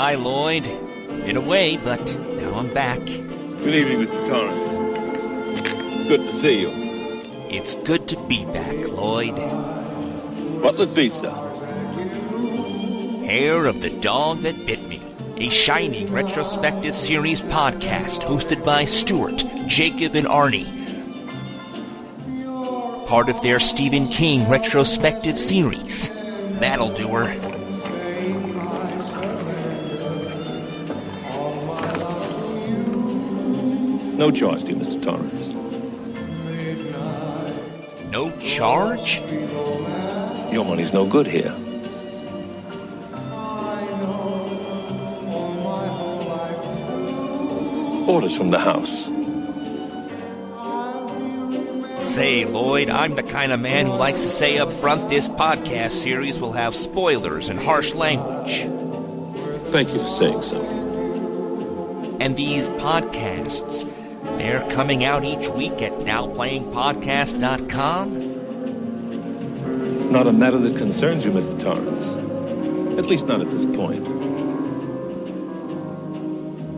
Hi, Lloyd. Been away, but now I'm back. Good evening, Mr. Torrance. It's good to see you. It's good to be back, Lloyd. What'll it be, sir? Hair of the Dog That Bit Me, a Shining retrospective series podcast hosted by Stuart, Jakob, and Arnie. Part of their Stephen King retrospective series. That'll do her. No charge to you, Mr. Torrance. No charge? Your money's no good here. Orders from the house. Say, Lloyd, I'm the kind of man who likes to say up front this podcast series will have spoilers and harsh language. Thank you for saying so. And these podcasts, they're coming out each week at nowplayingpodcast.com? It's not a matter that concerns you, Mr. Torrance. At least not at this point.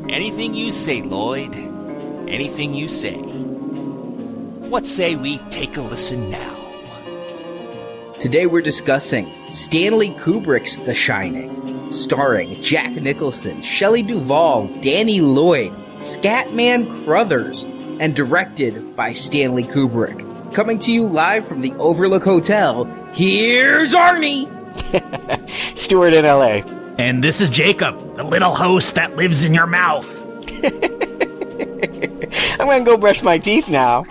Anything you say, Lloyd. Anything you say. What say we take a listen now? Today we're discussing Stanley Kubrick's The Shining, starring Jack Nicholson, Shelley Duvall, Danny Lloyd, Scatman Crothers, and directed by Stanley Kubrick. Coming to you live from the Overlook Hotel, here's Arnie! Stuart in L.A. And this is Jakob, the little host that lives in your mouth. I'm gonna go brush my teeth now.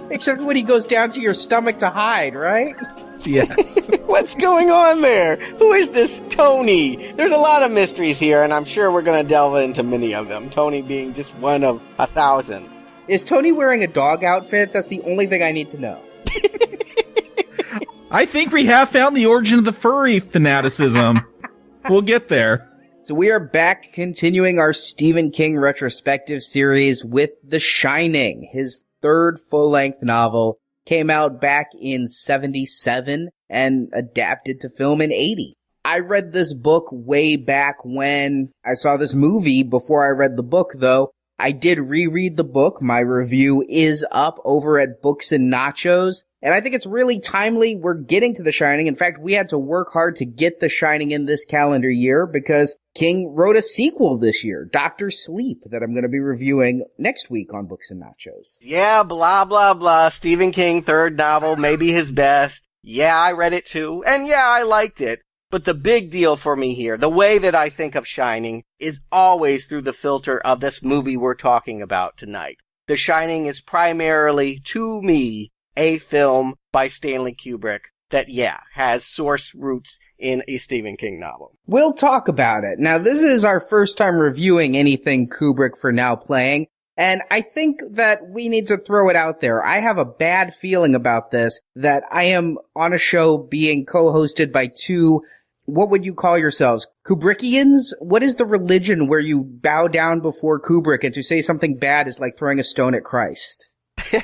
Except when he goes down to your stomach to hide, right? Yes. What's going on there? Who is this Tony? There's a lot of mysteries here, and I'm sure we're gonna delve into many of them. Tony being just one of 1,000. Is Tony wearing a dog outfit? That's the only thing I need to know. I think we have found the origin of the furry fanaticism. We'll get there. So we are back continuing our Stephen King retrospective series with The Shining. His third full-length novel came out back in 1977 and adapted to film in 1980. I read this book way back when. I saw this movie before I read the book, though. I did reread the book. My review is up over at Books and Nachos. And I think it's really timely we're getting to The Shining. In fact, we had to work hard to get The Shining in this calendar year because King wrote a sequel this year, Dr. Sleep, that I'm going to be reviewing next week on Books and Nachos. Yeah, blah, blah, blah. Stephen King, third novel, maybe his best. Yeah, I read it too. And yeah, I liked it. But the big deal for me here, the way that I think of Shining, is always through the filter of this movie we're talking about tonight. The Shining is primarily, to me, a film by Stanley Kubrick that, has source roots in a Stephen King novel. We'll talk about it. Now, this is our first time reviewing anything Kubrick for Now Playing, and I think that we need to throw it out there. I have a bad feeling about this, that I am on a show being co-hosted by two, what would you call yourselves? Kubrickians? What is the religion where you bow down before Kubrick and to say something bad is like throwing a stone at Christ?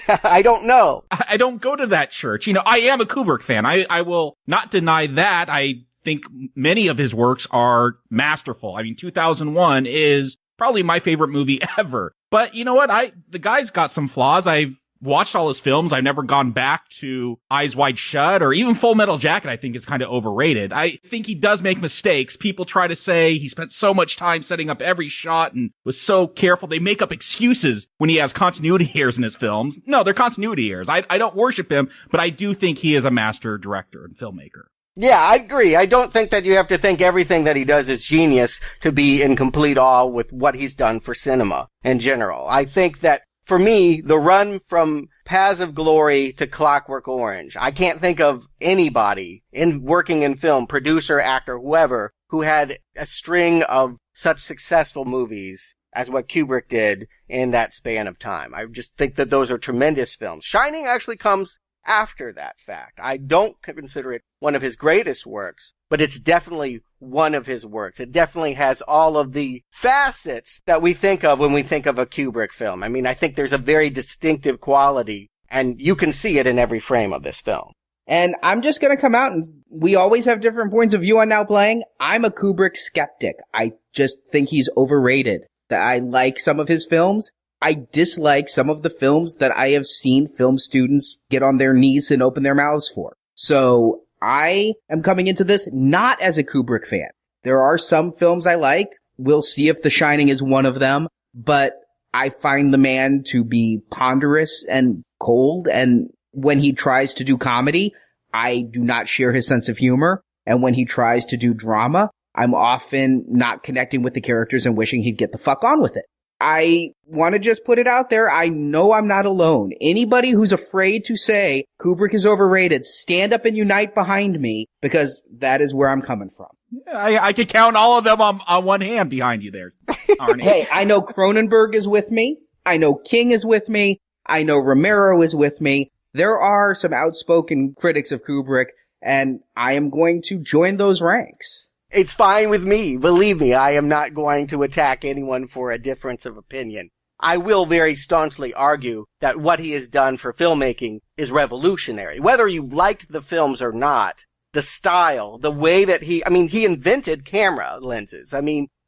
I don't know. I don't go to that church. I am a Kubrick fan. I will not deny that. I think many of his works are masterful. 2001 is probably my favorite movie ever. But you know what? The guy's got some flaws. I've watched all his films. I've never gone back to Eyes Wide Shut or even Full Metal Jacket. I think is kind of overrated. I think he does make mistakes. People try to say he spent so much time setting up every shot and was so careful. They make up excuses when he has continuity errors in his films. No, they're continuity errors. I don't worship him, but I do think he is a master director and filmmaker. Yeah, I agree. I don't think that you have to think everything that he does is genius to be in complete awe with what he's done for cinema in general. I think that for me, the run from Paths of Glory to Clockwork Orange, I can't think of anybody working in film, producer, actor, whoever, who had a string of such successful movies as what Kubrick did in that span of time. I just think that those are tremendous films. Shining actually comes after that fact. I don't consider it one of his greatest works, but it's definitely one of his works. It definitely has all of the facets that we think of when we think of a Kubrick film. I think there's a very distinctive quality, and you can see it in every frame of this film. And I'm just going to come out, and we always have different points of view on Now Playing. I'm a Kubrick skeptic. I just think he's overrated. That I like some of his films. I dislike some of the films that I have seen film students get on their knees and open their mouths for. So I am coming into this not as a Kubrick fan. There are some films I like. We'll see if The Shining is one of them, but I find the man to be ponderous and cold, and when he tries to do comedy, I do not share his sense of humor, and when he tries to do drama, I'm often not connecting with the characters and wishing he'd get the fuck on with it. I want to just put it out there. I know I'm not alone. Anybody who's afraid to say Kubrick is overrated, stand up and unite behind me, because that is where I'm coming from. I could count all of them on one hand behind you there, Arnie. Hey, I know Cronenberg is with me. I know King is with me. I know Romero is with me. There are some outspoken critics of Kubrick, and I am going to join those ranks. It's fine with me. Believe me, I am not going to attack anyone for a difference of opinion. I will very staunchly argue that what he has done for filmmaking is revolutionary. Whether you liked the films or not, the style, the way that he invented camera lenses.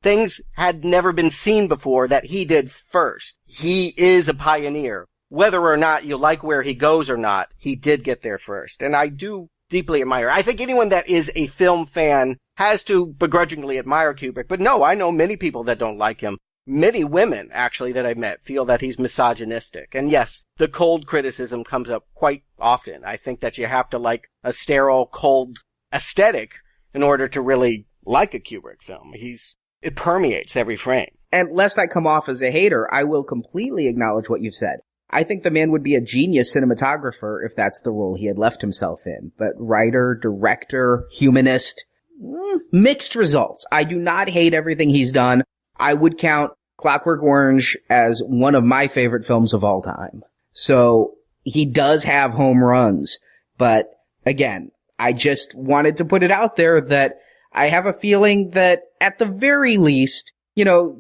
Things had never been seen before that he did first. He is a pioneer. Whether or not you like where he goes or not, he did get there first. And I do deeply admire. I think anyone that is a film fan has to begrudgingly admire Kubrick. But no, I know many people that don't like him. Many women, actually, that I've met feel that he's misogynistic. And yes, the cold criticism comes up quite often. I think that you have to like a sterile, cold aesthetic in order to really like a Kubrick film. It permeates every frame. And lest I come off as a hater, I will completely acknowledge what you've said. I think the man would be a genius cinematographer if that's the role he had left himself in. But writer, director, humanist, mixed results. I do not hate everything he's done. I would count Clockwork Orange as one of my favorite films of all time. So he does have home runs. But again, I just wanted to put it out there that I have a feeling that at the very least,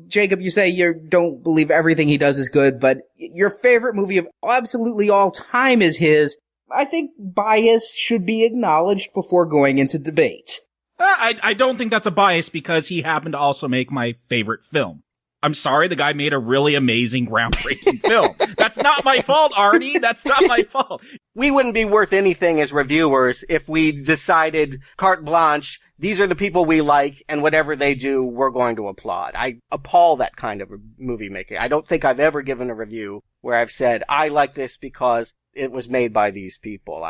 Jacob, you say you don't believe everything he does is good, but your favorite movie of absolutely all time is his. I think bias should be acknowledged before going into debate. I don't think that's a bias because he happened to also make my favorite film. I'm sorry, the guy made a really amazing, groundbreaking film. That's not my fault, Arnie. That's not my fault. We wouldn't be worth anything as reviewers if we decided carte blanche, these are the people we like, and whatever they do, we're going to applaud. I appall that kind of movie making. I don't think I've ever given a review where I've said, I like this because it was made by these people.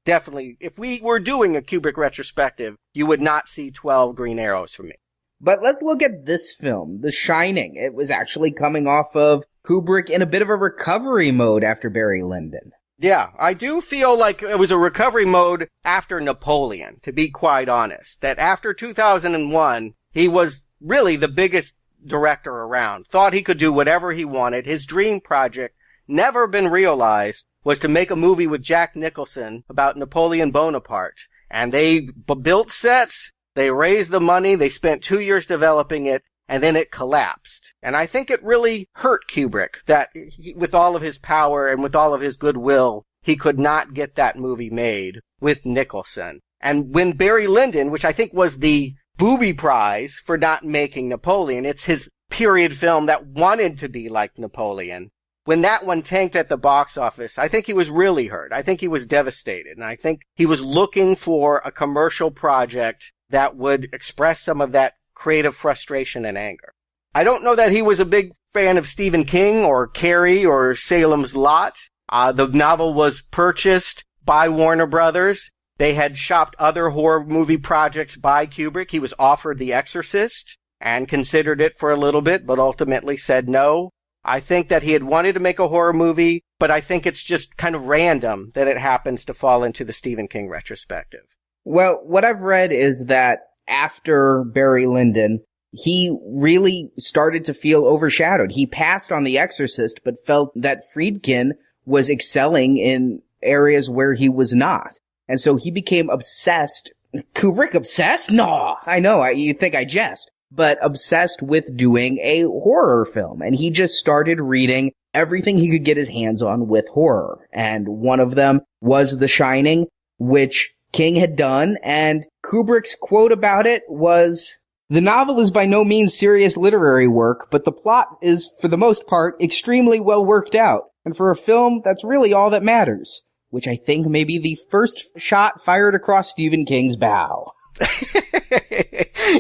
Definitely, if we were doing a Kubrick retrospective, you would not see 12 green arrows from me. But let's look at this film, The Shining. It was actually coming off of Kubrick in a bit of a recovery mode after Barry Lyndon. Yeah, I do feel like it was a recovery mode after Napoleon, to be quite honest. That after 2001, he was really the biggest director around. Thought he could do whatever he wanted. His dream project, never been realized, was to make a movie with Jack Nicholson about Napoleon Bonaparte. And they built sets, they raised the money, they spent 2 years developing it, and then it collapsed. And I think it really hurt Kubrick that with all of his power and with all of his goodwill, he could not get that movie made with Nicholson. And when Barry Lyndon, which I think was the booby prize for not making Napoleon, it's his period film that wanted to be like Napoleon. When that one tanked at the box office, I think he was really hurt. I think he was devastated. And I think he was looking for a commercial project that would express some of that creative frustration and anger. I don't know that he was a big fan of Stephen King or Carrie or Salem's Lot. The novel was purchased by Warner Brothers. They had shopped other horror movie projects by Kubrick. He was offered The Exorcist and considered it for a little bit, but ultimately said no. I think that he had wanted to make a horror movie, but I think it's just kind of random that it happens to fall into the Stephen King retrospective. Well, what I've read is that after Barry Lyndon, he really started to feel overshadowed. He passed on The Exorcist, but felt that Friedkin was excelling in areas where he was not. And so he became obsessed. Kubrick obsessed? No, I know, you think I jest. But obsessed with doing a horror film. And he just started reading everything he could get his hands on with horror. And one of them was The Shining. which King had done, and Kubrick's quote about it was, "The novel is by no means serious literary work, but the plot is, for the most part, extremely well worked out, and for a film, that's really all that matters," which I think may be the first shot fired across Stephen King's bow.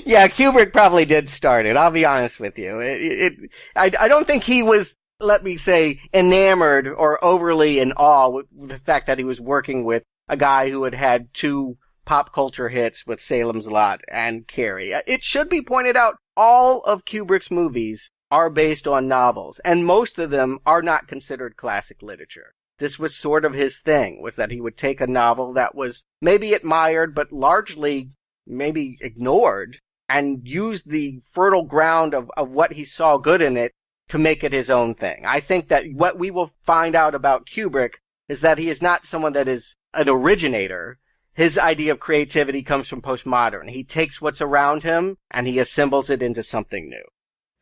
Yeah, Kubrick probably did start it. I'll be honest with you. I don't think he was, let me say, enamored or overly in awe with the fact that he was working with a guy who had had 2 pop culture hits with Salem's Lot and Carrie. It should be pointed out, all of Kubrick's movies are based on novels, and most of them are not considered classic literature. This was sort of his thing, was that he would take a novel that was maybe admired, but largely maybe ignored, and use the fertile ground of what he saw good in it to make it his own thing. I think that what we will find out about Kubrick is that he is not someone that is an originator. His idea of creativity comes from postmodern. He takes what's around him and he assembles it into something new.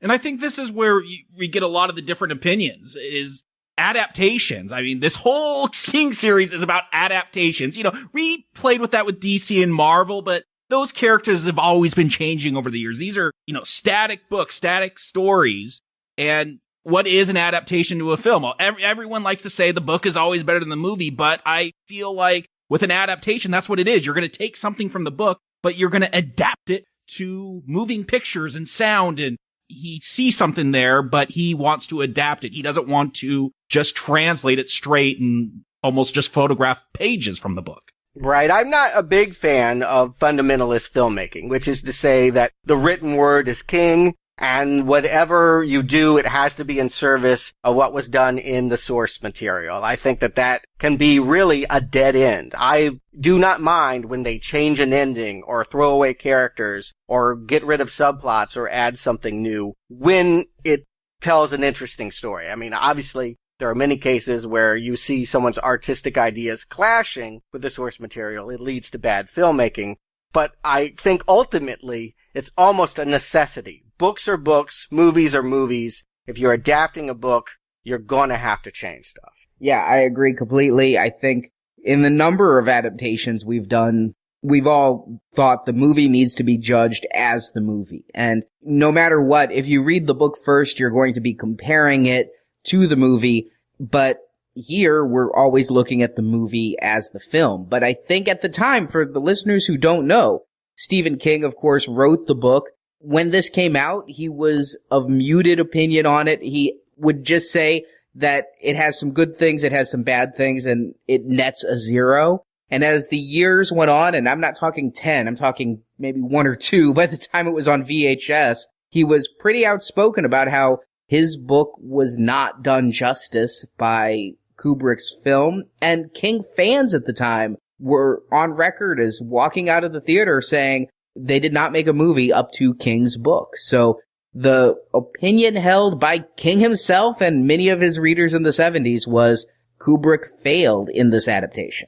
And I think this is where we get a lot of the different opinions, is adaptations. I mean, this whole King series is about adaptations. You know, we played with that with DC and Marvel, but those characters have always been changing over the years. These are, you know, static books, static stories. And what is an adaptation to a film? Well, everyone likes to say the book is always better than the movie, but I feel like with an adaptation, that's what it is. You're going to take something from the book, but you're going to adapt it to moving pictures and sound. And he sees something there, but he wants to adapt it. He doesn't want to just translate it straight and almost just photograph pages from the book. Right. I'm not a big fan of fundamentalist filmmaking, which is to say that the written word is king, and whatever you do, it has to be in service of what was done in the source material. I think that can be really a dead end. I do not mind when they change an ending or throw away characters or get rid of subplots or add something new when it tells an interesting story. I mean, obviously, there are many cases where you see someone's artistic ideas clashing with the source material. It leads to bad filmmaking. But I think ultimately, it's almost a necessity. Books are books, movies are movies. If you're adapting a book, you're going to have to change stuff. Yeah, I agree completely. I think in the number of adaptations we've done, we've all thought the movie needs to be judged as the movie. And no matter what, if you read the book first, you're going to be comparing it to the movie. But here, we're always looking at the movie as the film. But I think at the time, for the listeners who don't know, Stephen King, of course, wrote the book. When this came out, he was of muted opinion on it. He would just say that it has some good things, it has some bad things, and it nets a 0. And as the years went on, and I'm not talking 10, I'm talking maybe 1 or 2, by the time it was on VHS, he was pretty outspoken about how his book was not done justice by Kubrick's film, and King fans at the time were on record as walking out of the theater saying they did not make a movie up to King's book. So the opinion held by King himself and many of his readers in the 70s was Kubrick failed in this adaptation.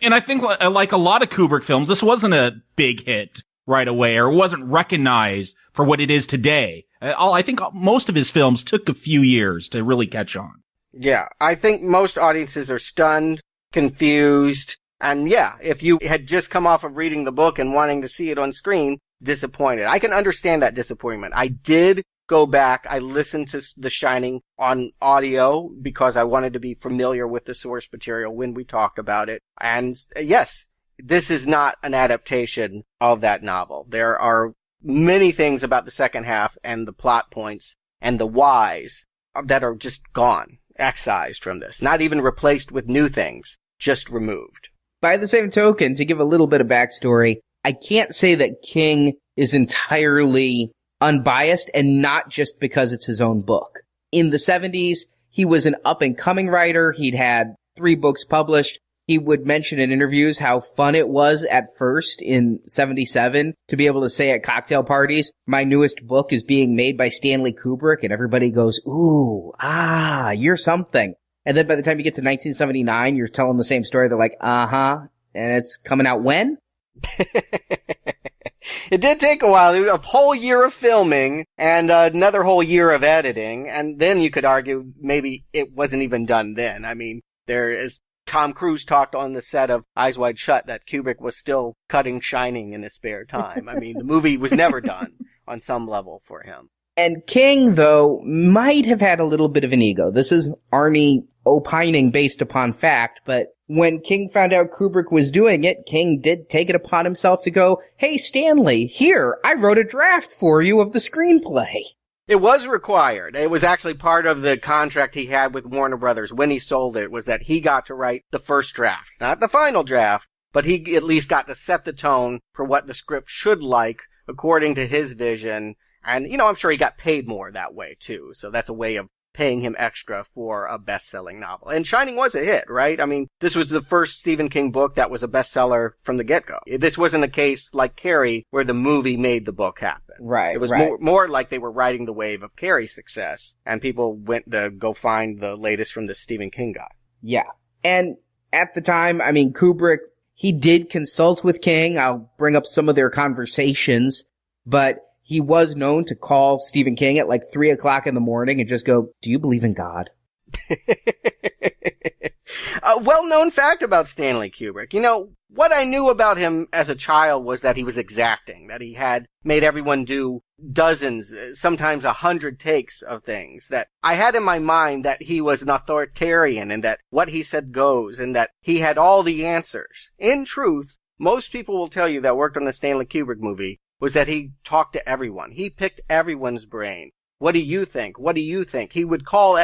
And I think, like a lot of Kubrick films, this wasn't a big hit right away, or wasn't recognized for what it is today. I think most of his films took a few years to really catch on. Yeah, I think most audiences are stunned, confused, and yeah, if you had just come off of reading the book and wanting to see it on screen, disappointed. I can understand that disappointment. I did go back, I listened to The Shining on audio because I wanted to be familiar with the source material when we talked about it. And yes, this is not an adaptation of that novel. There are many things about the second half and the plot points and the whys that are just gone, excised from this. Not even replaced with new things, just removed. By the same token, to give a little bit of backstory, I can't say that King is entirely unbiased, and not just because it's his own book. In the 70s, he was an up-and-coming writer. He'd had 3 books published. He would mention in interviews how fun it was at first in 77 to be able to say at cocktail parties, my newest book is being made by Stanley Kubrick, and everybody goes, ooh, you're something. And then by the time you get to 1979, you're telling the same story. They're like, and it's coming out when? It did take a while. A whole year of filming and another whole year of editing. And then you could argue maybe it wasn't even done then. I mean, there is Tom Cruise talked on the set of Eyes Wide Shut that Kubrick was still cutting Shining in his spare time. I mean, the movie was never done on some level for him. And King, though, might have had a little bit of an ego. This is Arnie opining based upon fact, but when King found out Kubrick was doing it, King did take it upon himself to go, "Hey, Stanley, here, I wrote a draft for you of the screenplay." It was required. It was actually part of the contract he had with Warner Brothers when he sold it, was that he got to write the first draft. Not the final draft, but he at least got to set the tone for what the script should like according to his vision. And, I'm sure he got paid more that way, too. So that's a way of paying him extra for a best-selling novel. And Shining was a hit, right? I mean, this was the first Stephen King book that was a bestseller from the get-go. This wasn't a case like Carrie where the movie made the book happen. Right, It was right. more like they were riding the wave of Carrie's success, and people went to go find the latest from the Stephen King guy. Yeah. And at the time, I mean, Kubrick, he did consult with King. I'll bring up some of their conversations, but he was known to call Stephen King at like 3 o'clock in the morning and just go, "Do you believe in God?" A well-known fact about Stanley Kubrick. What I knew about him as a child was that he was exacting, that he had made everyone do dozens, sometimes 100 takes of things, that I had in my mind that he was an authoritarian and that what he said goes and that he had all the answers. In truth, most people will tell you that worked on the Stanley Kubrick movie was that he talked to everyone. He picked everyone's brain. What do you think? What do you think? He would call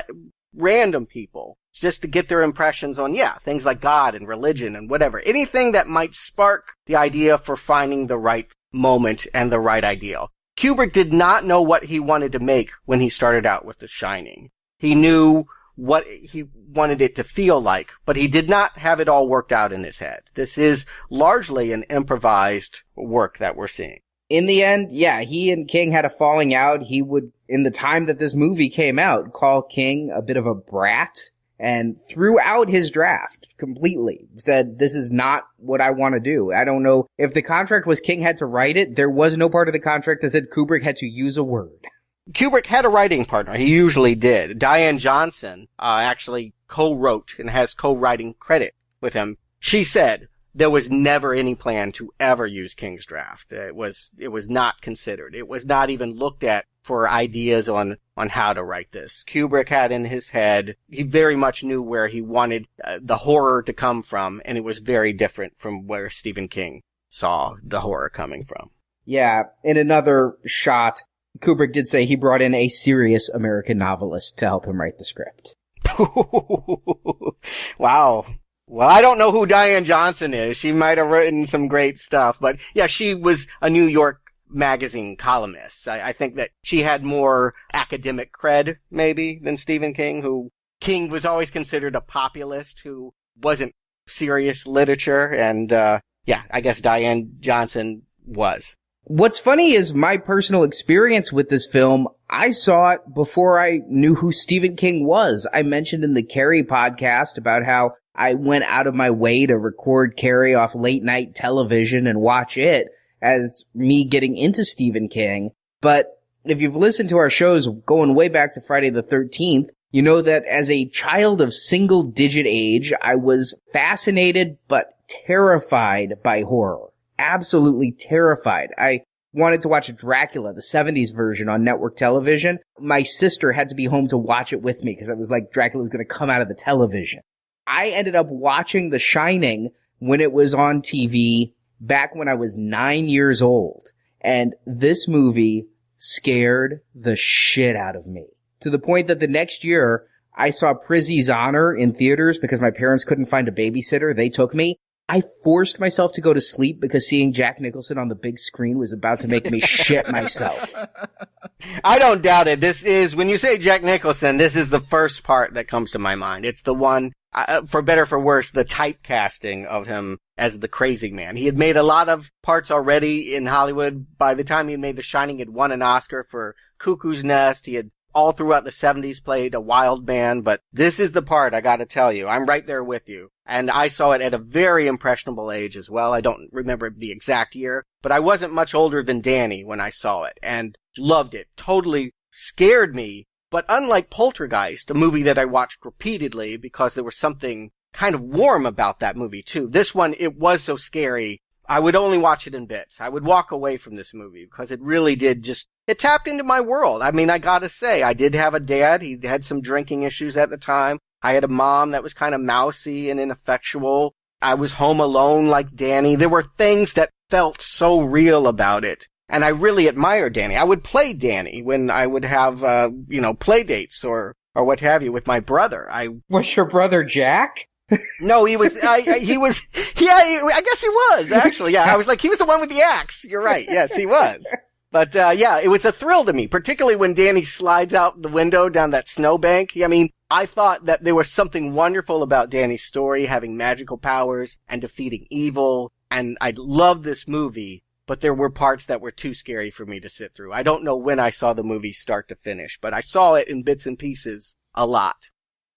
random people just to get their impressions on, things like God and religion and whatever. Anything that might spark the idea for finding the right moment and the right ideal. Kubrick did not know what he wanted to make when he started out with The Shining. He knew what he wanted it to feel like, but he did not have it all worked out in his head. This is largely an improvised work that we're seeing. In the end, he and King had a falling out. He would, in the time that this movie came out, call King a bit of a brat and threw out his draft completely. Said, "This is not what I want to do." I don't know if the contract was King had to write it. There was no part of the contract that said Kubrick had to use a word. Kubrick had a writing partner. He usually did. Diane Johnson actually co-wrote and has co-writing credit with him. She said there was never any plan to ever use King's draft. It was not considered. It was not even looked at for ideas on how to write this. Kubrick had in his head, he very much knew where he wanted the horror to come from, and it was very different from where Stephen King saw the horror coming from. Yeah, in another shot, Kubrick did say he brought in a serious American novelist to help him write the script. Wow. Well, I don't know who Diane Johnson is. She might have written some great stuff, but she was a New York magazine columnist. I think that she had more academic cred, maybe, than Stephen King, who King was always considered a populist who wasn't serious literature, and I guess Diane Johnson was. What's funny is my personal experience with this film, I saw it before I knew who Stephen King was. I mentioned in the Carrie podcast about how I went out of my way to record Carrie off late night television and watch it as me getting into Stephen King. But if you've listened to our shows going way back to Friday the 13th, you know that as a child of single digit age, I was fascinated but terrified by horror. Absolutely terrified. I wanted to watch Dracula, the 70s version on network television. My sister had to be home to watch it with me because I was like, Dracula was going to come out of the television. I ended up watching The Shining when it was on TV back when I was 9 years old. And this movie scared the shit out of me. To the point that the next year, I saw Prizzy's Honor in theaters because my parents couldn't find a babysitter. They took me. I forced myself to go to sleep because seeing Jack Nicholson on the big screen was about to make me shit myself. I don't doubt it. This is, when you say Jack Nicholson, this is the first part that comes to my mind. It's the one, for better for worse, the typecasting of him as the crazy man. He had made a lot of parts already in Hollywood. By the time he made The Shining, he had won an Oscar for Cuckoo's Nest. He had all throughout the 70s played a wild man, but this is the part I gotta tell you. I'm right there with you. And I saw it at a very impressionable age as well. I don't remember the exact year, but I wasn't much older than Danny when I saw it and loved it. Totally scared me. But unlike Poltergeist, a movie that I watched repeatedly because there was something kind of warm about that movie too. This one, it was so scary. I would only watch it in bits. I would walk away from this movie because it really did it tapped into my world. I mean, I gotta say, I did have a dad. He had some drinking issues at the time. I had a mom that was kind of mousy and ineffectual. I was home alone like Danny. There were things that felt so real about it. And I really admired Danny. I would play Danny when I would have, play dates or what have you with my brother. Was your brother Jack? No, I guess he was, actually. Yeah, I was like, he was the one with the axe. You're right. Yes, he was. But, it was a thrill to me, particularly when Danny slides out the window down that snowbank. I mean, I thought that there was something wonderful about Danny's story, having magical powers and defeating evil. And I loved this movie, but there were parts that were too scary for me to sit through. I don't know when I saw the movie start to finish, but I saw it in bits and pieces a lot.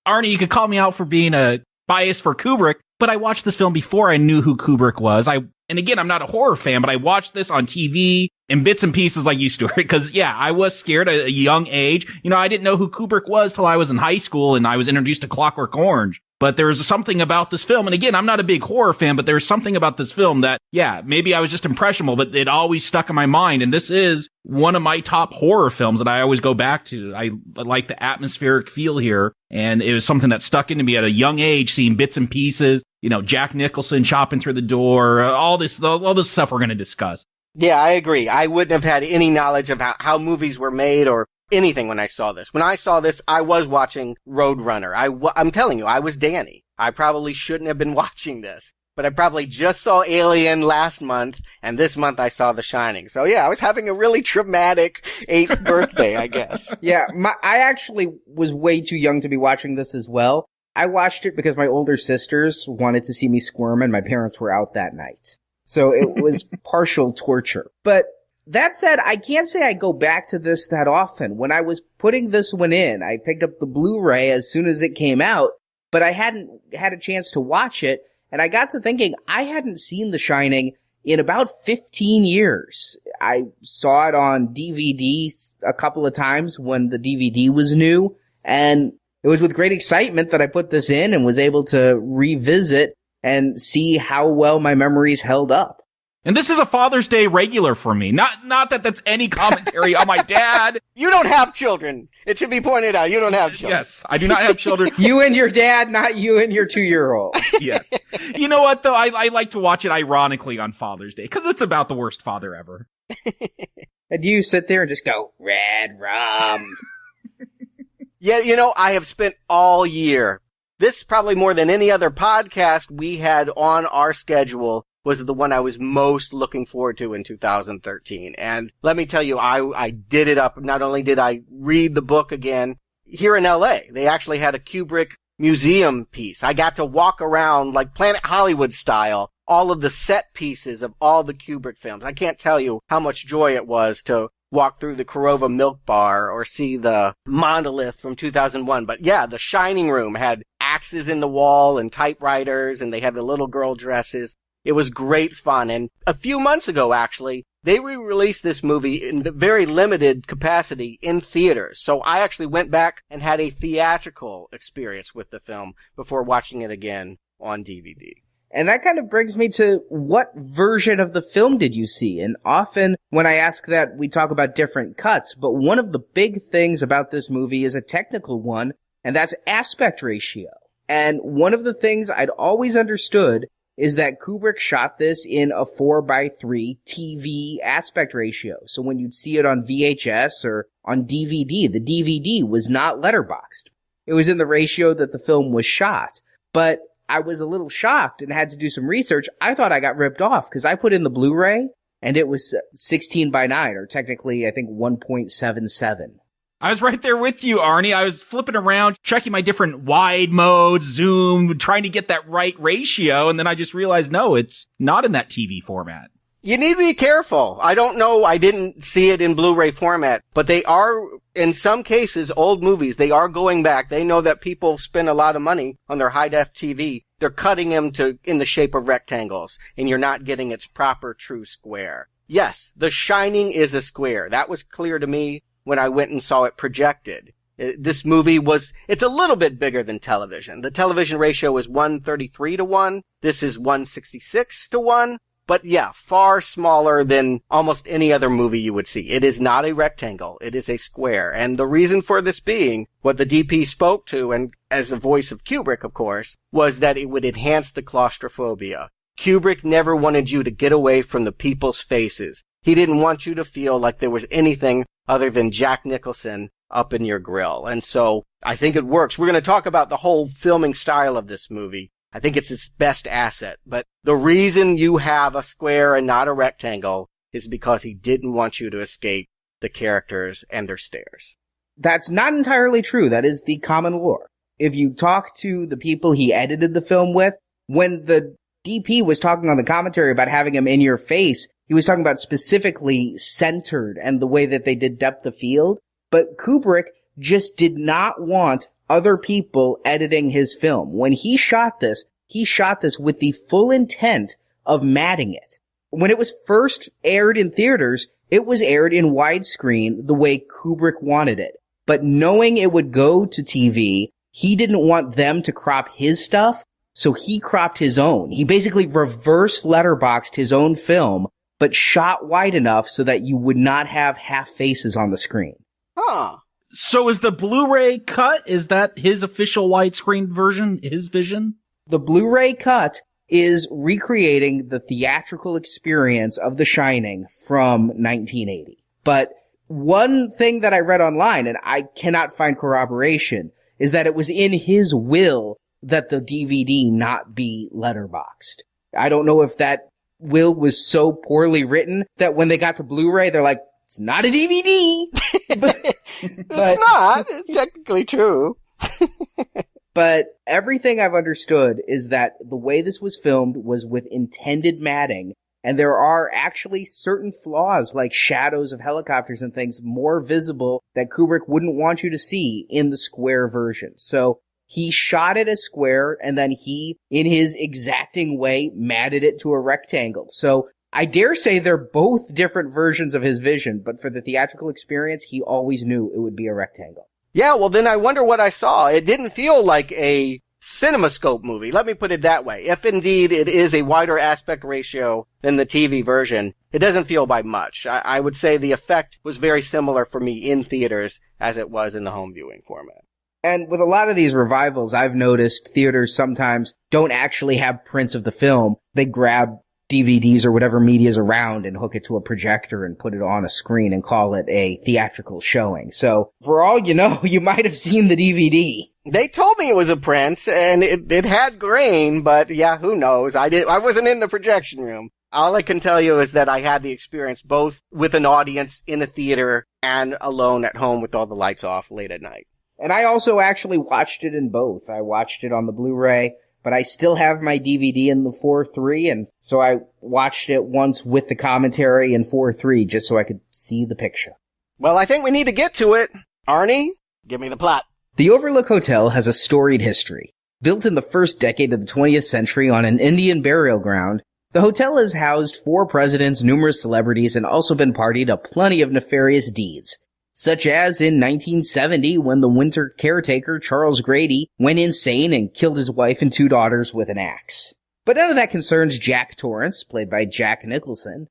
Arnie, you could call me out for being a bias for Kubrick, but I watched this film before I knew who Kubrick was. And again, I'm not a horror fan, but I watched this on TV in bits and pieces like you, Stuart, because I was scared at a young age. I didn't know who Kubrick was till I was in high school and I was introduced to Clockwork Orange. But there's something about this film. And again, I'm not a big horror fan, but there's something about this film that, maybe I was just impressionable, but it always stuck in my mind. And this is one of my top horror films that I always go back to. I like the atmospheric feel here. And it was something that stuck into me at a young age, seeing bits and pieces, Jack Nicholson chopping through the door, all this stuff we're going to discuss. Yeah, I agree. I wouldn't have had any knowledge of how movies were made or anything when I saw this. When I saw this, I was watching Roadrunner. I'm telling you, I was Danny. I probably shouldn't have been watching this, but I probably just saw Alien last month, and this month I saw The Shining. So I was having a really traumatic 8th birthday, I guess. Yeah, I actually was way too young to be watching this as well. I watched it because my older sisters wanted to see me squirm, and my parents were out that night. So it was partial torture. But that said, I can't say I go back to this that often. When I was putting this one in, I picked up the Blu-ray as soon as it came out, but I hadn't had a chance to watch it, and I got to thinking I hadn't seen The Shining in about 15 years. I saw it on DVD a couple of times when the DVD was new, and it was with great excitement that I put this in and was able to revisit and see how well my memories held up. And this is a Father's Day regular for me. Not that that's any commentary on my dad. You don't have children. It should be pointed out. You don't have children. Yes, I do not have children. You and your dad, not you and your 2-year-old. Yes. You know what, though? I like to watch it ironically on Father's Day, because it's about the worst father ever. And you sit there and just go, red rum. Yeah, I have spent all year. This probably more than any other podcast we had on our schedule was the one I was most looking forward to in 2013. And let me tell you, I did it up. Not only did I read the book again, here in LA, they actually had a Kubrick museum piece. I got to walk around like Planet Hollywood style, all of the set pieces of all the Kubrick films. I can't tell you how much joy it was to walk through the Korova Milk Bar or see the Monolith from 2001. But The Shining Room had axes in the wall and typewriters, and they had the little girl dresses. It was great fun. And a few months ago, actually, they re-released this movie in very limited capacity in theaters. So I actually went back and had a theatrical experience with the film before watching it again on DVD. And that kind of brings me to what version of the film did you see? And often when I ask that, we talk about different cuts, but one of the big things about this movie is a technical one, and that's aspect ratio. And one of the things I'd always understood is that Kubrick shot this in a 4:3 TV aspect ratio. So when you'd see it on VHS or on DVD, the DVD was not letterboxed. It was in the ratio that the film was shot. But I was a little shocked and had to do some research. I thought I got ripped off because I put in the Blu-ray and it was 16:9, or technically I think 1.77. I was right there with you, Arnie. I was flipping around, checking my different wide modes, zoom, trying to get that right ratio. And then I just realized, no, it's not in that TV format. You need to be careful. I don't know. I didn't see it in Blu-ray format, but they are, in some cases, old movies. They are going back. They know that people spend a lot of money on their high-def TV. They're cutting them in the shape of rectangles, and you're not getting its proper true square. Yes, The Shining is a square. That was clear to me when I went and saw it projected. This movie it's a little bit bigger than television. The television ratio is 133-1. This is 166-1. But yeah, far smaller than almost any other movie you would see. It is not a rectangle. It is a square. And the reason for this being, what the DP spoke to, and as a voice of Kubrick, of course, was that it would enhance the claustrophobia. Kubrick never wanted you to get away from the people's faces. He didn't want you to feel like there was anything other than Jack Nicholson up in your grill. And so I think it works. We're going to talk about the whole filming style of this movie. I think it's its best asset. But the reason you have a square and not a rectangle is because he didn't want you to escape the characters and their stares. That's not entirely true. That is the common lore. If you talk to the people he edited the film with, when the DP was talking on the commentary about having him in your face, he was talking about specifically centered and the way that they did depth of field. But Kubrick just did not want other people editing his film. When he shot this with the full intent of matting it. When it was first aired in theaters, it was aired in widescreen the way Kubrick wanted it. But knowing it would go to TV, he didn't want them to crop his stuff, so he cropped his own. He basically reverse letterboxed his own film, but shot wide enough so that you would not have half faces on the screen. Huh. So is the Blu-ray cut, is that his official widescreen version, his vision? The Blu-ray cut is recreating the theatrical experience of The Shining from 1980. But one thing that I read online, and I cannot find corroboration, is that it was in his will that the DVD not be letterboxed. I don't know if that will was so poorly written that when they got to Blu-ray, they're like, it's not a DVD. It's not. It's technically true. But everything I've understood is that the way this was filmed was with intended matting, and there are actually certain flaws like shadows of helicopters and things more visible that Kubrick wouldn't want you to see in the square version. So he shot it as square, and then he, in his exacting way, matted it to a rectangle. So I dare say they're both different versions of his vision, but for the theatrical experience, he always knew it would be a rectangle. Yeah, well then I wonder what I saw. It didn't feel like a CinemaScope movie. Let me put it that way. If indeed it is a wider aspect ratio than the TV version, it doesn't feel by much. I would say the effect was very similar for me in theaters as it was in the home viewing format. And with a lot of these revivals, I've noticed theaters sometimes don't actually have prints of the film. They grab DVDs or whatever media's around and hook it to a projector and put it on a screen and call it a theatrical showing. So, for all you know, you might have seen the DVD. They told me it was a print, and it had grain, but yeah, who knows? I wasn't in the projection room. All I can tell you is that I had the experience both with an audience in a theater and alone at home with all the lights off late at night. And I also actually watched it in both. I watched it on the Blu-ray, but I still have my DVD in the 4:3, and so I watched it once with the commentary in 4:3 just so I could see the picture. Well, I think we need to get to it. Arnie, give me the plot. The Overlook Hotel has a storied history. Built in the first decade of the 20th century on an Indian burial ground, the hotel has housed 4 presidents, numerous celebrities, and also been party to plenty of nefarious deeds. Such as in 1970 when the winter caretaker Charles Grady went insane and killed his wife and 2 daughters with an axe. But none of that concerns Jack Torrance, played by Jack Nicholson.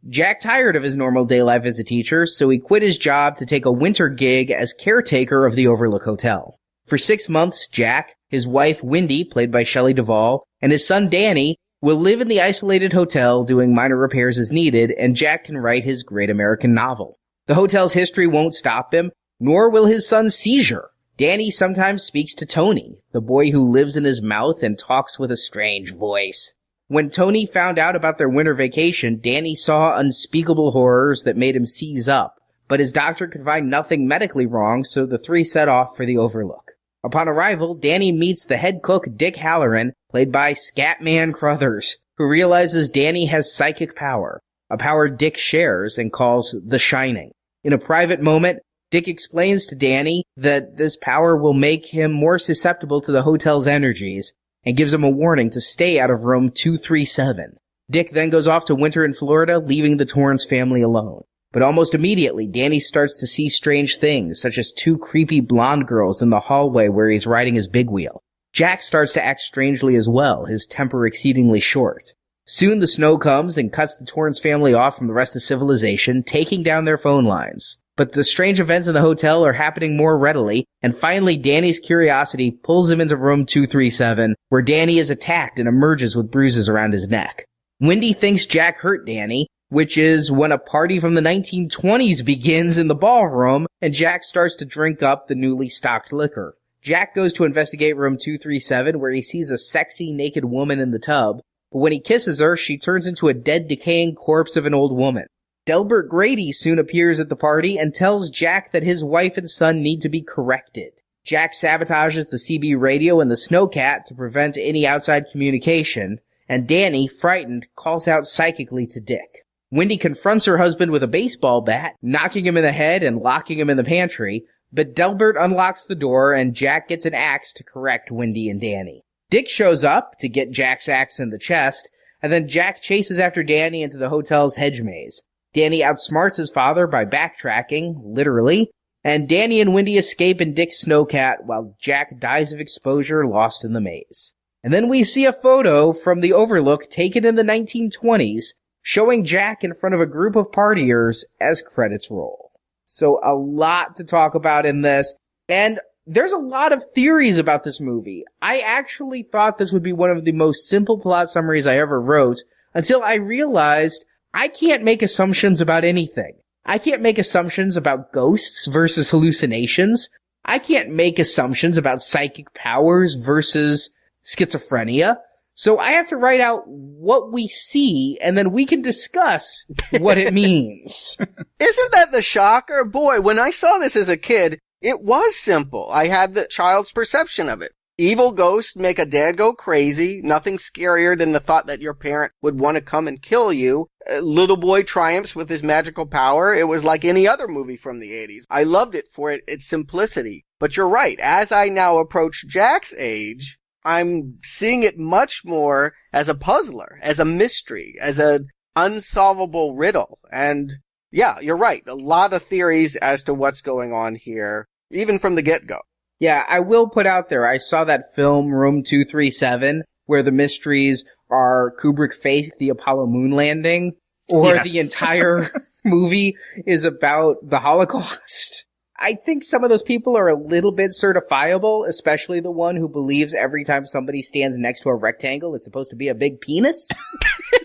Jack tired of his normal day life as a teacher, so he quit his job to take a winter gig as caretaker of the Overlook Hotel. For 6 months, Jack, his wife Wendy, played by Shelley Duvall, and his son Danny will live in the isolated hotel doing minor repairs as needed, and Jack can write his great American novel. The hotel's history won't stop him, nor will his son's seizure. Danny sometimes speaks to Tony, the boy who lives in his mouth and talks with a strange voice. When Tony found out about their winter vacation, Danny saw unspeakable horrors that made him seize up, but his doctor could find nothing medically wrong, so the 3 set off for the Overlook. Upon arrival, Danny meets the head cook Dick Halloran, played by Scatman Crothers, who realizes Danny has psychic power, a power Dick shares and calls The Shining. In a private moment, Dick explains to Danny that this power will make him more susceptible to the hotel's energies and gives him a warning to stay out of room 237. Dick then goes off to winter in Florida, leaving the Torrance family alone. But almost immediately, Danny starts to see strange things, such as 2 creepy blonde girls in the hallway where he's riding his big wheel. Jack starts to act strangely as well, his temper exceedingly short. Soon the snow comes and cuts the Torrance family off from the rest of civilization, taking down their phone lines. But the strange events in the hotel are happening more readily, and finally Danny's curiosity pulls him into room 237, where Danny is attacked and emerges with bruises around his neck. Wendy thinks Jack hurt Danny, which is when a party from the 1920s begins in the ballroom, and Jack starts to drink up the newly stocked liquor. Jack goes to investigate room 237, where he sees a sexy naked woman in the tub, but when he kisses her, she turns into a dead, decaying corpse of an old woman. Delbert Grady soon appears at the party and tells Jack that his wife and son need to be corrected. Jack sabotages the CB radio and the snowcat to prevent any outside communication, and Danny, frightened, calls out psychically to Dick. Wendy confronts her husband with a baseball bat, knocking him in the head and locking him in the pantry, but Delbert unlocks the door and Jack gets an axe to correct Wendy and Danny. Dick shows up to get Jack's axe in the chest, and then Jack chases after Danny into the hotel's hedge maze. Danny outsmarts his father by backtracking, literally, and Danny and Wendy escape in Dick's snowcat while Jack dies of exposure lost in the maze. And then we see a photo from the Overlook taken in the 1920s showing Jack in front of a group of partiers as credits roll. So a lot to talk about in this, and there's a lot of theories about this movie. I actually thought this would be one of the most simple plot summaries I ever wrote until I realized I can't make assumptions about anything. I can't make assumptions about ghosts versus hallucinations. I can't make assumptions about psychic powers versus schizophrenia. So I have to write out what we see, and then we can discuss what it means. Isn't that the shocker? Boy, when I saw this as a kid, it was simple. I had the child's perception of it. Evil ghosts make a dad go crazy. Nothing scarier than the thought that your parent would want to come and kill you. Little boy triumphs with his magical power. It was like any other movie from the 80s. I loved it for its simplicity. But you're right. As I now approach Jack's age, I'm seeing it much more as a puzzler, as a mystery, as an unsolvable riddle. And yeah, you're right. A lot of theories as to what's going on here, even from the get-go. Yeah, I will put out there, I saw that film, Room 237, where the mysteries are Kubrick faked the Apollo moon landing, or Yes. the entire movie is about the Holocaust. I think some of those people are a little bit certifiable, especially the one who believes every time somebody stands next to a rectangle, it's supposed to be a big penis.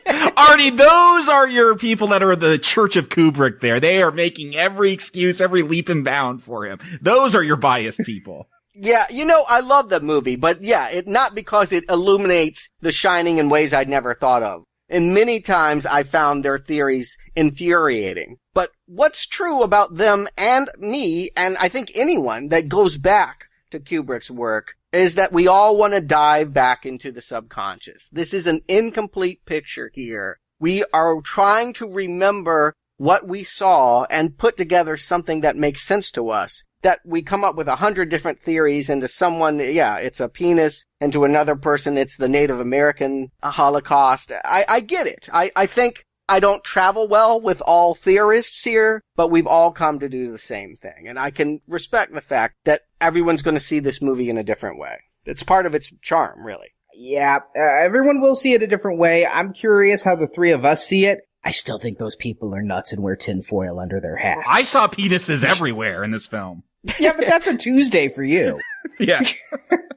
Arnie, those are your people that are the Church of Kubrick there. They are making every excuse, every leap and bound for him. Those are your biased people. Yeah, I love that movie, but yeah, not because it illuminates The Shining in ways I'd never thought of. And many times I found their theories infuriating. But what's true about them and me, and I think anyone that goes back to Kubrick's work, is that we all want to dive back into the subconscious. This is an incomplete picture here. We are trying to remember what we saw and put together something that makes sense to us. That we come up with 100 different theories, and to someone, yeah, it's a penis, and to another person, it's the Native American Holocaust. I get it. I think I don't travel well with all theorists here, but we've all come to do the same thing. And I can respect the fact that everyone's going to see this movie in a different way. It's part of its charm, really. Yeah, everyone will see it a different way. I'm curious how the three of us see it. I still think those people are nuts and wear tinfoil under their hats. I saw penises everywhere in this film. Yeah, but that's a Tuesday for you. Yeah.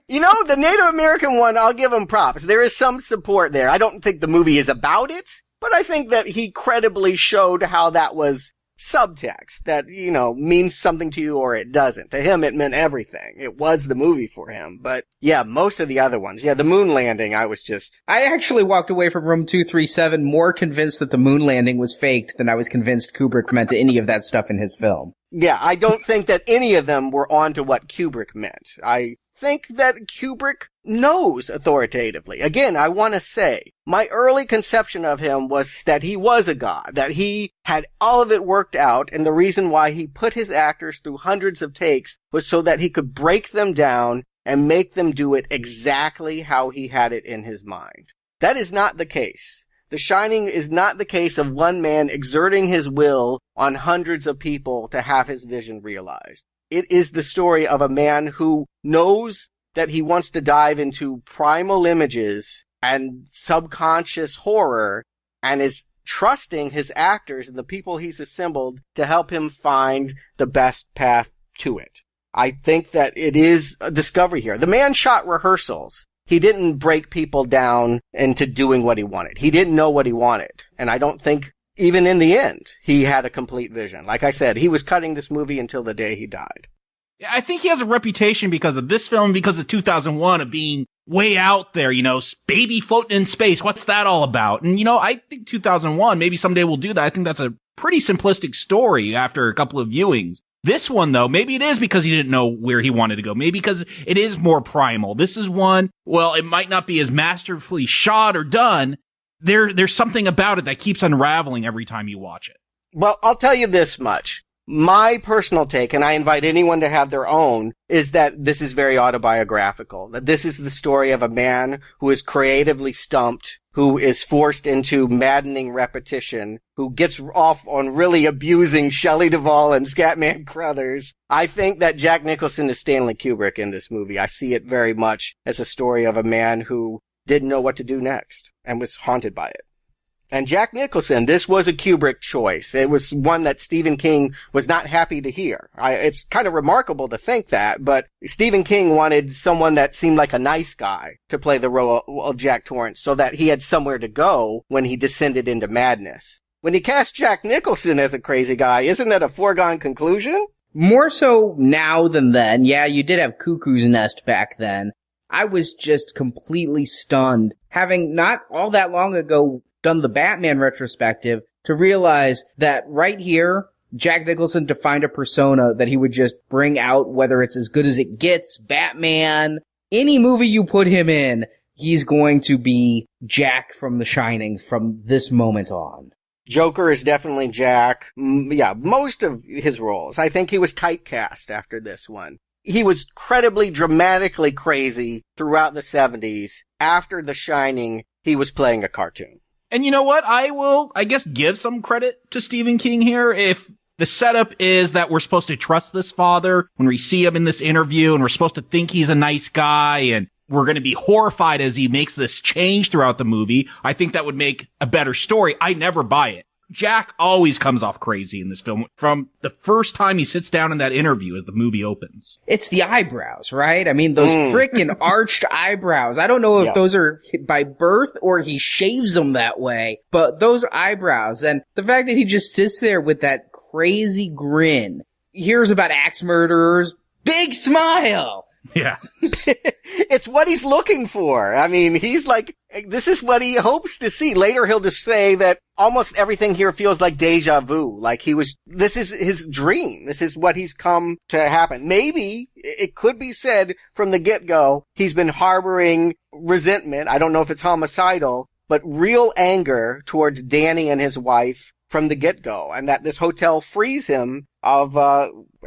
The Native American one, I'll give him props. There is some support there. I don't think the movie is about it, but I think that he credibly showed how that was subtext that, means something to you or it doesn't. To him, it meant everything. It was the movie for him. But yeah, most of the other ones. Yeah, the moon landing, I actually walked away from Room 237 more convinced that the moon landing was faked than I was convinced Kubrick meant any of that stuff in his film. Yeah, I don't think that any of them were on to what Kubrick meant. I think that Kubrick knows authoritatively. Again, I want to say, my early conception of him was that he was a god, that he had all of it worked out, and the reason why he put his actors through hundreds of takes was so that he could break them down and make them do it exactly how he had it in his mind. That is not the case. The Shining is not the case of one man exerting his will on hundreds of people to have his vision realized. It is the story of a man who knows that he wants to dive into primal images and subconscious horror and is trusting his actors and the people he's assembled to help him find the best path to it. I think that it is a discovery here. The man shot rehearsals. He didn't break people down into doing what he wanted. He didn't know what he wanted. And I don't think, even in the end, he had a complete vision. Like I said, he was cutting this movie until the day he died. Yeah, I think he has a reputation because of this film, because of 2001, of being way out there, baby floating in space. What's that all about? And, I think 2001, maybe someday we'll do that. I think that's a pretty simplistic story after a couple of viewings. This one, though, maybe it is because he didn't know where he wanted to go. Maybe because it is more primal. This is one, well, it might not be as masterfully shot or done. There's something about it that keeps unraveling every time you watch it. Well, I'll tell you this much. My personal take, and I invite anyone to have their own, is that this is very autobiographical. That this is the story of a man who is creatively stumped, who is forced into maddening repetition, who gets off on really abusing Shelley Duvall and Scatman Crothers. I think that Jack Nicholson is Stanley Kubrick in this movie. I see it very much as a story of a man who didn't know what to do next and was haunted by it. And Jack Nicholson, this was a Kubrick choice. It was one that Stephen King was not happy to hear. It's kind of remarkable to think that, but Stephen King wanted someone that seemed like a nice guy to play the role of Jack Torrance so that he had somewhere to go when he descended into madness. When he cast Jack Nicholson as a crazy guy, isn't that a foregone conclusion? More so now than then. Yeah, you did have Cuckoo's Nest back then. I was just completely stunned, having not all that long ago done the Batman retrospective, to realize that right here, Jack Nicholson defined a persona that he would just bring out, whether it's as good as it gets, Batman, any movie you put him in, he's going to be Jack from The Shining from this moment on. Joker is definitely Jack. Yeah, most of his roles. I think he was typecast after this one. He was incredibly dramatically crazy throughout the 70s. After The Shining, he was playing a cartoon. And you know what? I will, I guess, give some credit to Stephen King here. If the setup is that we're supposed to trust this father when we see him in this interview, and we're supposed to think he's a nice guy, and we're going to be horrified as he makes this change throughout the movie, I think that would make a better story. I never buy it. Jack always comes off crazy in this film from the first time he sits down in that interview as the movie opens. It's the eyebrows, right? I mean, those frickin' arched eyebrows. I don't know if those are by birth or he shaves them that way, but those eyebrows and the fact that he just sits there with that crazy grin, hears about axe murderers, big smile. Yeah. It's what he's looking for. I mean, he's like, this is what he hopes to see. Later, he'll just say that almost everything here feels like deja vu. Like this is his dream. This is what he's come to happen. Maybe it could be said from the get-go, he's been harboring resentment. I don't know if it's homicidal, but real anger towards Danny and his wife from the get-go. And that this hotel frees him of,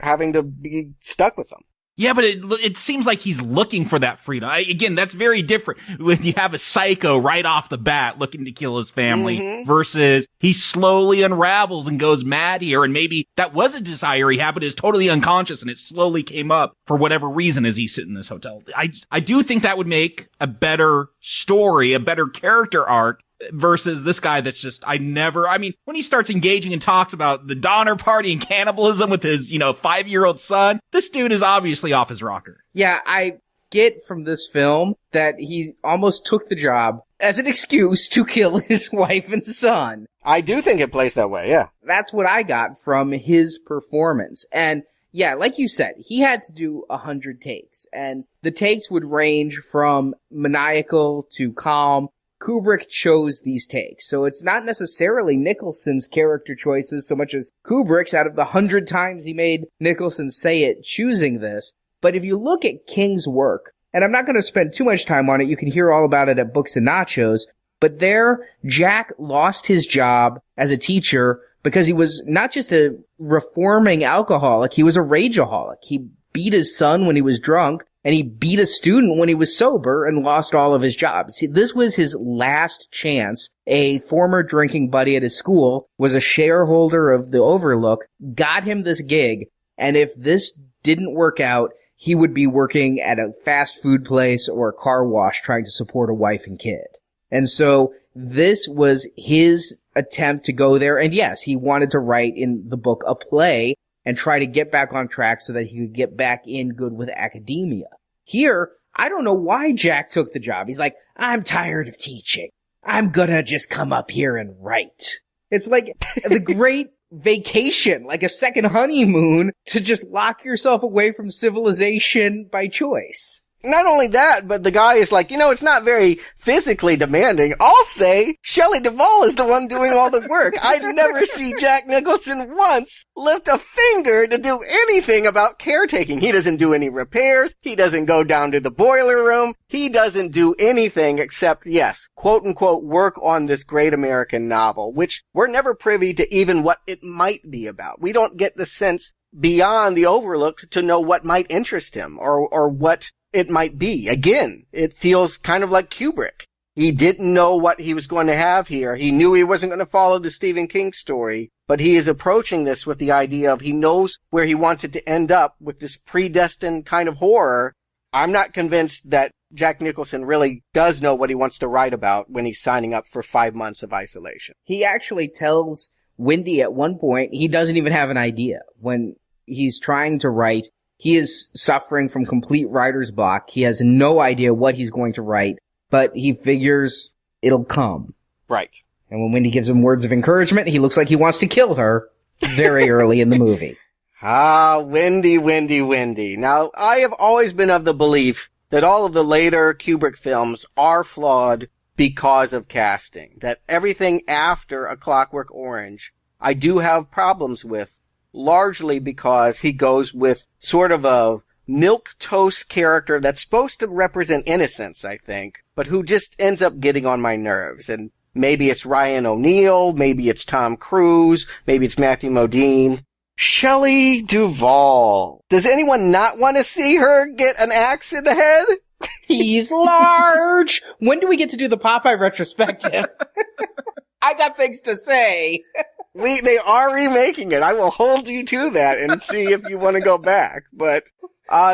having to be stuck with them. Yeah, but it seems like he's looking for that freedom. Again, that's very different when you have a psycho right off the bat looking to kill his family versus he slowly unravels and goes mad here. And maybe that was a desire he had, but is totally unconscious and it slowly came up for whatever reason as he's sitting in this hotel. I do think that would make a better story, a better character arc versus this guy that's just, when he starts engaging and talks about the Donner Party and cannibalism with his, 5-year-old son, this dude is obviously off his rocker. Yeah, I get from this film that he almost took the job as an excuse to kill his wife and son. I do think it plays that way, yeah. That's what I got from his performance. And yeah, like you said, he had to do 100 takes, and the takes would range from maniacal to calm. Kubrick chose these takes, so it's not necessarily Nicholson's character choices so much as Kubrick's out of the 100 times he made Nicholson say it, choosing this. But if you look at King's work, and I'm not going to spend too much time on it, you can hear all about it at Books and Nachos, but there, Jack lost his job as a teacher because he was not just a reforming alcoholic, he was a rageaholic. He beat his son when he was drunk, and he beat a student when he was sober and lost all of his jobs. See, this was his last chance. A former drinking buddy at his school was a shareholder of the Overlook, got him this gig, and if this didn't work out, he would be working at a fast food place or a car wash trying to support a wife and kid. And so this was his attempt to go there. And yes, he wanted to write in the book a play and try to get back on track so that he could get back in good with academia. Here, I don't know why Jack took the job. He's like, I'm tired of teaching. I'm gonna just come up here and write. It's like the great vacation, like a second honeymoon, to just lock yourself away from civilization by choice. Not only that, but the guy is like, it's not very physically demanding. I'll say Shelley Duvall is the one doing all the work. I never see Jack Nicholson once lift a finger to do anything about caretaking. He doesn't do any repairs. He doesn't go down to the boiler room. He doesn't do anything except, yes, quote unquote, work on this great American novel, which we're never privy to even what it might be about. We don't get the sense beyond the Overlook to know what might interest him or what it might be. Again, it feels kind of like Kubrick. He didn't know what he was going to have here. He knew he wasn't going to follow the Stephen King story, but he is approaching this with the idea of he knows where he wants it to end up with this predestined kind of horror. I'm not convinced that Jack Nicholson really does know what he wants to write about when he's signing up for 5 months of isolation. He actually tells Wendy at one point he doesn't even have an idea. When he's trying to write, he is suffering from complete writer's block. He has no idea what he's going to write, but he figures it'll come. Right. And when Wendy gives him words of encouragement, he looks like he wants to kill her very early in the movie. Wendy. Now, I have always been of the belief that all of the later Kubrick films are flawed because of casting. That everything after A Clockwork Orange, I do have problems with, largely because he goes with sort of a milquetoast character that's supposed to represent innocence, I think, but who just ends up getting on my nerves. And maybe it's Ryan O'Neal, maybe it's Tom Cruise, maybe it's Matthew Modine. Shelley Duvall. Does anyone not want to see her get an axe in the head? He's large! When do we get to do the Popeye retrospective? I got things to say. They are remaking it. I will hold you to that and see if you want to go back. But,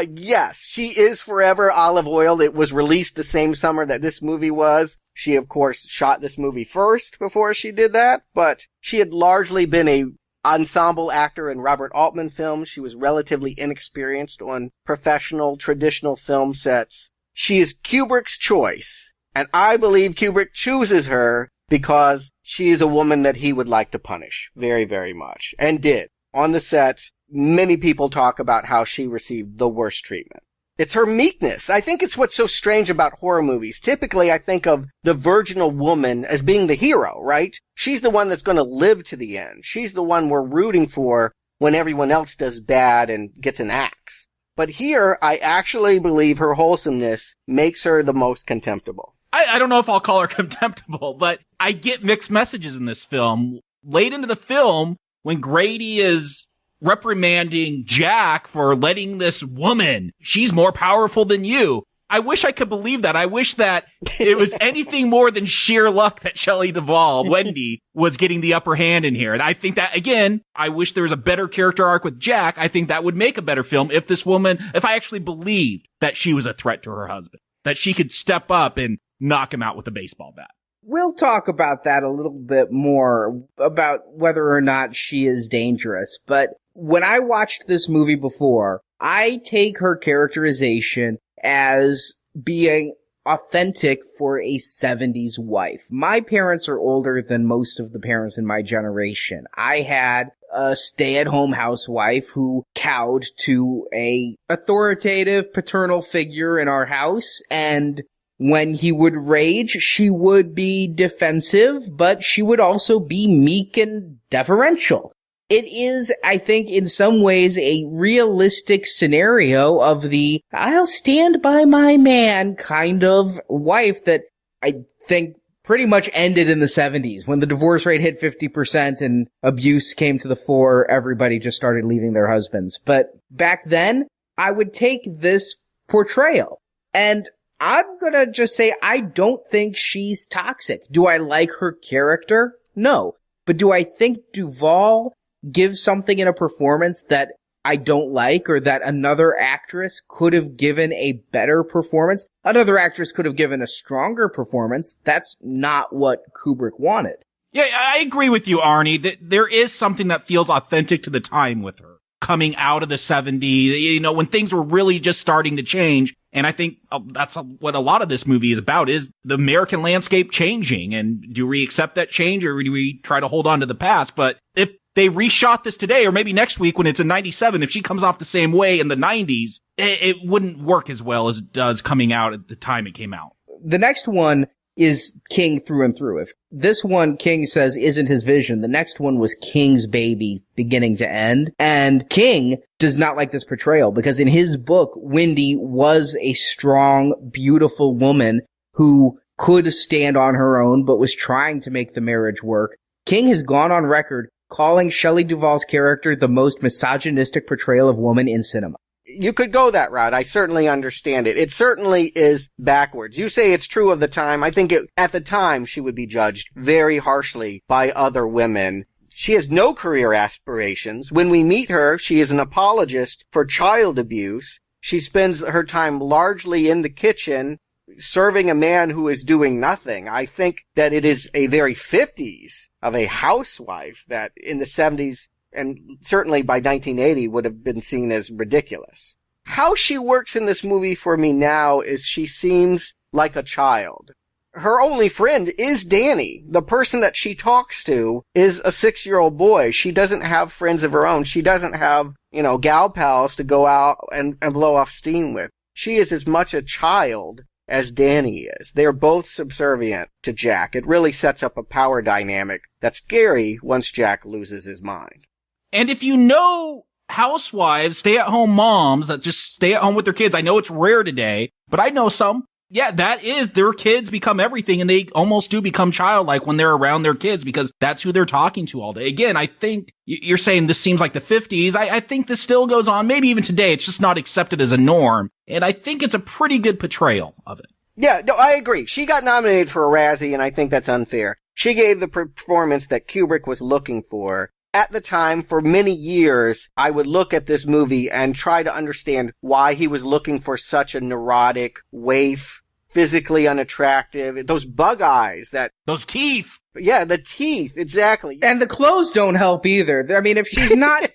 yes, she is forever olive oil. It was released the same summer that this movie was. She, of course, shot this movie first before she did that, but she had largely been a ensemble actor in Robert Altman films. She was relatively inexperienced on professional, traditional film sets. She is Kubrick's choice, and I believe Kubrick chooses her because she is a woman that he would like to punish very, very much, and did. On the set, many people talk about how she received the worst treatment. It's her meekness. I think it's what's so strange about horror movies. Typically, I think of the virginal woman as being the hero, right? She's the one that's going to live to the end. She's the one we're rooting for when everyone else does bad and gets an axe. But here, I actually believe her wholesomeness makes her the most contemptible. I don't know if I'll call her contemptible, but I get mixed messages in this film. Late into the film, when Grady is reprimanding Jack for letting this woman, she's more powerful than you. I wish I could believe that. I wish that it was anything more than sheer luck that Shelley Duvall, Wendy, was getting the upper hand in here. And I think that, again, I wish there was a better character arc with Jack. I think that would make a better film if this woman, if I actually believed that she was a threat to her husband, that she could step up and knock him out with a baseball bat. We'll talk about that a little bit more, about whether or not she is dangerous. But when I watched this movie before, I take her characterization as being authentic for a 70s wife. My parents are older than most of the parents in my generation. I had a stay-at-home housewife who cowed to a authoritative paternal figure in our house, and when he would rage, she would be defensive, but she would also be meek and deferential. It is, I think, in some ways a realistic scenario of the I'll stand by my man kind of wife that I think pretty much ended in the 70s. When the divorce rate hit 50% and abuse came to the fore, everybody just started leaving their husbands. But back then, I would take this portrayal. And I'm gonna just say I don't think she's toxic. Do I like her character? No. But do I think Duvall gives something in a performance that I don't like, or that another actress could have given a better performance? Another actress could have given a stronger performance. That's not what Kubrick wanted. Yeah, I agree with you, Arnie, that there is something that feels authentic to the time with her. Coming out of the 70s, when things were really just starting to change. And I think that's what a lot of this movie is about, is the American landscape changing. And do we accept that change, or do we try to hold on to the past? But if they reshot this today, or maybe next week when it's in 97, if she comes off the same way in the 90s, it wouldn't work as well as it does coming out at the time it came out. The next one is King through and through. If this one King says isn't his vision, the next one was King's baby beginning to end. And King does not like this portrayal because in his book, Wendy was a strong, beautiful woman who could stand on her own but was trying to make the marriage work. King has gone on record calling Shelley Duvall's character the most misogynistic portrayal of woman in cinema. You could go that route. I certainly understand it. It certainly is backwards. You say it's true of the time. I think at the time she would be judged very harshly by other women. She has no career aspirations. When we meet her, she is an apologist for child abuse. She spends her time largely in the kitchen serving a man who is doing nothing. I think that it is a very 50s of a housewife that in the 70s and certainly by 1980 would have been seen as ridiculous. How she works in this movie for me now is she seems like a child. Her only friend is Danny. The person that she talks to is a 6-year-old boy. She doesn't have friends of her own. She doesn't have, gal pals to go out and blow off steam with. She is as much a child as Danny is. They're both subservient to Jack. It really sets up a power dynamic that's scary once Jack loses his mind. And if you know housewives, stay-at-home moms that just stay at home with their kids, I know it's rare today, but I know some. Yeah, that is, their kids become everything, and they almost do become childlike when they're around their kids because that's who they're talking to all day. Again, I think you're saying this seems like the 50s. I think this still goes on, maybe even today. It's just not accepted as a norm, and I think it's a pretty good portrayal of it. Yeah, no, I agree. She got nominated for a Razzie, and I think that's unfair. She gave the performance that Kubrick was looking for. At the time, for many years, I would look at this movie and try to understand why he was looking for such a neurotic, waif, physically unattractive, those bug eyes, those teeth. Yeah, the teeth, exactly. And the clothes don't help either. I mean, if she's not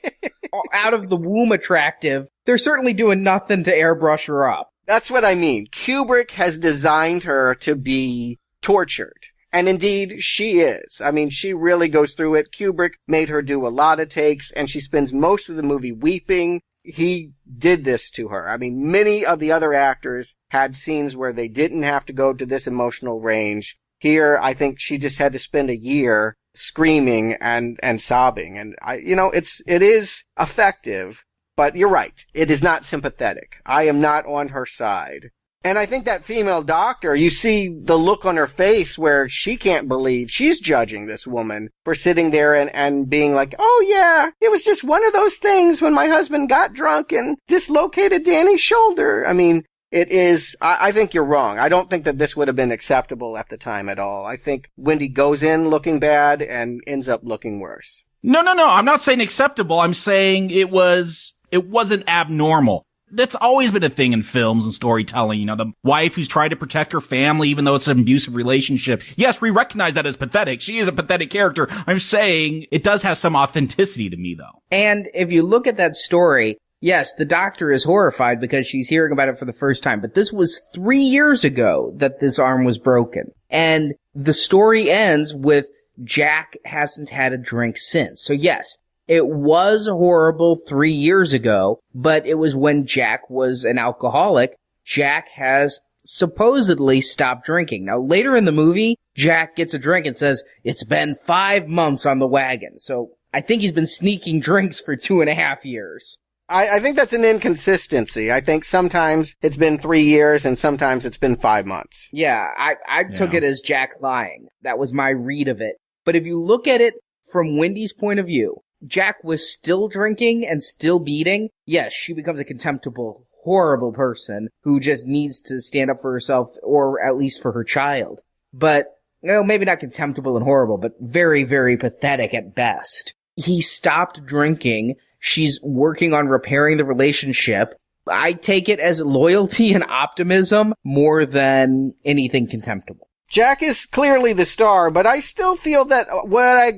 out of the womb attractive, they're certainly doing nothing to airbrush her up. That's what I mean. Kubrick has designed her to be tortured. And indeed, she is. I mean, she really goes through it. Kubrick made her do a lot of takes, and she spends most of the movie weeping. He did this to her. I mean, many of the other actors had scenes where they didn't have to go to this emotional range. Here, I think she just had to spend a year screaming and sobbing. And it is effective, but you're right. It is not sympathetic. I am not on her side. And I think that female doctor, you see the look on her face where she can't believe she's judging this woman for sitting there and being like, oh yeah, it was just one of those things when my husband got drunk and dislocated Danny's shoulder. I mean, it is, I think you're wrong. I don't think that this would have been acceptable at the time at all. I think Wendy goes in looking bad and ends up looking worse. No. I'm not saying acceptable. I'm saying it wasn't abnormal. That's always been a thing in films and storytelling. The wife who's trying to protect her family, even though it's an abusive relationship. Yes, we recognize that as pathetic. She is a pathetic character. I'm saying it does have some authenticity to me, though. And if you look at that story, yes, the doctor is horrified because she's hearing about it for the first time. But this was 3 years ago that this arm was broken. And the story ends with Jack hasn't had a drink since. So yes, it was horrible 3 years ago, but it was when Jack was an alcoholic. Jack has supposedly stopped drinking. Now, later in the movie, Jack gets a drink and says, it's been 5 months on the wagon. So I think he's been sneaking drinks for 2.5 years. I think that's an inconsistency. I think sometimes it's been 3 years and sometimes it's been 5 months. Yeah, I took it as Jack lying. That was my read of it. But if you look at it from Wendy's point of view, Jack was still drinking and still beating. Yes, she becomes a contemptible, horrible person who just needs to stand up for herself, or at least for her child. But, maybe not contemptible and horrible, but very, very pathetic at best. He stopped drinking. She's working on repairing the relationship. I take it as loyalty and optimism more than anything contemptible. Jack is clearly the star, but I still feel that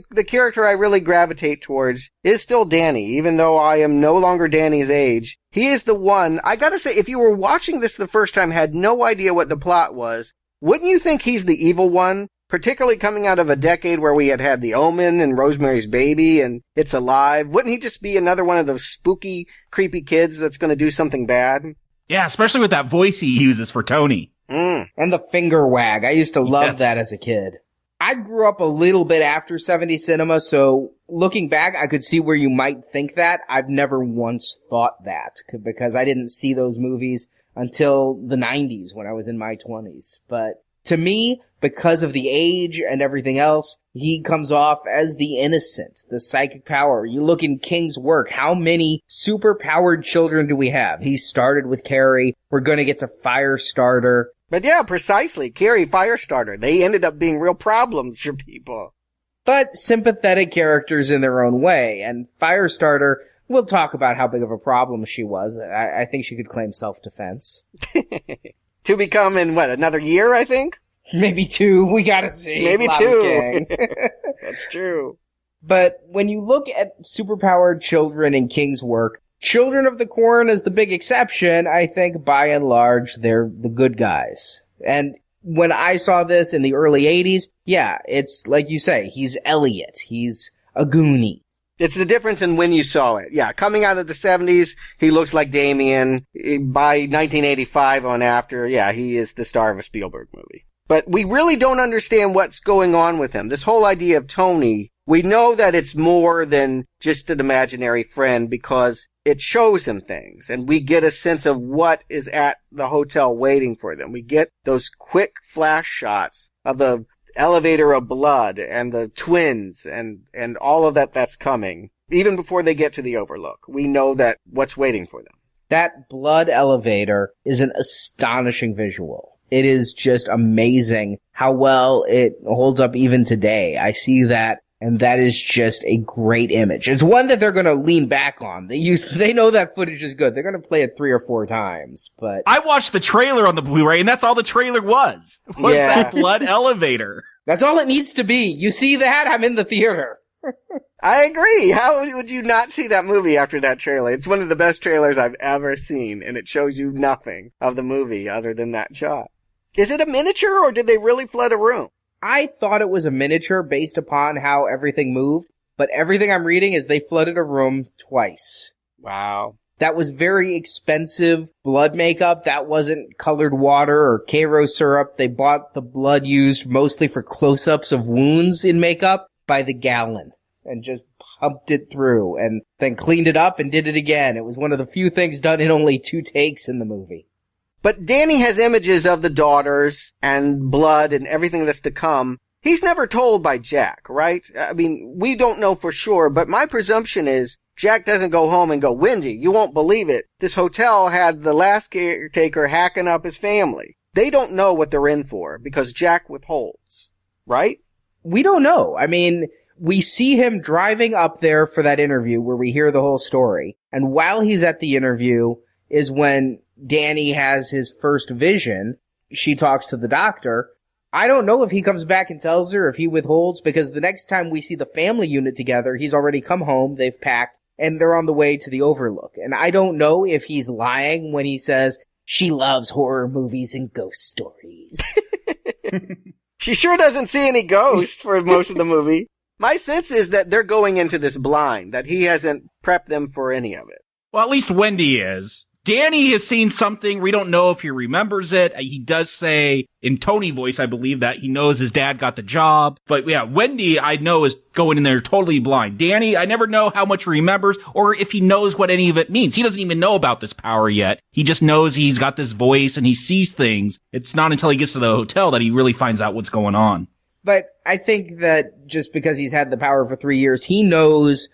the character I really gravitate towards is still Danny, even though I am no longer Danny's age. He is the one, I gotta say, if you were watching this the first time, had no idea what the plot was, wouldn't you think he's the evil one? Particularly coming out of a decade where we had The Omen and Rosemary's Baby and It's Alive. Wouldn't he just be another one of those spooky, creepy kids that's gonna do something bad? Yeah, especially with that voice he uses for Tony. And the finger wag. I used to love that as a kid. I grew up a little bit after 70s cinema, so looking back, I could see where you might think that. I've never once thought that, because I didn't see those movies until the 90s when I was in my 20s. But to me, because of the age and everything else, he comes off as the innocent, the psychic power. You look in King's work, how many super-powered children do we have? He started with Carrie. We're going to get to Firestarter. But yeah, precisely. Carrie, Firestarter. They ended up being real problems for people. But sympathetic characters in their own way. And Firestarter, we'll talk about how big of a problem she was. I think she could claim self-defense. To become in, another year, I think? Maybe 2. We gotta see. Maybe 2. That's true. But when you look at superpowered children in King's work, Children of the Corn is the big exception. I think by and large, they're the good guys. And when I saw this in the early 80s, yeah, it's like you say, he's Elliot. He's a Goonie. It's the difference in when you saw it. Yeah, coming out of the 70s, he looks like Damien. By 1985 on after, yeah, he is the star of a Spielberg movie. But we really don't understand what's going on with him. This whole idea of Tony, we know that it's more than just an imaginary friend because it shows him things. And we get a sense of what is at the hotel waiting for them. We get those quick flash shots of the elevator of blood and the twins and all of that's coming. Even before they get to the Overlook, we know that what's waiting for them. That blood elevator is an astonishing visual. It is just amazing how well it holds up even today. I see that, and that is just a great image. It's one that they're going to lean back on. They know that footage is good. They're going to play it 3 or 4 times, but I watched the trailer on the Blu-ray, and that's all the trailer was that blood elevator. That's all it needs to be. You see that? I'm in the theater. I agree. How would you not see that movie after that trailer? It's one of the best trailers I've ever seen, and it shows you nothing of the movie other than that shot. Is it a miniature, or did they really flood a room? I thought it was a miniature based upon how everything moved, but everything I'm reading is they flooded a room twice. Wow. That was very expensive blood makeup. That wasn't colored water or Karo syrup. They bought the blood used mostly for close-ups of wounds in makeup by the gallon and just pumped it through and then cleaned it up and did it again. It was one of the few things done in only 2 takes in the movie. But Danny has images of the daughters and blood and everything that's to come. He's never told by Jack, right? I mean, we don't know for sure, but my presumption is Jack doesn't go home and go, Wendy, you won't believe it. This hotel had the last caretaker hacking up his family. They don't know what they're in for because Jack withholds, right? We don't know. I mean, we see him driving up there for that interview where we hear the whole story. And while he's at the interview is when Danny has his first vision. She talks to the doctor. I don't know if he comes back and tells her, if he withholds, because the next time we see the family unit together, he's already come home, they've packed, and they're on the way to the Overlook. And I don't know if he's lying when he says, she loves horror movies and ghost stories. She sure doesn't see any ghosts for most of the movie. My sense is that they're going into this blind, that he hasn't prepped them for any of it. Well, at least Wendy is. Danny has seen something. We don't know if he remembers it. He does say in Tony voice, I believe, that he knows his dad got the job. But yeah, Wendy, I know, is going in there totally blind. Danny, I never know how much he remembers or if he knows what any of it means. He doesn't even know about this power yet. He just knows he's got this voice and he sees things. It's not until he gets to the hotel that he really finds out what's going on. But I think that just because he's had the power for 3 years, he knows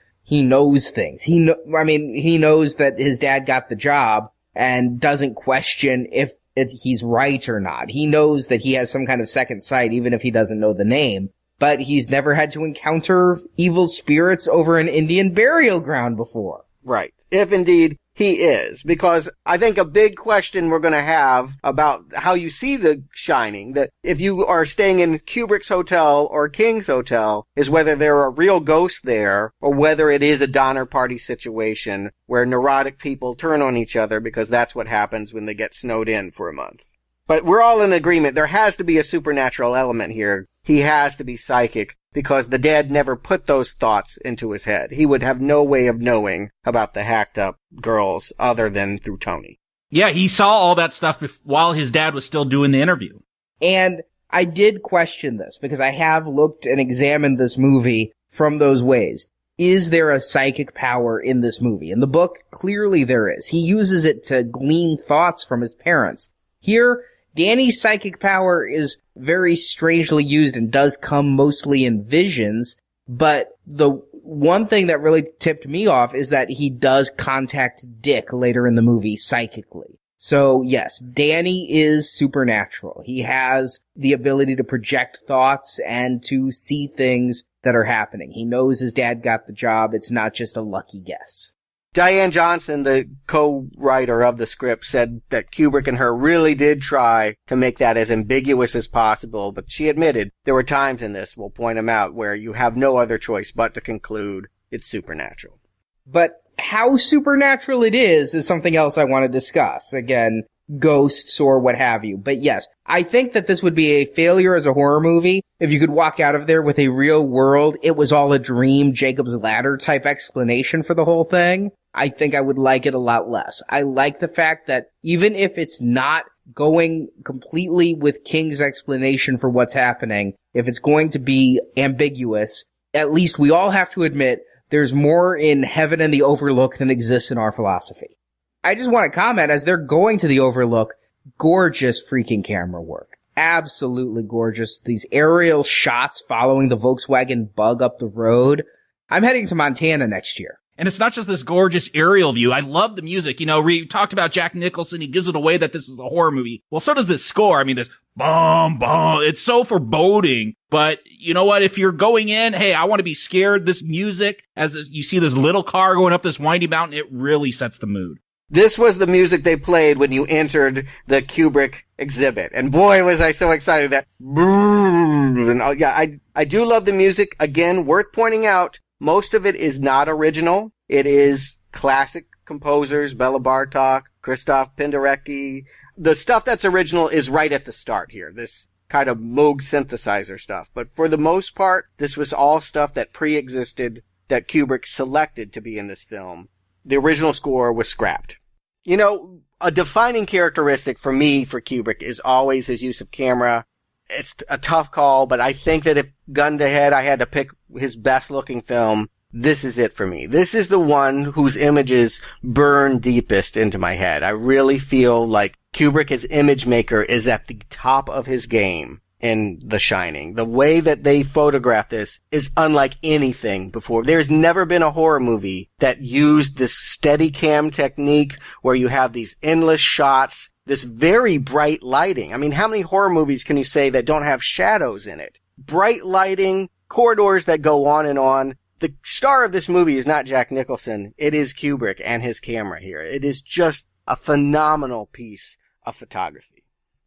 things. He knows that his dad got the job. and doesn't question if he's right or not. He knows that he has some kind of second sight, even if he doesn't know the name. But he's never had to encounter evil spirits over an Indian burial ground before. Right. If indeed he is. Because I think a big question we're going to have about how you see The Shining, that if you are staying in Kubrick's hotel or King's hotel, is whether there are real ghosts there or whether it is a Donner Party situation where neurotic people turn on each other because that's what happens when they get snowed in for a month. But we're all in agreement. There has to be a supernatural element here. He has to be psychic because the dad never put those thoughts into his head. He would have no way of knowing about the hacked up girls other than through Tony. Yeah, he saw all that stuff while his dad was still doing the interview. And I did question this because I have looked and examined this movie from those ways. Is there a psychic power in this movie? In the book, clearly there is. He uses it to glean thoughts from his parents. Here, Danny's psychic power is very strangely used and does come mostly in visions, but the one thing that really tipped me off is that he does contact Dick later in the movie psychically. So yes, Danny is supernatural. He has the ability to project thoughts and to see things that are happening. He knows his dad got the job. It's not just a lucky guess. Diane Johnson, the co-writer of the script, said that Kubrick and her really did try to make that as ambiguous as possible, but she admitted there were times in this, we'll point them out, where you have no other choice but to conclude it's supernatural. But how supernatural it is something else I want to discuss. Again, ghosts or what have you. But yes, I think that this would be a failure as a horror movie if you could walk out of there with a real world, it was all a dream, Jacob's Ladder type explanation for the whole thing. I think I would like it a lot less. I like the fact that even if it's not going completely with King's explanation for what's happening, if it's going to be ambiguous, at least we all have to admit there's more in Heaven and the Overlook than exists in our philosophy. I just want to comment, as they're going to the Overlook, gorgeous freaking camera work. Absolutely gorgeous. These aerial shots following the Volkswagen Bug up the road. I'm heading to Montana next year. And it's not just this gorgeous aerial view. I love the music. You know, we talked about Jack Nicholson. He gives it away that this is a horror movie. Well, so does this score. I mean, this boom, boom. It's so foreboding. But you know what? If you're going in, hey, I want to be scared. This music, as you see this little car going up this windy mountain, it really sets the mood. This was the music they played when you entered the Kubrick exhibit. And boy, was I so excited that, and yeah, I do love the music. Again, worth pointing out, most of it is not original. It is classic composers, Bela Bartok, Krzysztof Penderecki. The stuff that's original is right at the start here, this kind of Moog synthesizer stuff. But for the most part, this was all stuff that pre-existed, that Kubrick selected to be in this film. The original score was scrapped. You know, a defining characteristic for me for Kubrick is always his use of camera. It's a tough call, but I think that if gun to head I had to pick his best looking film, this is it for me. This is the one whose images burn deepest into my head. I really feel like Kubrick as image maker is at the top of his game in The Shining. The way that they photograph this is unlike anything before. There's never been a horror movie that used this steady cam technique where you have these endless shots, this very bright lighting. I mean, how many horror movies can you say that don't have shadows in it? Bright lighting, corridors that go on and on. The star of this movie is not Jack Nicholson. It is Kubrick and his camera here. It is just a phenomenal piece of photography.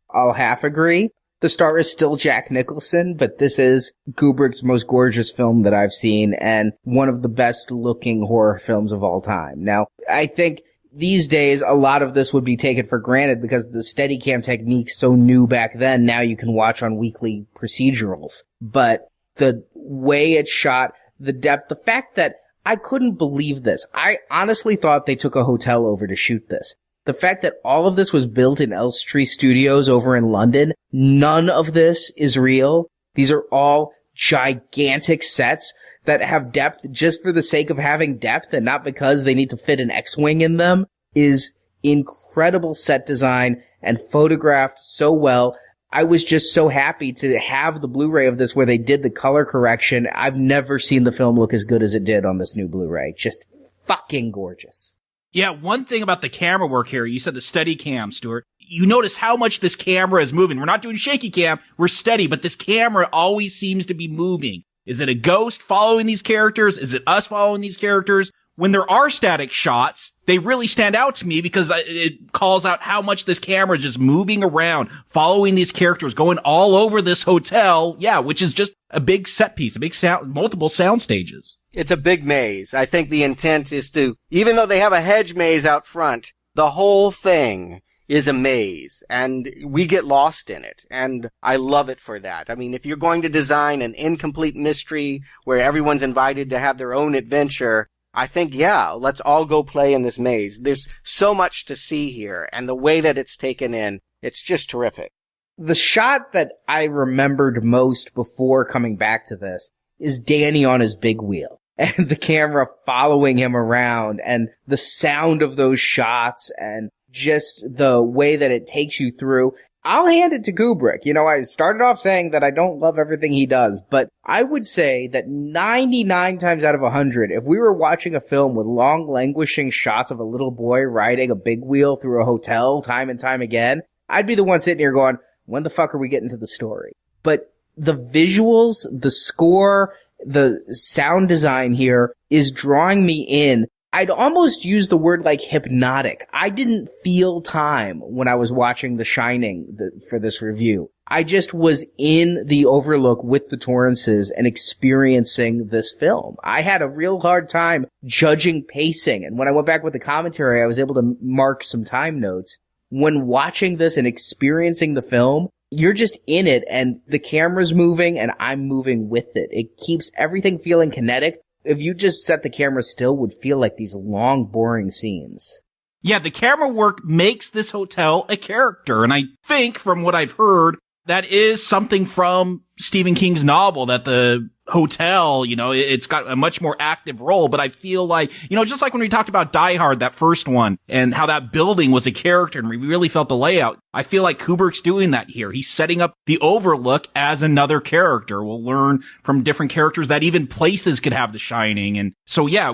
I'll half agree. The star is still Jack Nicholson, but this is Kubrick's most gorgeous film that I've seen and one of the best looking horror films of all time. Now, I think these days a lot of this would be taken for granted because the Steadicam technique's so new back then. Now you can watch on weekly procedurals. But the way it's shot, the depth, the fact that I couldn't believe this. I honestly thought they took a hotel over to shoot this. The fact that all of this was built in Elstree Studios over in London, none of this is real. These are all gigantic sets that have depth just for the sake of having depth and not because they need to fit an X-Wing in them, is incredible set design and photographed so well. I was just so happy to have the Blu-ray of this where they did the color correction. I've never seen the film look as good as it did on this new Blu-ray. Just fucking gorgeous. Yeah, one thing about the camera work here, you said the steady cam, Stuart. You notice how much this camera is moving. We're not doing shaky cam, we're steady, but this camera always seems to be moving. Is it a ghost following these characters? Is it us following these characters? When there are static shots, they really stand out to me because it calls out how much this camera is just moving around, following these characters, going all over this hotel. Yeah, which is just a big set piece, a big sound, multiple sound stages. It's a big maze. I think the intent is to, even though they have a hedge maze out front, the whole thing is a maze, and we get lost in it, and I love it for that. I mean, if you're going to design an incomplete mystery where everyone's invited to have their own adventure, I think, yeah, let's all go play in this maze. There's so much to see here, and the way that it's taken in, it's just terrific. The shot that I remembered most before coming back to this is Danny on his big wheel and the camera following him around and the sound of those shots and just the way that it takes you through. I'll hand it to Kubrick. You know, I started off saying that I don't love everything he does, but I would say that 99 times out of 100, if we were watching a film with long languishing shots of a little boy riding a big wheel through a hotel time and time again, I'd be the one sitting here going, when the fuck are we getting to the story? But the visuals, the score, the sound design here is drawing me in. I'd almost use the word like hypnotic. I didn't feel time when I was watching The Shining for this review. I just was in the Overlook with the Torrances and experiencing this film. I had a real hard time judging pacing. And when I went back with the commentary, I was able to mark some time notes. When watching this and experiencing the film, you're just in it and the camera's moving and I'm moving with it. It keeps everything feeling kinetic. If you just set the camera still, would feel like these long, boring scenes. Yeah, the camera work makes this hotel a character. And I think from what I've heard, that is something from Stephen King's novel, that the hotel, you know, it's got a much more active role. But I feel like, you know, just like when we talked about Die Hard, that first one, and how that building was a character and we really felt the layout. I feel like Kubrick's doing that here. He's setting up the Overlook as another character. We'll learn from different characters that even places could have The Shining. And so, yeah,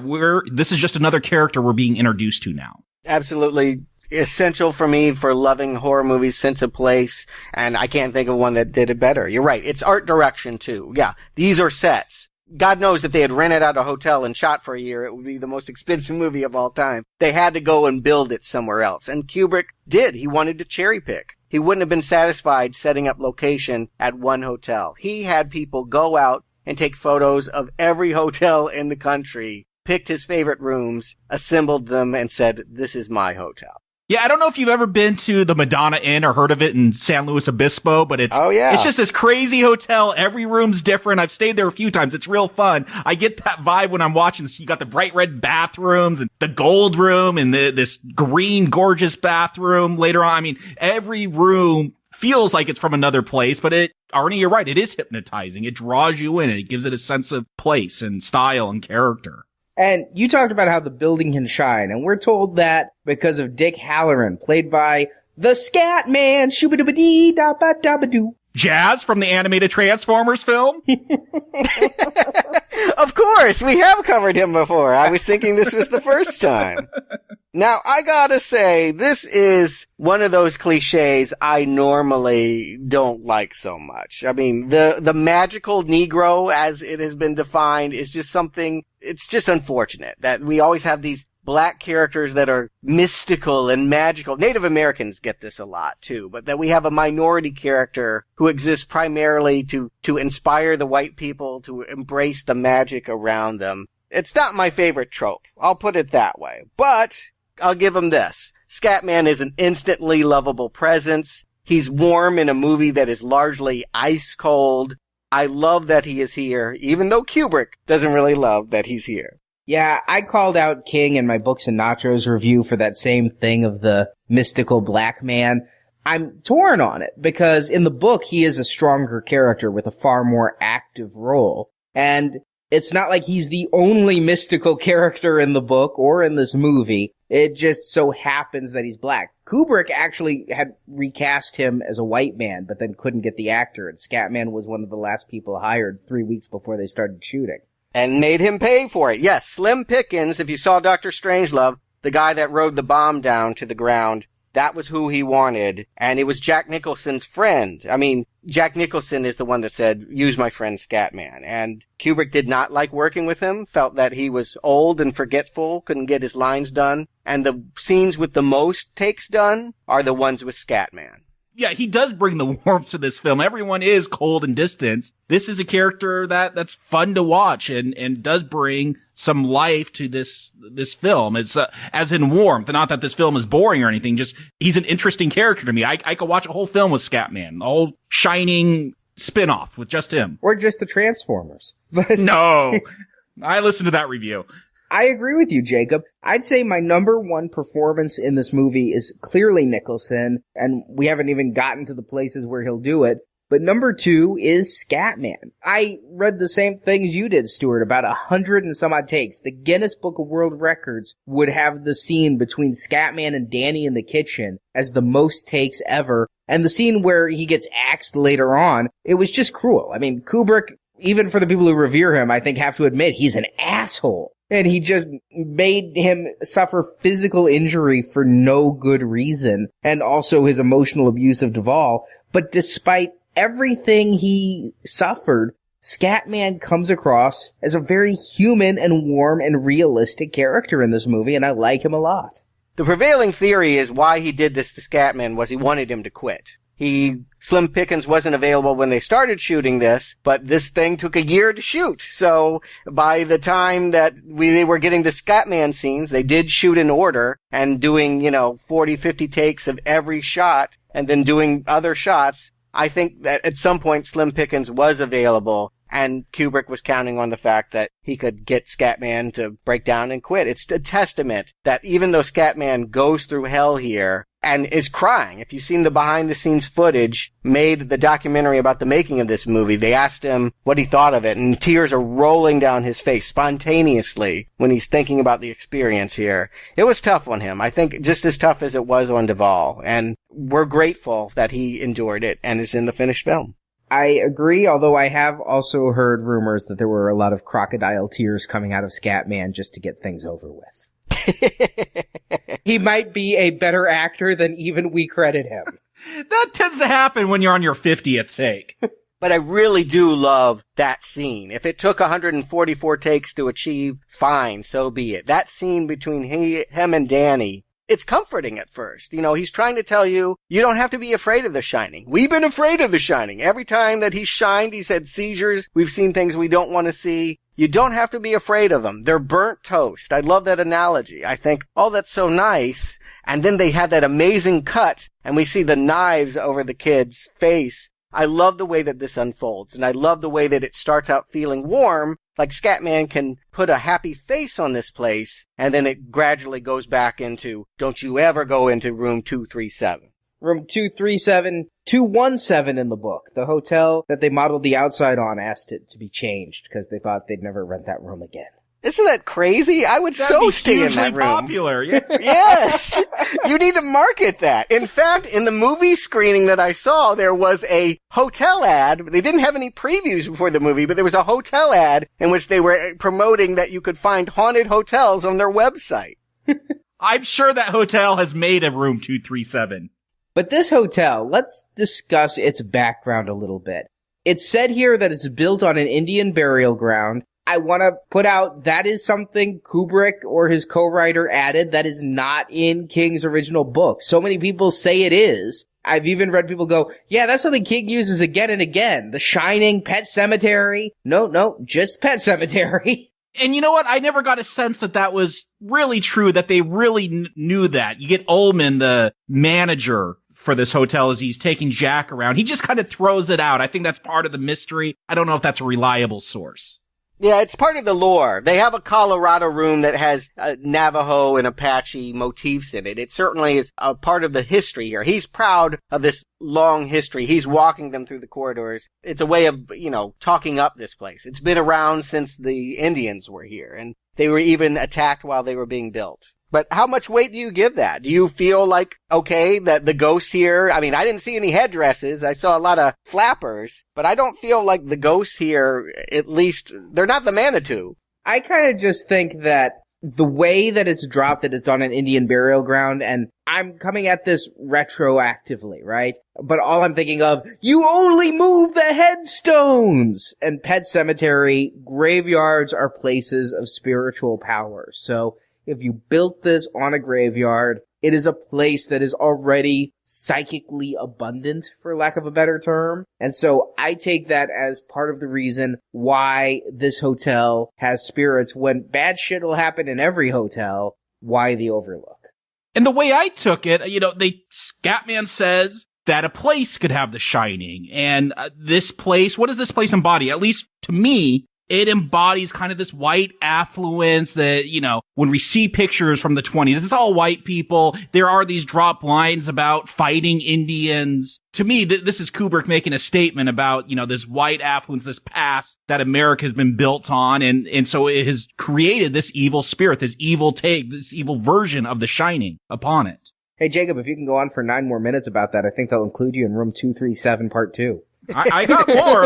this is just another character we're being introduced to now. Absolutely essential for me for loving horror movies since a place, and I can't think of one that did it better. You're right. It's art direction, too. Yeah, these are sets. God knows if they had rented out a hotel and shot for a year, it would be the most expensive movie of all time. They had to go and build it somewhere else. And Kubrick did. He wanted to cherry pick. He wouldn't have been satisfied setting up location at one hotel. He had people go out and take photos of every hotel in the country, picked his favorite rooms, assembled them, and said, "This is my hotel." Yeah, I don't know if you've ever been to the Madonna Inn or heard of it in San Luis Obispo, but it's just this crazy hotel. Every room's different. I've stayed there a few times. It's real fun. I get that vibe when I'm watching this. You got the bright red bathrooms and the gold room and this green gorgeous bathroom later on. I mean, every room feels like it's from another place, but Arnie, you're right. It is hypnotizing. It draws you in and it gives it a sense of place and style and character. And you talked about how the building can shine, and we're told that because of Dick Halloran, played by the Scat Man, shoo-ba-doo-ba-dee-da-ba-da-ba-doo. Jazz from the animated Transformers film? Of course, we have covered him before. I was thinking this was the first time. Now, I gotta say, this is one of those cliches I normally don't like so much. I mean, the magical Negro, as it has been defined, is just something, it's just unfortunate that we always have these black characters that are mystical and magical. Native Americans get this a lot, too, but that we have a minority character who exists primarily to inspire the white people to embrace the magic around them. It's not my favorite trope. I'll put it that way. But I'll give him this. Scatman is an instantly lovable presence. He's warm in a movie that is largely ice cold. I love that he is here, even though Kubrick doesn't really love that he's here. Yeah, I called out King in my Books and Nachos review for that same thing of the mystical black man. I'm torn on it because in the book, he is a stronger character with a far more active role. And it's not like he's the only mystical character in the book or in this movie. It just so happens that he's black. Kubrick actually had recast him as a white man, but then couldn't get the actor. And Scatman was one of the last people hired 3 weeks before they started shooting. And made him pay for it. Yes, Slim Pickens, if you saw Dr. Strangelove, the guy that rode the bomb down to the ground, that was who he wanted, and it was Jack Nicholson's friend. I mean, Jack Nicholson is the one that said, use my friend Scatman, and Kubrick did not like working with him, felt that he was old and forgetful, couldn't get his lines done, and the scenes with the most takes done are the ones with Scatman. Yeah, he does bring the warmth to this film. Everyone is cold and distant. This is a character that's fun to watch and does bring some life to this film. It's, as in warmth. Not that this film is boring or anything, just he's an interesting character to me. I could watch a whole film with Scatman, a whole Shining spin-off with just him. Or just the Transformers. No. I listened to that review. I agree with you, Jacob. I'd say my number one performance in this movie is clearly Nicholson, and we haven't even gotten to the places where he'll do it. But number two is Scatman. I read the same things you did, Stuart, about 100 and some odd takes. The Guinness Book of World Records would have the scene between Scatman and Danny in the kitchen as the most takes ever. And the scene where he gets axed later on, it was just cruel. I mean, Kubrick, even for the people who revere him, I think have to admit he's an asshole. And he just made him suffer physical injury for no good reason, and also his emotional abuse of Duvall. But despite everything he suffered, Scatman comes across as a very human and warm and realistic character in this movie, and I like him a lot. The prevailing theory is why he did this to Scatman was he wanted him to quit. Slim Pickens wasn't available when they started shooting this, but this thing took a year to shoot. So by the time that they were getting to Scatman scenes, they did shoot in order and doing, 40, 50 takes of every shot and then doing other shots. I think that at some point Slim Pickens was available and Kubrick was counting on the fact that he could get Scatman to break down and quit. It's a testament that even though Scatman goes through hell here and is crying, if you've seen the behind-the-scenes footage made the documentary about the making of this movie, they asked him what he thought of it, and tears are rolling down his face spontaneously when he's thinking about the experience here. It was tough on him. I think just as tough as it was on Duvall, and we're grateful that he endured it and is in the finished film. I agree, although I have also heard rumors that there were a lot of crocodile tears coming out of Scatman just to get things over with. He might be a better actor than even we credit him. That tends to happen when you're on your 50th take. But I really do love that scene. If it took 144 takes to achieve, fine, so be it. That scene between him and Danny, it's comforting at first. He's trying to tell you, you don't have to be afraid of The Shining. We've been afraid of The Shining. Every time that he's shined, he's had seizures. We've seen things we don't want to see. You don't have to be afraid of them. They're burnt toast. I love that analogy. I think, oh, that's so nice. And then they have that amazing cut, and we see the knives over the kid's face. I love the way that this unfolds, and I love the way that it starts out feeling warm, like Scatman can put a happy face on this place, and then it gradually goes back into, don't you ever go into room 237. Room 217 in the book. The hotel that they modeled the outside on asked it to be changed because they thought they'd never rent that room again. Isn't that crazy? I would That'd be stay in that room. Popular. Yeah. Yes! You need to market that. In fact, in the movie screening that I saw, there was a hotel ad. They didn't have any previews before the movie, but there was a hotel ad in which they were promoting that you could find haunted hotels on their website. I'm sure that hotel has made a room 237. But this hotel, let's discuss its background a little bit. It's said here that it's built on an Indian burial ground. I want to put out that is something Kubrick or his co-writer added that is not in King's original book. So many people say it is. I've even read people go, yeah, that's something King uses again and again. The Shining, Pet Sematary. No, just Pet Sematary. And you know what? I never got a sense that was really true, that they really knew that. You get Ullman, the manager for this hotel, as he's taking Jack around. He just kind of throws it out. I think that's part of the mystery. I don't know if that's a reliable source. Yeah, it's part of the lore. They have a Colorado room that has Navajo and Apache motifs in it. It certainly is a part of the history here. He's proud of this long history. He's walking them through the corridors. It's a way of, talking up this place. It's been around since the Indians were here, and they were even attacked while they were being built. But how much weight do you give that? Do you feel like, okay, that the ghost here, I didn't see any headdresses. I saw a lot of flappers, but I don't feel like the ghosts here, at least, they're not the Manitou. I kind of just think that the way that it's dropped, that it's on an Indian burial ground, and I'm coming at this retroactively, right? But all I'm thinking of, you only move the headstones! And Pet Cemetery, graveyards are places of spiritual power. So if you built this on a graveyard, it is a place that is already psychically abundant, for lack of a better term. And so I take that as part of the reason why this hotel has spirits. When bad shit will happen in every hotel, why the Overlook? And the way I took it, Scatman says that a place could have The Shining. And this place, what does this place embody? At least to me, it embodies kind of this white affluence that, when we see pictures from the 20s, it's all white people. There are these drop lines about fighting Indians. To me, this is Kubrick making a statement about, this white affluence, this past that America has been built on. And so it has created this evil spirit, this evil take, this evil version of The Shining upon it. Hey, Jacob, if you can go on for 9 more minutes about that, I think they'll include you in room 237, part 2. I got more.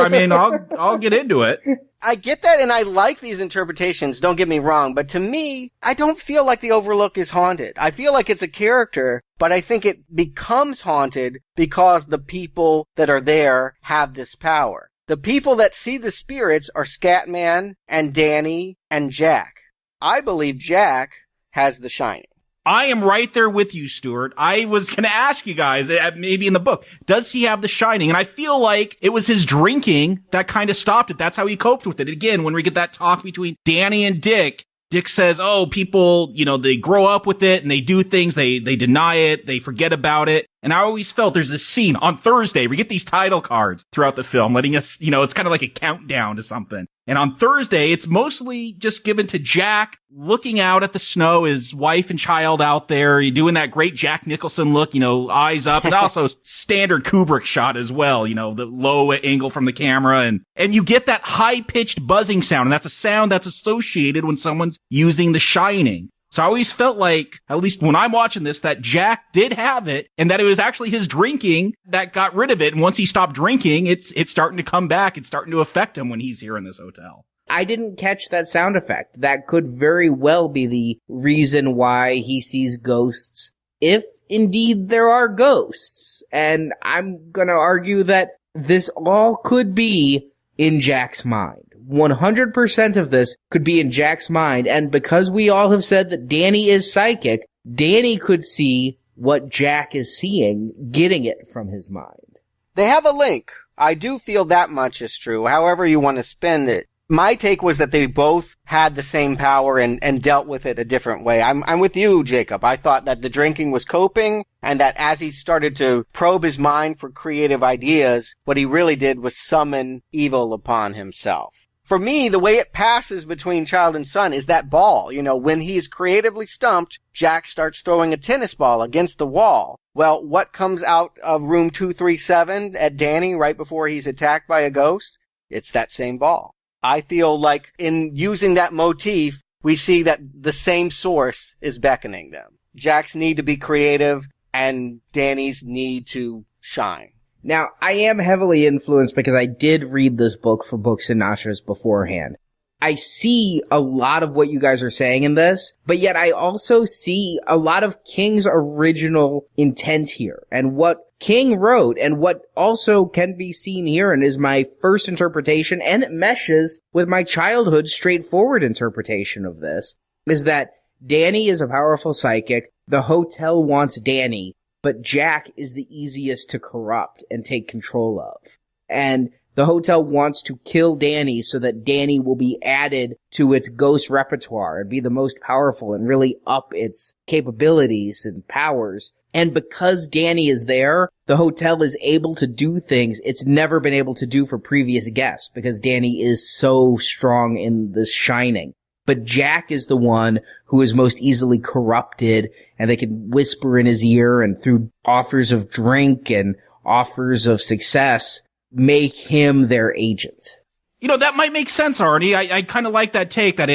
I'll get into it. I get that, and I like these interpretations, don't get me wrong, but to me, I don't feel like the Overlook is haunted. I feel like it's a character, but I think it becomes haunted because the people that are there have this power. The people that see the spirits are Scatman and Danny and Jack. I believe Jack has The Shining. I am right there with you, Stuart. I was going to ask you guys, maybe in the book, does he have The Shining? And I feel like it was his drinking that kind of stopped it. That's how he coped with it. Again, when we get that talk between Danny and Dick, Dick says, people, they grow up with it and they do things, they deny it, they forget about it. And I always felt there's this scene on Thursday, we get these title cards throughout the film, letting us, it's kind of like a countdown to something. And on Thursday, it's mostly just given to Jack looking out at the snow, his wife and child out there, doing that great Jack Nicholson look, eyes up, and also standard Kubrick shot as well, the low angle from the camera. And you get that high-pitched buzzing sound, and that's a sound that's associated when someone's using The Shining. So I always felt like, at least when I'm watching this, that Jack did have it, and that it was actually his drinking that got rid of it. And once he stopped drinking, it's starting to come back. It's starting to affect him when he's here in this hotel. I didn't catch that sound effect. That could very well be the reason why he sees ghosts, if indeed there are ghosts. And I'm gonna argue that this all could be in Jack's mind. 100% of this could be in Jack's mind, and because we all have said that Danny is psychic, Danny could see what Jack is seeing, getting it from his mind. They have a link. I do feel that much is true, however you want to spend it. My take was that they both had the same power and dealt with it a different way. I'm with you, Jacob. I thought that the drinking was coping, and that as he started to probe his mind for creative ideas, what he really did was summon evil upon himself. For me, the way it passes between child and son is that ball. When he's creatively stumped, Jack starts throwing a tennis ball against the wall. Well, what comes out of room 237 at Danny right before he's attacked by a ghost? It's that same ball. I feel like in using that motif, we see that the same source is beckoning them. Jack's need to be creative and Danny's need to shine. Now, I am heavily influenced because I did read this book for Books and Nachos beforehand. I see a lot of what you guys are saying in this, but yet I also see a lot of King's original intent here, and what King wrote, and what also can be seen here and is my first interpretation, and it meshes with my childhood straightforward interpretation of this, is that Danny is a powerful psychic, the hotel wants Danny, but Jack is the easiest to corrupt and take control of. And the hotel wants to kill Danny so that Danny will be added to its ghost repertoire and be the most powerful and really up its capabilities and powers. And because Danny is there, the hotel is able to do things it's never been able to do for previous guests because Danny is so strong in The Shining. But Jack is the one who is most easily corrupted, and they can whisper in his ear and through offers of drink and offers of success, make him their agent. That might make sense, Arnie. I kind of like that take that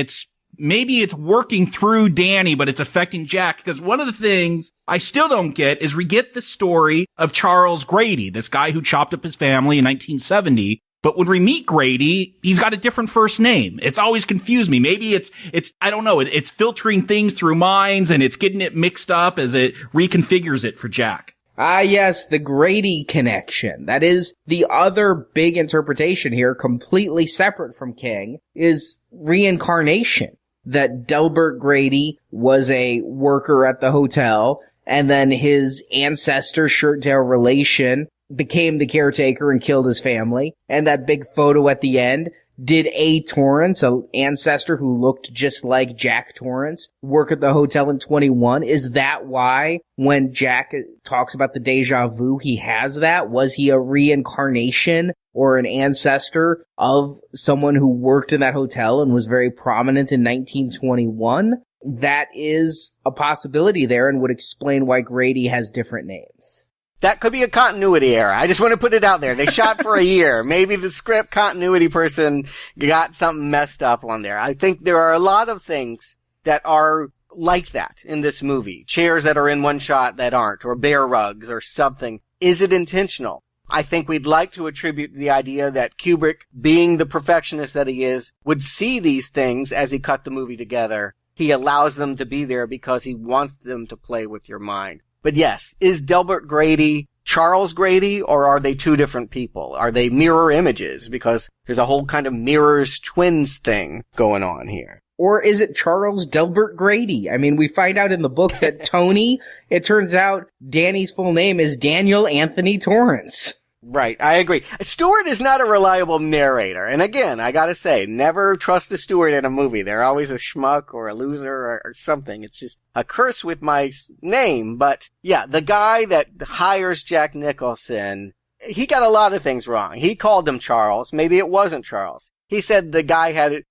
maybe it's working through Danny, but it's affecting Jack. Because one of the things I still don't get is we get the story of Charles Grady, this guy who chopped up his family in 1970. But when we meet Grady, he's got a different first name. It's always confused me. Maybe it's, I don't know, it's filtering things through minds and it's getting it mixed up as it reconfigures it for Jack. Ah, yes, the Grady connection. That is the other big interpretation here, completely separate from King, is reincarnation. That Delbert Grady was a worker at the hotel, and then his ancestor, Shirtdale relation, became the caretaker and killed his family. And that big photo at the end, did A. Torrance, an ancestor who looked just like Jack Torrance, work at the hotel in 21? Is that why when Jack talks about the deja vu, he has that? Was he a reincarnation or an ancestor of someone who worked in that hotel and was very prominent in 1921? That is a possibility there and would explain why Grady has different names. That could be a continuity error. I just want to put it out there. They shot for a year. Maybe the script continuity person got something messed up on there. I think there are a lot of things that are like that in this movie. Chairs that are in one shot that aren't, or bear rugs or something. Is it intentional? I think we'd like to attribute the idea that Kubrick, being the perfectionist that he is, would see these things as he cut the movie together. He allows them to be there because he wants them to play with your mind. But yes, is Delbert Grady Charles Grady, or are they two different people? Are they mirror images? Because there's a whole kind of mirrors twins thing going on here. Or is it Charles Delbert Grady? I mean, we find out in the book that Tony, it turns out Danny's full name is Daniel Anthony Torrance. Right, I agree. Stuart is not a reliable narrator. And again, I gotta say, never trust a Stuart in a movie. They're always a schmuck or a loser or something. It's just a curse with my name. But yeah, the guy that hires Jack Nicholson, he got a lot of things wrong. He called him Charles. Maybe it wasn't Charles. He said the guy had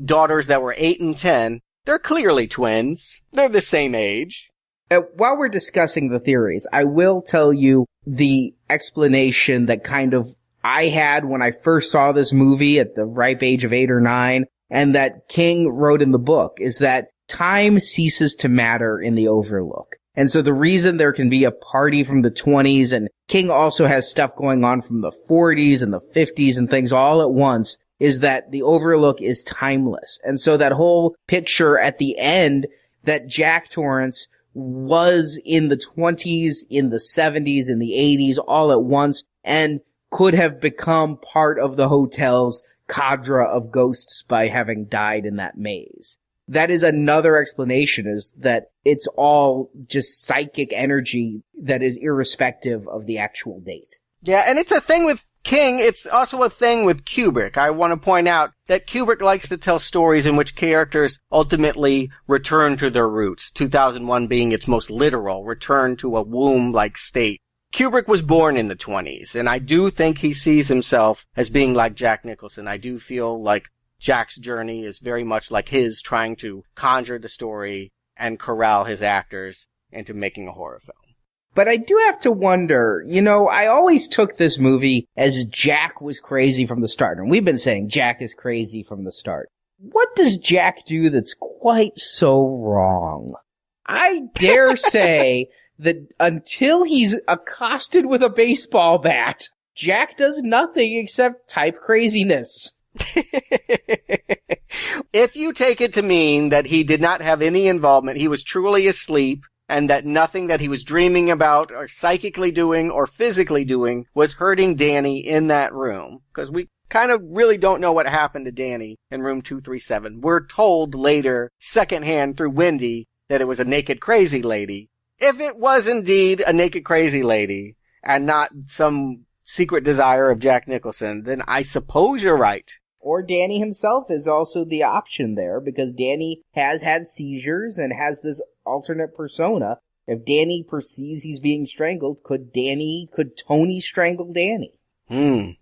daughters that were 8 and 10. They're clearly twins. They're the same age. While we're discussing the theories, I will tell you the explanation that kind of I had when I first saw this movie at the ripe age of 8 or 9, and that King wrote in the book, is that time ceases to matter in the Overlook. And so the reason there can be a party from the 20s, and King also has stuff going on from the 40s and the 50s and things all at once, is that the Overlook is timeless. And so that whole picture at the end that Jack Torrance was in the 20s, in the 70s, in the 80s, all at once, and could have become part of the hotel's cadre of ghosts by having died in that maze. That is another explanation, is that it's all just psychic energy that is irrespective of the actual date. Yeah, and it's a thing with King, it's also a thing with Kubrick. I want to point out that Kubrick likes to tell stories in which characters ultimately return to their roots, 2001 being its most literal, return to a womb-like state. Kubrick was born in the 20s, and I do think he sees himself as being like Jack Nicholson. I do feel like Jack's journey is very much like his, trying to conjure the story and corral his actors into making a horror film. But I do have to wonder, I always took this movie as Jack was crazy from the start. And we've been saying Jack is crazy from the start. What does Jack do that's quite so wrong? I dare say that until he's accosted with a baseball bat, Jack does nothing except type craziness. If you take it to mean that he did not have any involvement, he was truly asleep, and that nothing that he was dreaming about or psychically doing or physically doing was hurting Danny in that room. Because we kind of really don't know what happened to Danny in room 237. We're told later, secondhand through Wendy, that it was a naked crazy lady. If it was indeed a naked crazy lady and not some secret desire of Jack Nicholson, then I suppose you're right. Or Danny himself is also the option there, because Danny has had seizures and has this alternate persona. If Danny perceives he's being strangled, could Tony strangle Danny?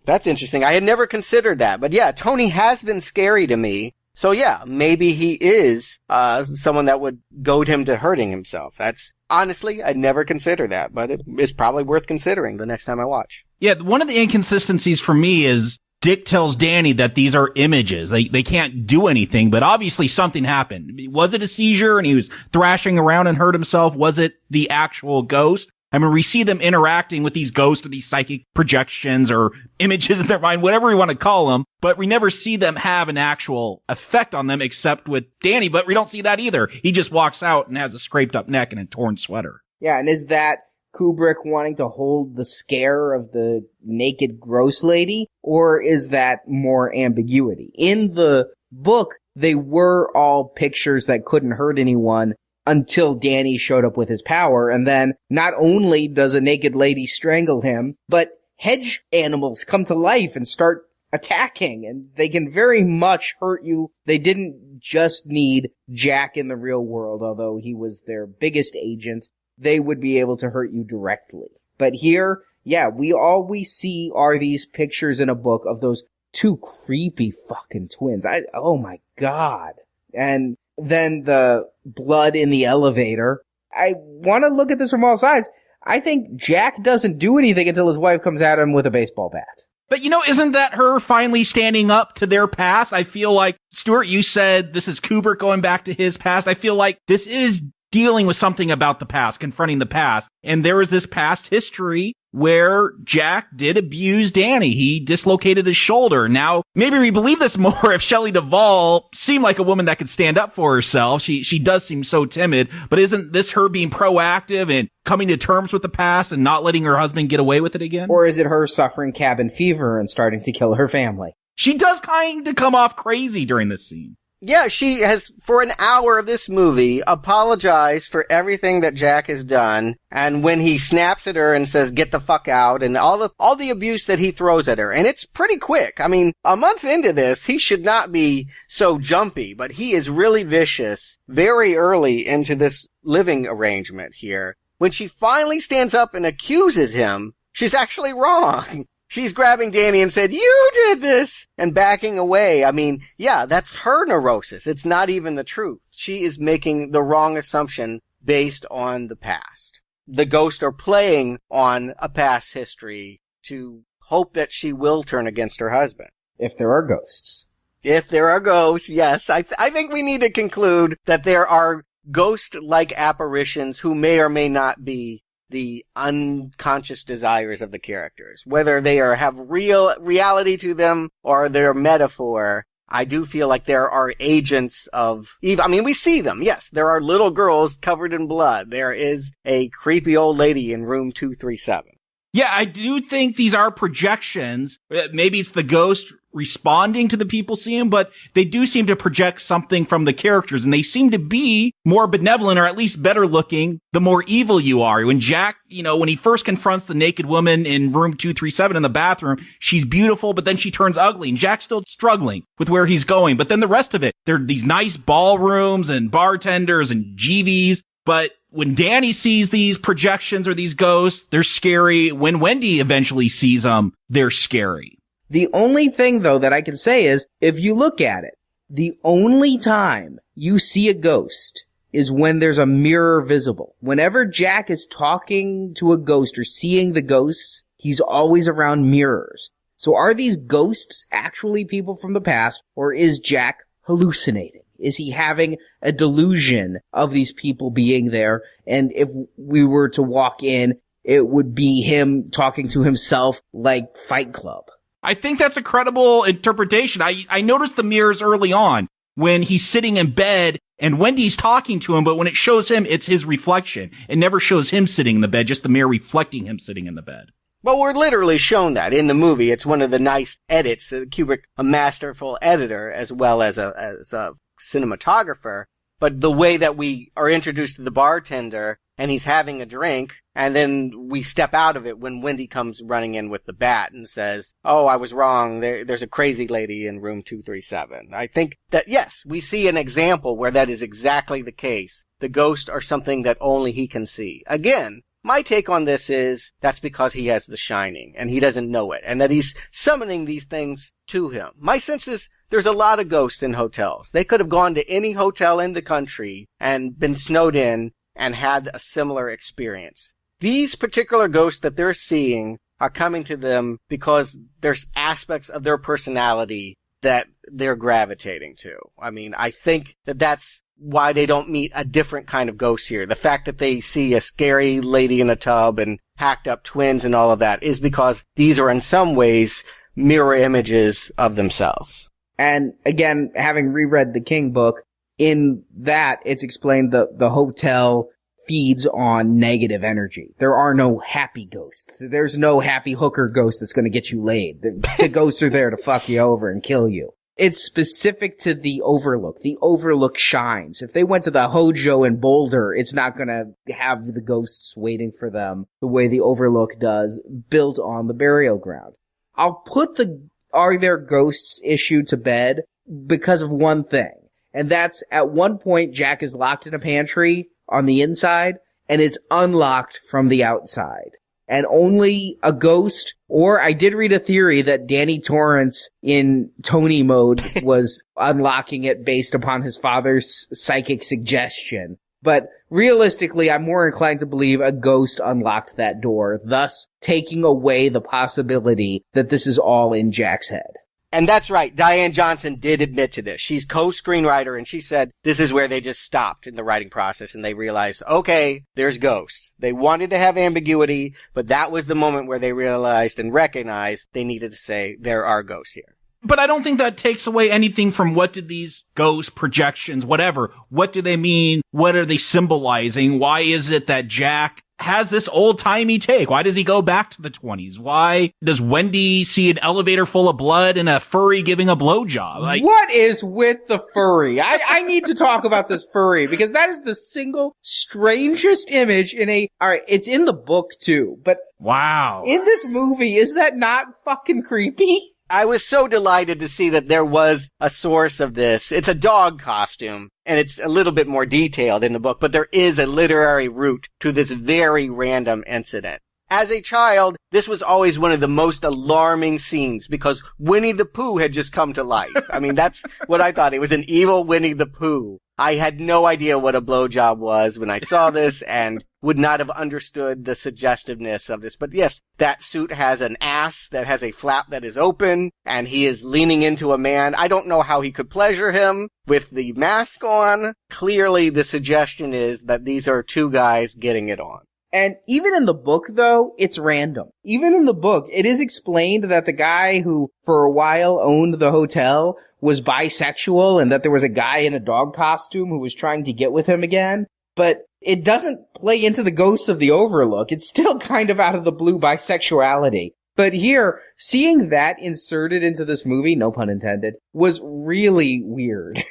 That's interesting. I had never considered that. But yeah, Tony has been scary to me. So yeah, maybe he is someone that would goad him to hurting himself. That's honestly, I'd never considered that, but it is probably worth considering the next time I watch. Yeah, one of the inconsistencies for me is Dick tells Danny that these are images. They can't do anything, but obviously something happened. Was it a seizure and he was thrashing around and hurt himself? Was it the actual ghost? I mean, we see them interacting with these ghosts or these psychic projections or images in their mind, whatever we want to call them, but we never see them have an actual effect on them except with Danny, but we don't see that either. He just walks out and has a scraped up neck and a torn sweater. Yeah, and is that Kubrick wanting to hold the scare of the naked gross lady, or is that more ambiguity? In the book, they were all pictures that couldn't hurt anyone until Danny showed up with his power, and then not only does a naked lady strangle him, but hedge animals come to life and start attacking, and they can very much hurt you. They didn't just need Jack in the real world, although he was their biggest agent. They would be able to hurt you directly. But here, yeah, all we see are these pictures in a book of those two creepy fucking twins. Oh my God. And then the blood in the elevator. I want to look at this from all sides. I think Jack doesn't do anything until his wife comes at him with a baseball bat. But isn't that her finally standing up to their past? I feel like, Stuart, you said this is Kubrick going back to his past. I feel like this is dealing with something about the past, confronting the past. And there is this past history where Jack did abuse Danny. He dislocated his shoulder. Now, maybe we believe this more if Shelley Duvall seemed like a woman that could stand up for herself. She does seem so timid, but isn't this her being proactive and coming to terms with the past and not letting her husband get away with it again? Or is it her suffering cabin fever and starting to kill her family? She does kind of come off crazy during this scene. Yeah, she has, for an hour of this movie, apologized for everything that Jack has done. And when he snaps at her and says, get the fuck out, and all the abuse that he throws at her. And it's pretty quick. I mean, a month into this, he should not be so jumpy, but he is really vicious very early into this living arrangement here. When she finally stands up and accuses him, she's actually wrong. She's grabbing Danny and said, you did this, and backing away. I mean, yeah, that's her neurosis. It's not even the truth. She is making the wrong assumption based on the past. The ghosts are playing on a past history to hope that she will turn against her husband. If there are ghosts. If there are ghosts, yes. I think we need to conclude that there are ghost-like apparitions who may or may not be the unconscious desires of the characters. Whether they have real reality to them or they're metaphor, I do feel like there are agents of evil. I mean, we see them. Yes, there are little girls covered in blood. There is a creepy old lady in room 237. Yeah, I do think these are projections. Maybe it's the ghost responding to the people seeing, but they do seem to project something from the characters, and they seem to be more benevolent, or at least better looking, the more evil you are. When Jack, when he first confronts the naked woman in room 237 in the bathroom, she's beautiful, but then she turns ugly, and Jack's still struggling with where he's going. But then the rest of it, there are these nice ballrooms and bartenders and GVs, but when Danny sees these projections or these ghosts, they're scary. When Wendy eventually sees them, they're scary. The only thing, though, that I can say is, if you look at it, the only time you see a ghost is when there's a mirror visible. Whenever Jack is talking to a ghost or seeing the ghosts, he's always around mirrors. So are these ghosts actually people from the past, or is Jack hallucinating? Is he having a delusion of these people being there? And if we were to walk in, it would be him talking to himself like Fight Club. I think that's a credible interpretation. I noticed the mirrors early on when he's sitting in bed and Wendy's talking to him, but when it shows him, it's his reflection. It never shows him sitting in the bed, just the mirror reflecting him sitting in the bed. Well, we're literally shown that in the movie. It's one of the nice edits. Kubrick, a masterful editor as well as a cinematographer. But the way that we are introduced to the bartender and he's having a drink, and then we step out of it when Wendy comes running in with the bat and says, oh, I was wrong. There's a crazy lady in room 237. I think that, yes, we see an example where that is exactly the case. The ghosts are something that only he can see. Again, my take on this is that's because he has the shining and he doesn't know it, and that he's summoning these things to him. My sense is there's a lot of ghosts in hotels. They could have gone to any hotel in the country and been snowed in and had a similar experience. These particular ghosts that they're seeing are coming to them because there's aspects of their personality that they're gravitating to. I mean, I think that that's why they don't meet a different kind of ghost here. The fact that they see a scary lady in a tub and hacked up twins and all of that is because these are in some ways mirror images of themselves. And again, having reread the King book, in that it's explained the hotel feeds on negative energy. There are no happy ghosts. There's no happy hooker ghost that's going to get you laid. The ghosts are there to fuck you over and kill you. It's specific to the Overlook. The Overlook shines. If they went to the Hojo in Boulder, it's not going to have the ghosts waiting for them the way the Overlook does, built on the burial ground. I'll put the are there ghosts issue to bed because of one thing. And that's at one point Jack is locked in a pantry on the inside and it's unlocked from the outside. And only a ghost, or I did read a theory that Danny Torrance in Tony mode was unlocking it based upon his father's psychic suggestion. But realistically, I'm more inclined to believe a ghost unlocked that door, thus taking away the possibility that this is all in Jack's head. And that's right. Diane Johnson did admit to this. She's co-screenwriter, and she said this is where they just stopped in the writing process, and they realized, okay, there's ghosts. They wanted to have ambiguity, but that was the moment where they realized and recognized they needed to say there are ghosts here. But I don't think that takes away anything from what did these ghost projections, whatever, what do they mean? What are they symbolizing? Why is it that Jack has this old-timey take? Why does he go back to the 20s? Why does Wendy see an elevator full of blood and a furry giving a blowjob? What is with the furry? I need to talk about this furry because that is the single strangest image alright, it's in the book too, but wow. In this movie, is that not fucking creepy? I was so delighted to see that there was a source of this. It's a dog costume, and it's a little bit more detailed in the book, but there is a literary root to this very random incident. As a child, this was always one of the most alarming scenes because Winnie the Pooh had just come to life. I mean, that's what I thought. It was an evil Winnie the Pooh. I had no idea what a blowjob was when I saw this and would not have understood the suggestiveness of this. But yes, that suit has an ass that has a flap that is open, and he is leaning into a man. I don't know how he could pleasure him with the mask on. Clearly, the suggestion is that these are two guys getting it on. And even in the book, though, it's random. Even in the book, it is explained that the guy who, for a while, owned the hotel was bisexual and that there was a guy in a dog costume who was trying to get with him again. But it doesn't play into the ghosts of the Overlook. It's still kind of out of the blue bisexuality. But here, seeing that inserted into this movie, no pun intended, was really weird.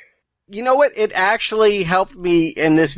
You know what? It actually helped me in this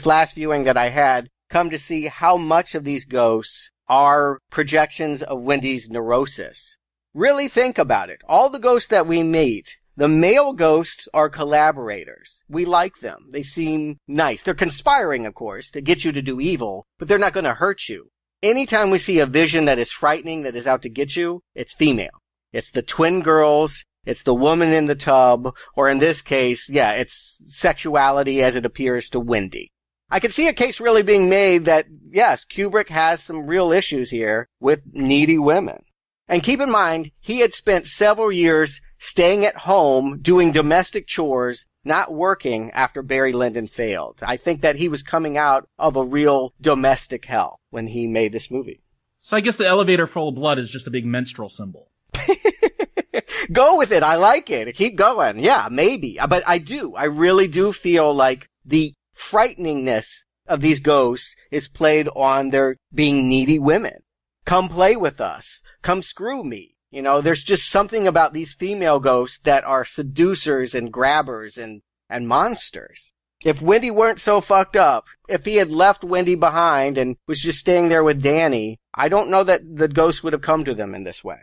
last viewing that I had, come to see how much of these ghosts are projections of Wendy's neurosis. Really think about it. All the ghosts that we meet, the male ghosts are collaborators. We like them. They seem nice. They're conspiring, of course, to get you to do evil, but they're not going to hurt you. Anytime we see a vision that is frightening, that is out to get you, it's female. It's the twin girls, it's the woman in the tub, or in this case, it's sexuality as it appears to Wendy. I can see a case really being made that, yes, Kubrick has some real issues here with needy women. And keep in mind, he had spent several years staying at home, doing domestic chores, not working after Barry Lyndon failed. I think that he was coming out of a real domestic hell when he made this movie. So I guess the elevator full of blood is just a big menstrual symbol. Go with it. I like it. Keep going. Yeah, maybe. But I really do feel like the frighteningness of these ghosts is played on their being needy women. Come play with us. Come screw me. You know, there's just something about these female ghosts that are seducers and grabbers and monsters. If Wendy weren't so fucked up, if he had left Wendy behind and was just staying there with Danny, I don't know that the ghosts would have come to them in this way.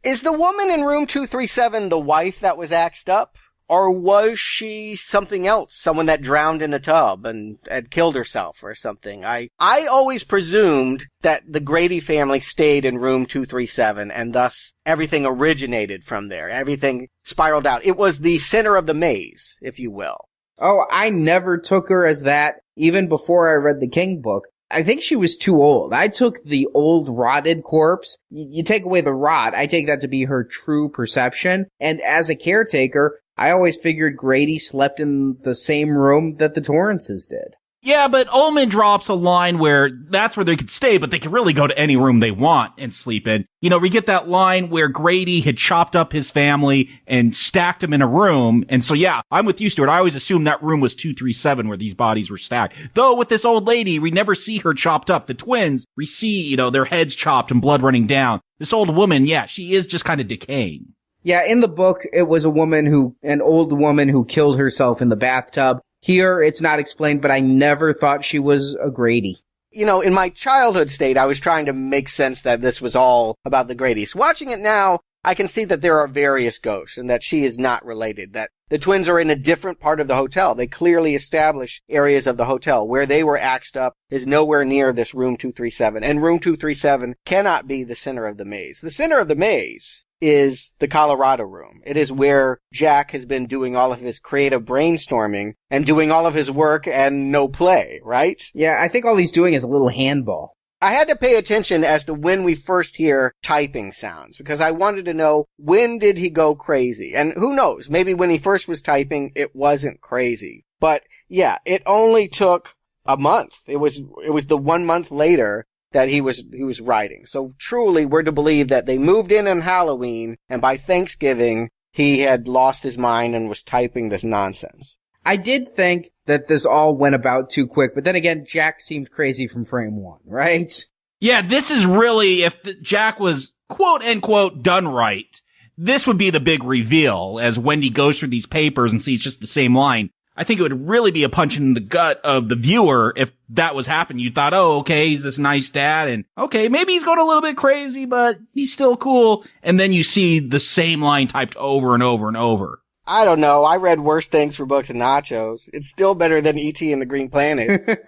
Is the woman in room 237 the wife that was axed up? Or was she something else? Someone that drowned in a tub and had killed herself or something? I always presumed that the Grady family stayed in room 237 and thus everything originated from there. Everything spiraled out. It was the center of the maze, if you will. Oh, I never took her as that, even before I read the King book. I think she was too old. I took the old rotted corpse. You take away the rot, I take that to be her true perception. And as a caretaker, I always figured Grady slept in the same room that the Torrances did. Yeah, but Ullman drops a line where that's where they could stay, but they could really go to any room they want and sleep in. You know, we get that line where Grady had chopped up his family and stacked them in a room. And so, yeah, I'm with you, Stuart. I always assumed that room was 237 where these bodies were stacked. Though with this old lady, we never see her chopped up. The twins, we see, you know, their heads chopped and blood running down. This old woman, yeah, she is just kind of decaying. Yeah, in the book, it was an old woman who killed herself in the bathtub. Here, it's not explained, but I never thought she was a Grady. You know, in my childhood state, I was trying to make sense that this was all about the Gradys. Watching it now, I can see that there are various ghosts and that she is not related, that the twins are in a different part of the hotel. They clearly establish areas of the hotel. Where they were axed up is nowhere near this room 237, and room 237 cannot be the center of the maze. The center of the maze is the Colorado room. It is where Jack has been doing all of his creative brainstorming and doing all of his work and no play, right? Yeah, I think all he's doing is a little handball. I had to pay attention as to when we first hear typing sounds, because I wanted to know, when did he go crazy? And who knows, maybe when he first was typing, it wasn't crazy. But yeah, it only took a month. It was the 1 month later that he was writing. So truly, we're to believe that they moved in on Halloween, and by Thanksgiving, he had lost his mind and was typing this nonsense. I did think that this all went about too quick, but then again, Jack seemed crazy from frame one, right? Yeah, this is really, if Jack was quote-unquote done right, this would be the big reveal as Wendy goes through these papers and sees just the same line. I think it would really be a punch in the gut of the viewer if that was happening. You thought, oh, okay, he's this nice dad, and okay, maybe he's going a little bit crazy, but he's still cool. And then you see the same line typed over and over and over. I don't know. I read worse things for books and nachos. It's still better than E.T. and the Green Planet.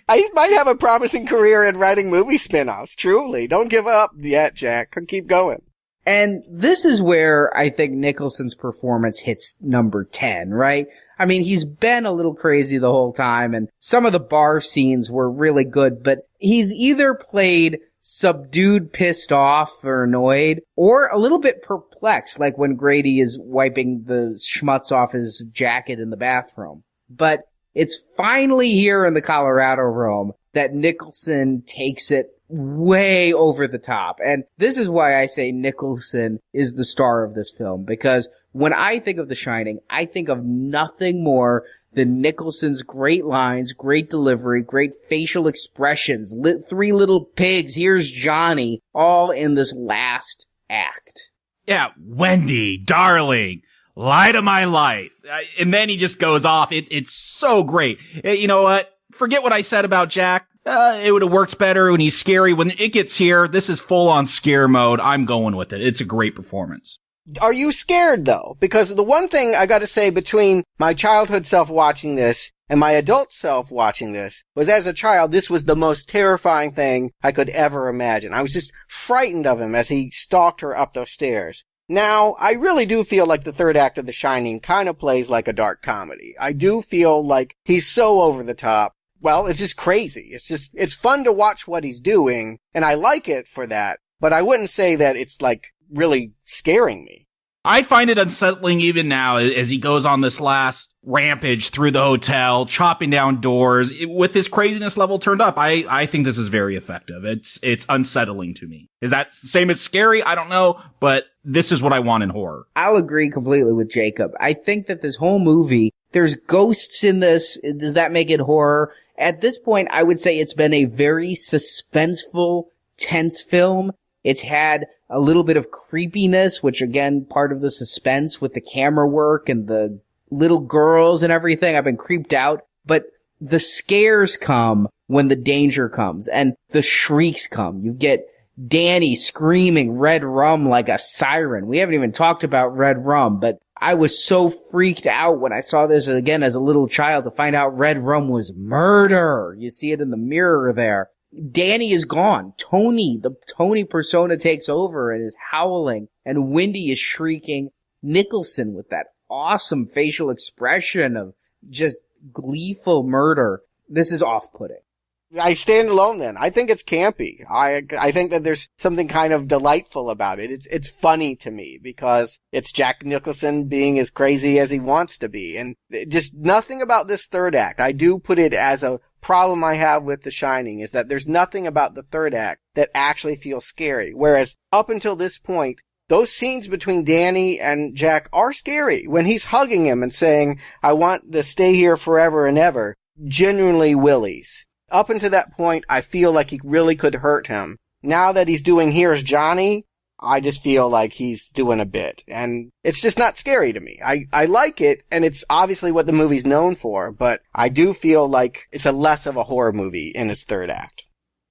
I might have a promising career in writing movie spin-offs, truly. Don't give up yet, Jack. Keep going. And this is where I think Nicholson's performance hits number 10, right? I mean, he's been a little crazy the whole time, and some of the bar scenes were really good, but he's either played subdued, pissed off, or annoyed, or a little bit perplexed, like when Grady is wiping the schmutz off his jacket in the bathroom. But it's finally here in the Colorado room that Nicholson takes it way over the top. And this is why I say Nicholson is the star of this film, because when I think of The Shining, I think of nothing more than Nicholson's great lines, great delivery, great facial expressions, three little pigs, here's Johnny, all in this last act. Yeah, Wendy, darling, light of my life. And then he just goes off. It's so great. You know what? Forget what I said about Jack. It would have worked better when he's scary. When it gets here, this is full on scare mode. I'm going with it. It's a great performance. Are you scared, though? Because the one thing I gotta say between my childhood self watching this and my adult self watching this was, as a child, this was the most terrifying thing I could ever imagine. I was just frightened of him as he stalked her up those stairs. Now, I really do feel like the third act of The Shining kind of plays like a dark comedy. I do feel like he's so over the top. Well, it's just crazy. It's fun to watch what he's doing, and I like it for that, but I wouldn't say that it's like really scaring me. I find it unsettling even now as he goes on this last rampage through the hotel, chopping down doors, with his craziness level turned up. I think this is very effective. It's unsettling to me. Is that the same as scary? I don't know, but this is what I want in horror. I'll agree completely with Jacob. I think that this whole movie, there's ghosts in this. Does that make it horror? At this point, I would say it's been a very suspenseful, tense film. It's had a little bit of creepiness, which again, part of the suspense with the camera work and the little girls and everything. I've been creeped out, but the scares come when the danger comes and the shrieks come. You get Danny screaming red rum like a siren. We haven't even talked about red rum, but I was so freaked out when I saw this again as a little child to find out red rum was murder. You see it in the mirror there. Danny is gone. The Tony persona takes over and is howling, and Wendy is shrieking. Nicholson with that awesome facial expression of just gleeful murder. This is off-putting. I stand alone then. I think it's campy. I think that there's something kind of delightful about it. It's funny to me because it's Jack Nicholson being as crazy as he wants to be. And just nothing about this third act. I do put it as a problem I have with The Shining is that there's nothing about the third act that actually feels scary. Whereas up until this point, those scenes between Danny and Jack are scary. When he's hugging him and saying, I want to stay here forever and ever, genuinely willies. Up until that point, I feel like he really could hurt him. Now that he's doing Here's Johnny, I just feel like he's doing a bit. And it's just not scary to me. I like it, and it's obviously what the movie's known for, but I do feel like it's a less of a horror movie in its third act.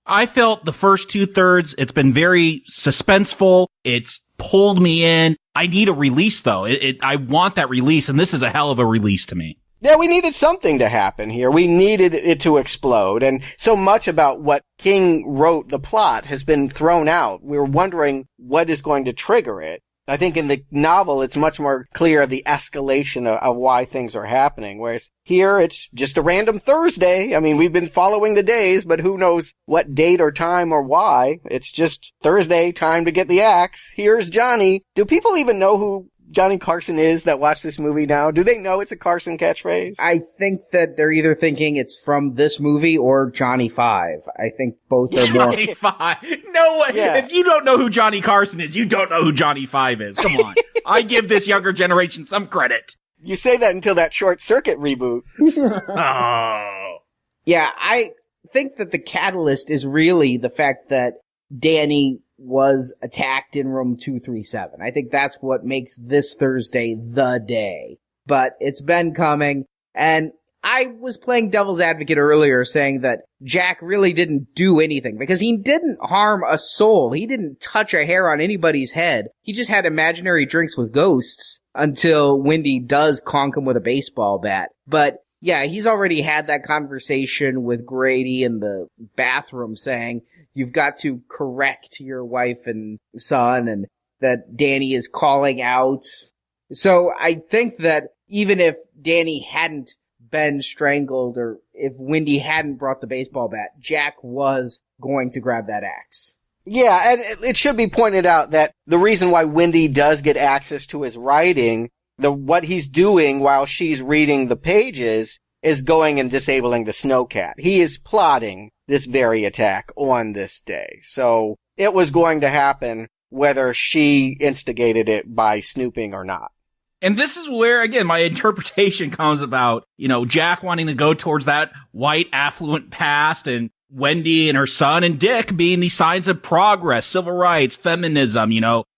I felt the first 2/3, it's been very suspenseful. It's pulled me in. I need a release, though. I want that release, and this is a hell of a release to me. Yeah, we needed something to happen here. We needed it to explode. And so much about what King wrote, the plot, has been thrown out. We're wondering what is going to trigger it. I think in the novel, it's much more clear the escalation of why things are happening. Whereas here, it's just a random Thursday. I mean, we've been following the days, but who knows what date or time or why. It's just Thursday, time to get the axe. Here's Johnny. Do people even know who Johnny Carson is that watch this movie now? Do they know it's a Carson catchphrase? I think that they're either thinking it's from this movie or Johnny Five. I think both are more... Johnny Five? No way. Yeah. If you don't know who Johnny Carson is, you don't know who Johnny Five is. Come on. I give this younger generation some credit. You say that until that Short Circuit reboot. Oh. Yeah, I think that the catalyst is really the fact that Danny was attacked in room 237. I think that's what makes this Thursday the day. But it's been coming, and I was playing devil's advocate earlier saying that Jack really didn't do anything because he didn't harm a soul. He didn't touch a hair on anybody's head. He just had imaginary drinks with ghosts until Wendy does conk him with a baseball bat. But yeah, he's already had that conversation with Grady in the bathroom saying, you've got to correct your wife and son, and that Danny is calling out. So I think that even if Danny hadn't been strangled or if Wendy hadn't brought the baseball bat, Jack was going to grab that axe. Yeah, and it should be pointed out that the reason why Wendy does get access to his writing, what he's doing while she's reading the pages, is going and disabling the snowcat. He is plotting this very attack on this day. So it was going to happen whether she instigated it by snooping or not. And this is where, again, my interpretation comes about, Jack wanting to go towards that white, affluent past, and Wendy and her son and Dick being the signs of progress, civil rights, feminism,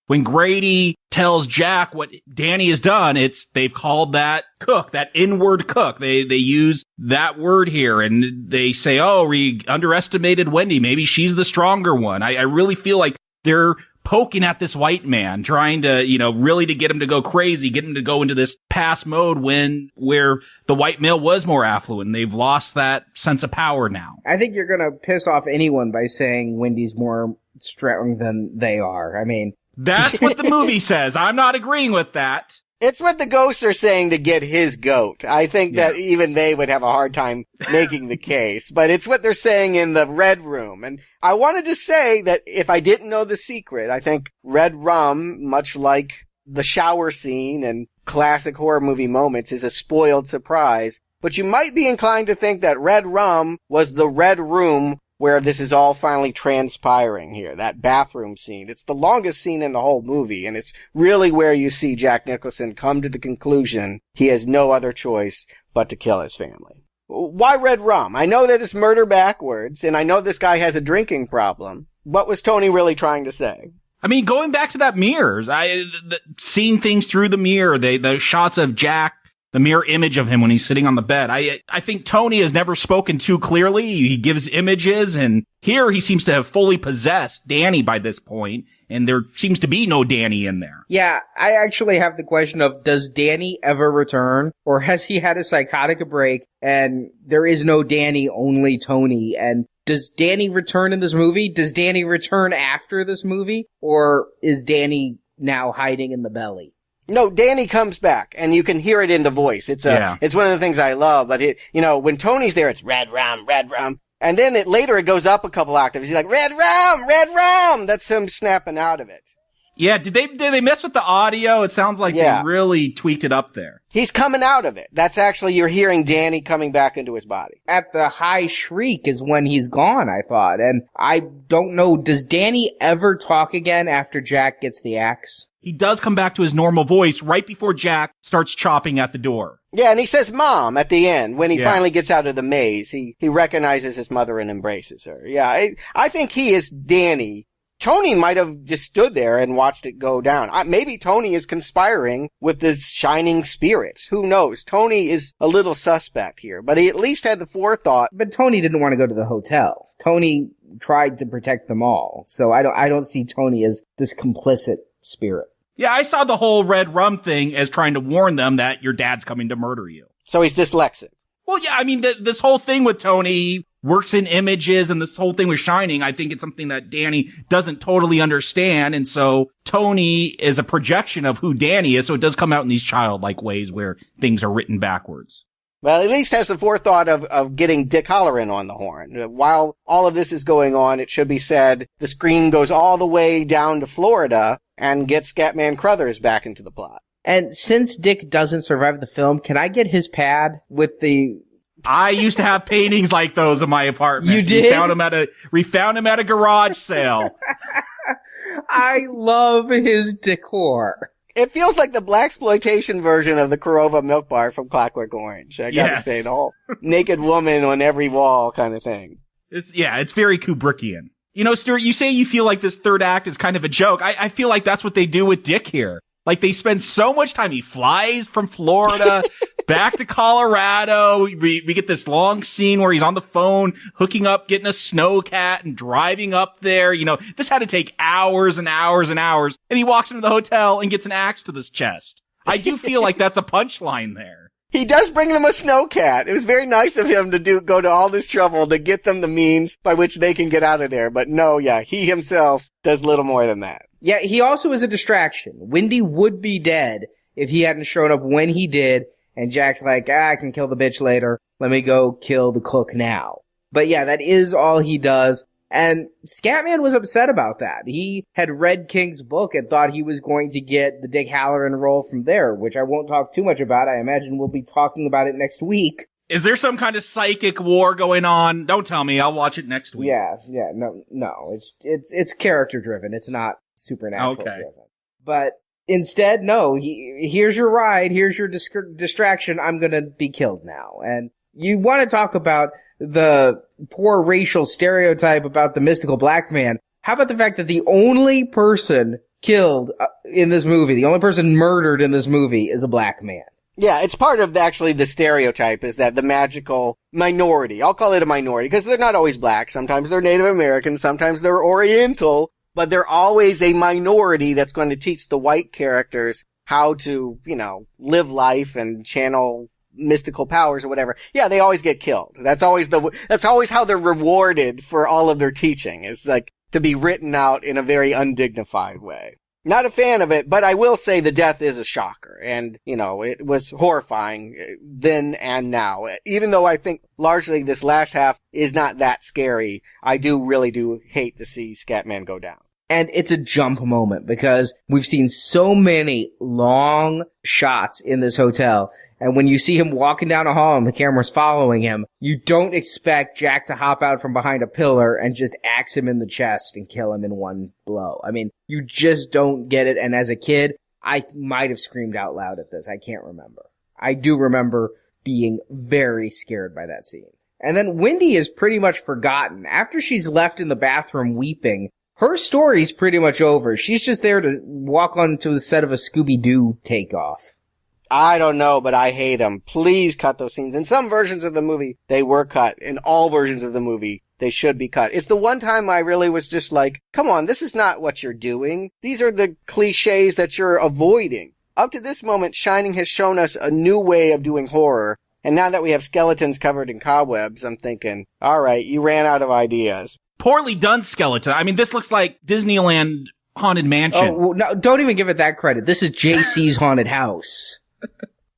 When Grady tells Jack what Danny has done, they've called that cook, that inward cook. They use that word here, and they say, oh, we underestimated Wendy. Maybe she's the stronger one. I really feel like they're poking at this white man, trying to, really to get him to go crazy, get him to go into this past mode where the white male was more affluent. And they've lost that sense of power now. I think you're going to piss off anyone by saying Wendy's more strong than they are. I mean, that's what the movie says. I'm not agreeing with that. It's what the ghosts are saying to get his goat. I think that even they would have a hard time making the case, but it's what they're saying in the Red Room. And I wanted to say that if I didn't know the secret, I think Red Rum, much like the shower scene and classic horror movie moments, is a spoiled surprise. But you might be inclined to think that Red Rum was the Red Room where this is all finally transpiring here, that bathroom scene. It's the longest scene in the whole movie, and it's really where you see Jack Nicholson come to the conclusion he has no other choice but to kill his family. Why Red Rum? I know that it's murder backwards, and I know this guy has a drinking problem. What was Tony really trying to say? I mean, going back to that mirrors, seeing things through the mirror, the shots of Jack, the mirror image of him when he's sitting on the bed. I think Tony has never spoken too clearly. He gives images, and here he seems to have fully possessed Danny by this point, and there seems to be no Danny in there. Yeah, I actually have the question of, does Danny ever return? Or has he had a psychotic break, and there is no Danny, only Tony? And does Danny return in this movie? Does Danny return after this movie? Or is Danny now hiding in the belly? No, Danny comes back, and you can hear it in the voice. It's one of the things I love, but when Tony's there, it's Red Rum, Red Rum. And then later it goes up a couple octaves. He's like, red rum! That's him snapping out of it. Yeah, did they mess with the audio? It sounds like they really tweaked it up there. He's coming out of it. That's actually, you're hearing Danny coming back into his body. At the high shriek is when he's gone, I thought. And I don't know, does Danny ever talk again after Jack gets the axe? He does come back to his normal voice right before Jack starts chopping at the door. Yeah, and he says Mom at the end. When he finally gets out of the maze, he recognizes his mother and embraces her. Yeah, I think he is Danny. Tony might have just stood there and watched it go down. Maybe Tony is conspiring with the shining spirits. Who knows? Tony is a little suspect here, but he at least had the forethought. But Tony didn't want to go to the hotel. Tony tried to protect them all. So I don't see Tony as this complicit spirit. Yeah, I saw the whole red rum thing as trying to warn them that your dad's coming to murder you. So he's dyslexic. Well, yeah, I mean, this whole thing with Tony works in images, and this whole thing with Shining, I think it's something that Danny doesn't totally understand, and so Tony is a projection of who Danny is, so it does come out in these childlike ways where things are written backwards. Well, at least has the forethought of getting Dick Halloran on the horn. While all of this is going on, it should be said, the screen goes all the way down to Florida and gets Scatman Crothers back into the plot. And since Dick doesn't survive the film, can I get his pad with the... I used to have paintings like those in my apartment. You did? We found him at a garage sale. I love his decor. It feels like the blaxploitation version of the Korova milk bar from Clockwork Orange. I gotta say, the whole naked woman on every wall kind of thing. It's very Kubrickian. You know, Stuart, you say you feel like this third act is kind of a joke. I feel like that's what they do with Dick here. Like, they spend so much time. He flies from Florida back to Colorado. We get this long scene where he's on the phone, hooking up, getting a snowcat and driving up there. You know, this had to take hours and hours and hours. And he walks into the hotel and gets an axe to his chest. I do feel like that's a punchline there. He does bring them a snowcat. It was very nice of him to go to all this trouble to get them the means by which they can get out of there. But no, he himself does little more than that. Yeah, he also is a distraction. Wendy would be dead if he hadn't shown up when he did, and Jack's like, I can kill the bitch later. Let me go kill the cook now. But yeah, that is all he does. And Scatman was upset about that. He had read King's book and thought he was going to get the Dick Halloran role from there, which I won't talk too much about. I imagine we'll be talking about it next week. Is there some kind of psychic war going on? Don't tell me. I'll watch it next week. Yeah, no. It's character driven. It's not supernatural driven. But instead, no. Here's your ride. Here's your distraction. I'm gonna be killed now. And you want to talk about the poor racial stereotype about the mystical black man. How about the fact that the only person killed in this movie, the only person murdered in this movie is a black man? Yeah, it's part of actually the stereotype is that the magical minority, I'll call it a minority, because they're not always black. Sometimes they're Native American, sometimes they're Oriental, but they're always a minority that's going to teach the white characters how to, live life and channel mystical powers or whatever. Yeah, they always get killed. That's always how they're rewarded for all of their teaching, is like to be written out in a very undignified way. Not a fan of it, but I will say the death is a shocker. And, it was horrifying then and now. Even though I think largely this last half is not that scary, I really do hate to see Scatman go down. And it's a jump moment because we've seen so many long shots in this hotel. And when you see him walking down a hall and the camera's following him, you don't expect Jack to hop out from behind a pillar and just axe him in the chest and kill him in one blow. I mean, you just don't get it. And as a kid, I might have screamed out loud at this. I can't remember. I do remember being very scared by that scene. And then Wendy is pretty much forgotten. After she's left in the bathroom weeping, her story's pretty much over. She's just there to walk onto the set of a Scooby-Doo takeoff. I don't know, but I hate them. Please cut those scenes. In some versions of the movie, they were cut. In all versions of the movie, they should be cut. It's the one time I really was just like, come on, this is not what you're doing. These are the cliches that you're avoiding. Up to this moment, Shining has shown us a new way of doing horror. And now that we have skeletons covered in cobwebs, I'm thinking, all right, you ran out of ideas. Poorly done skeleton. I mean, this looks like Disneyland Haunted Mansion. Oh, well, no, don't even give it that credit. This is JC's Haunted House.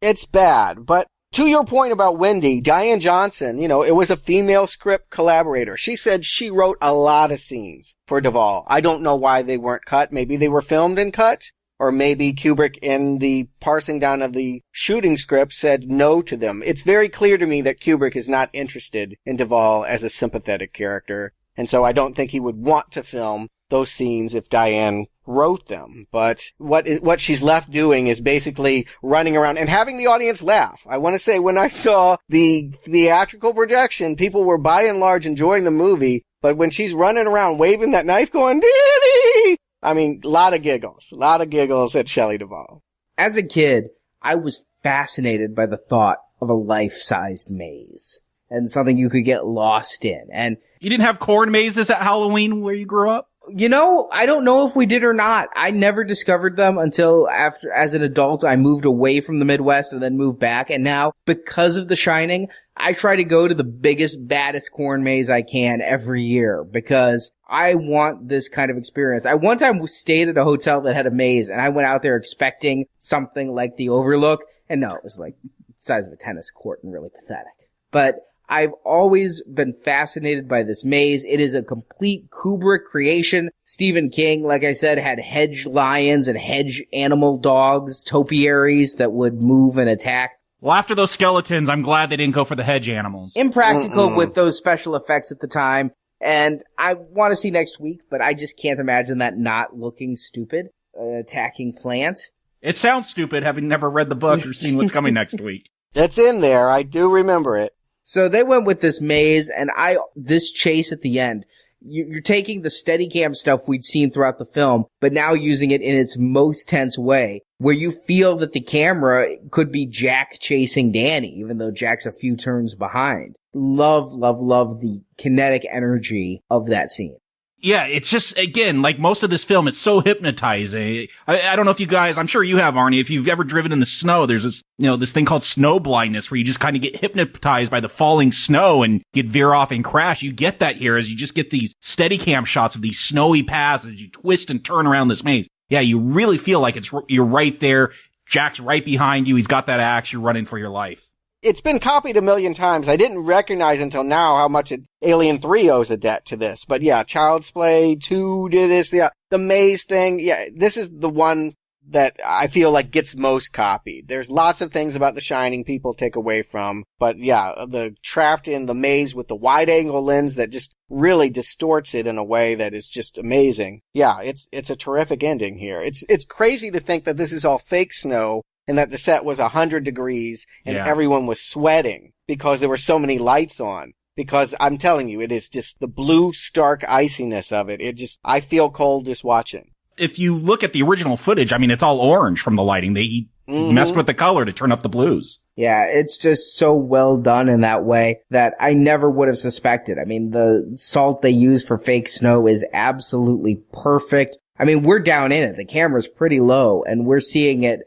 It's bad, but to your point about Wendy, Diane Johnson, it was a female script collaborator. She said she wrote a lot of scenes for Duvall. I don't know why they weren't cut. Maybe they were filmed and cut. Or maybe Kubrick, in the parsing down of the shooting script, said no to them. It's very clear to me that Kubrick is not interested in Duvall as a sympathetic character. And so I don't think he would want to film those scenes if Diane wrote them. But what she's left doing is basically running around and having the audience laugh. I want to say, when I saw the theatrical projection, people were by and large enjoying the movie. But when she's running around waving that knife going, Danny! I mean, a lot of giggles at Shelley Duvall. As a kid, I was fascinated by the thought of a life-sized maze and something you could get lost in. And you didn't have corn mazes at Halloween where you grew up? I don't know if we did or not. I never discovered them until after, as an adult, I moved away from the Midwest and then moved back. And now, because of The Shining, I try to go to the biggest, baddest corn maze I can every year because I want this kind of experience. I one time stayed at a hotel that had a maze, and I went out there expecting something like the Overlook, and no, it was like the size of a tennis court and really pathetic. But I've always been fascinated by this maze. It is a complete Kubrick creation. Stephen King, like I said, had hedge lions and hedge animal dogs, topiaries that would move and attack. Well, after those skeletons, I'm glad they didn't go for the hedge animals. Impractical with those special effects at the time. And I want to see next week, but I just can't imagine that not looking stupid. Attacking plant. It sounds stupid, having never read the book or seen what's coming next week. That's in there. I do remember it. So they went with this maze, and this chase at the end. You're taking the Steadicam stuff we'd seen throughout the film, but now using it in its most tense way, where you feel that the camera could be Jack chasing Danny, even though Jack's a few turns behind. Love the kinetic energy of that scene. Yeah, it's just, again, like most of this film, it's so hypnotizing. I don't know if you guys, I'm sure you have, Arnie, if you've ever driven in the snow, there's this, this thing called snow blindness where you just kind of get hypnotized by the falling snow and you'd veer off and crash. You get that here as you just get these Steadicam shots of these snowy paths as you twist and turn around this maze. Yeah, you really feel like you're right there. Jack's right behind you. He's got that axe. You're running for your life. It's been copied a million times. I didn't recognize until now how much Alien 3 owes a debt to this. But yeah, Child's Play 2 did this. Yeah, the maze thing. Yeah, this is the one that I feel like gets most copied. There's lots of things about The Shining people take away from. But yeah, the trapped in the maze with the wide angle lens that just really distorts it in a way that is just amazing. Yeah, it's a terrific ending here. It's crazy to think that this is all fake snow, and that the set was 100 degrees and everyone was sweating because there were so many lights on. Because I'm telling you, it is just the blue, stark iciness of it. I feel cold just watching. If you look at the original footage, I mean, it's all orange from the lighting. They messed with the color to turn up the blues. Yeah, it's just so well done in that way that I never would have suspected. I mean, the salt they use for fake snow is absolutely perfect. I mean, we're down in it. The camera's pretty low, and we're seeing it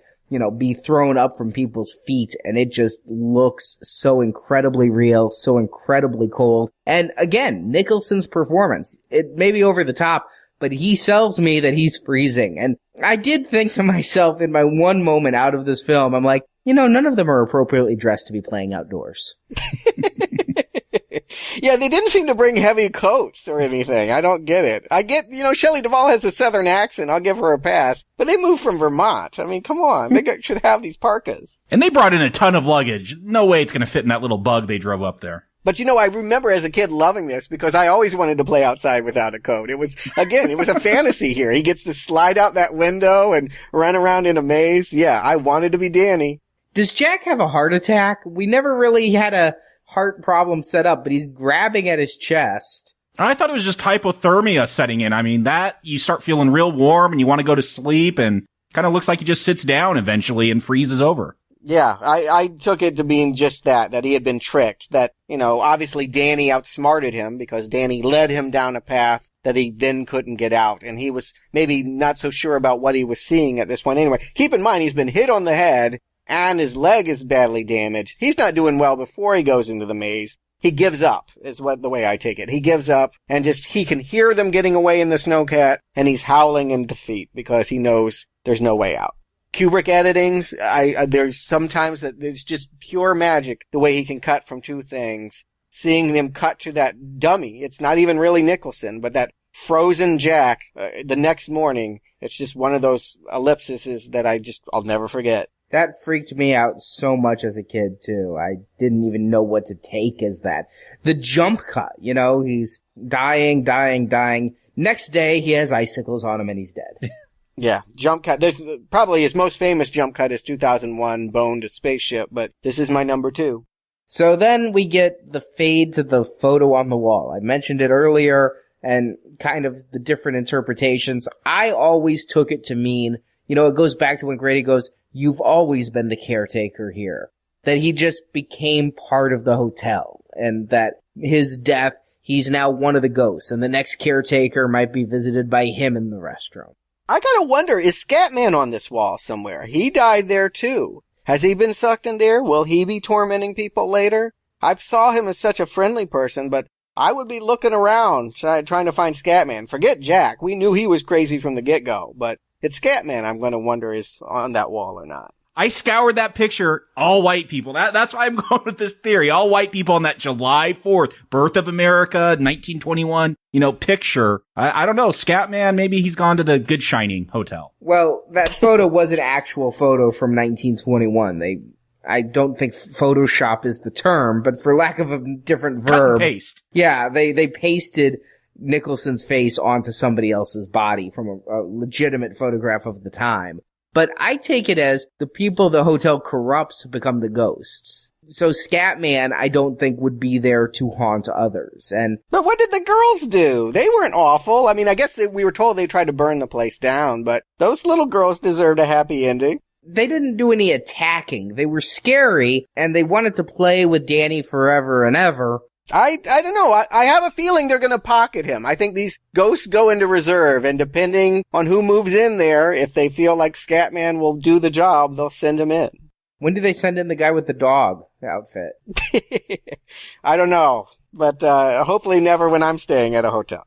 be thrown up from people's feet, and it just looks so incredibly real, so incredibly cold. And again, Nicholson's performance, it may be over the top, but he sells me that he's freezing. And I did think to myself in my one moment out of this film, I'm like, none of them are appropriately dressed to be playing outdoors. Yeah, they didn't seem to bring heavy coats or anything. I don't get it. I get, Shelley Duvall has a southern accent. I'll give her a pass. But they moved from Vermont. I mean, come on. They should have these parkas. And they brought in a ton of luggage. No way it's going to fit in that little bug they drove up there. But I remember as a kid loving this because I always wanted to play outside without a coat. It was a fantasy here. He gets to slide out that window and run around in a maze. Yeah, I wanted to be Danny. Does Jack have a heart attack? We never really had a heart problem set up, but he's grabbing at his chest. I thought it was just hypothermia setting in. I mean, that you start feeling real warm and you want to go to sleep, and kind of looks like he just sits down eventually and freezes over. Yeah, I took it to being just that he had been tricked, that, obviously Danny outsmarted him because Danny led him down a path that he then couldn't get out, and he was maybe not so sure about what he was seeing at this point anyway. Keep in mind, he's been hit on the head, and his leg is badly damaged. He's not doing well before he goes into the maze. He gives up, is the way I take it. He gives up, and he can hear them getting away in the snowcat, and he's howling in defeat because he knows there's no way out. Kubrick editings, there's sometimes that it's just pure magic the way he can cut from two things. Seeing them cut to that dummy, it's not even really Nicholson, but that frozen Jack the next morning, it's just one of those ellipses that I'll never forget. That freaked me out so much as a kid, too. I didn't even know what to take as that. The jump cut, he's dying. Next day, he has icicles on him and he's dead. Yeah, jump cut. There's probably his most famous jump cut is 2001, Boned Spaceship, but this is my number 2. So then we get the fade to the photo on the wall. I mentioned it earlier and kind of the different interpretations. I always took it to mean, it goes back to when Grady goes, "You've always been the caretaker here." That he just became part of the hotel and that his death, he's now one of the ghosts and the next caretaker might be visited by him in the restroom. I gotta wonder, is Scatman on this wall somewhere? He died there too. Has he been sucked in there? Will he be tormenting people later? I saw him as such a friendly person, but I would be looking around trying to find Scatman. Forget Jack. We knew he was crazy from the get-go, but it's Scatman I'm going to wonder is on that wall or not. I scoured that picture, all white people. That's why I'm going with this theory. All white people on that July 4th, Birth of America, 1921, picture. I don't know. Scatman, maybe he's gone to the Good Shining Hotel. Well, that photo was an actual photo from 1921. I don't think Photoshop is the term, but for lack of a different verb. Cut and paste. Yeah, they pasted Nicholson's face onto somebody else's body from a legitimate photograph of the time. But I take it as the people the hotel corrupts become the ghosts. So Scatman, I don't think would be there to haunt others. But what did the girls do? They weren't awful. I mean, I guess we were told they tried to burn the place down, but those little girls deserved a happy ending. They didn't do any attacking. They were scary, and they wanted to play with Danny forever and ever. I don't know. I have a feeling they're going to pocket him. I think these ghosts go into reserve, and depending on who moves in there, if they feel like Scatman will do the job, they'll send him in. When do they send in the guy with the dog outfit? I don't know, but hopefully never when I'm staying at a hotel.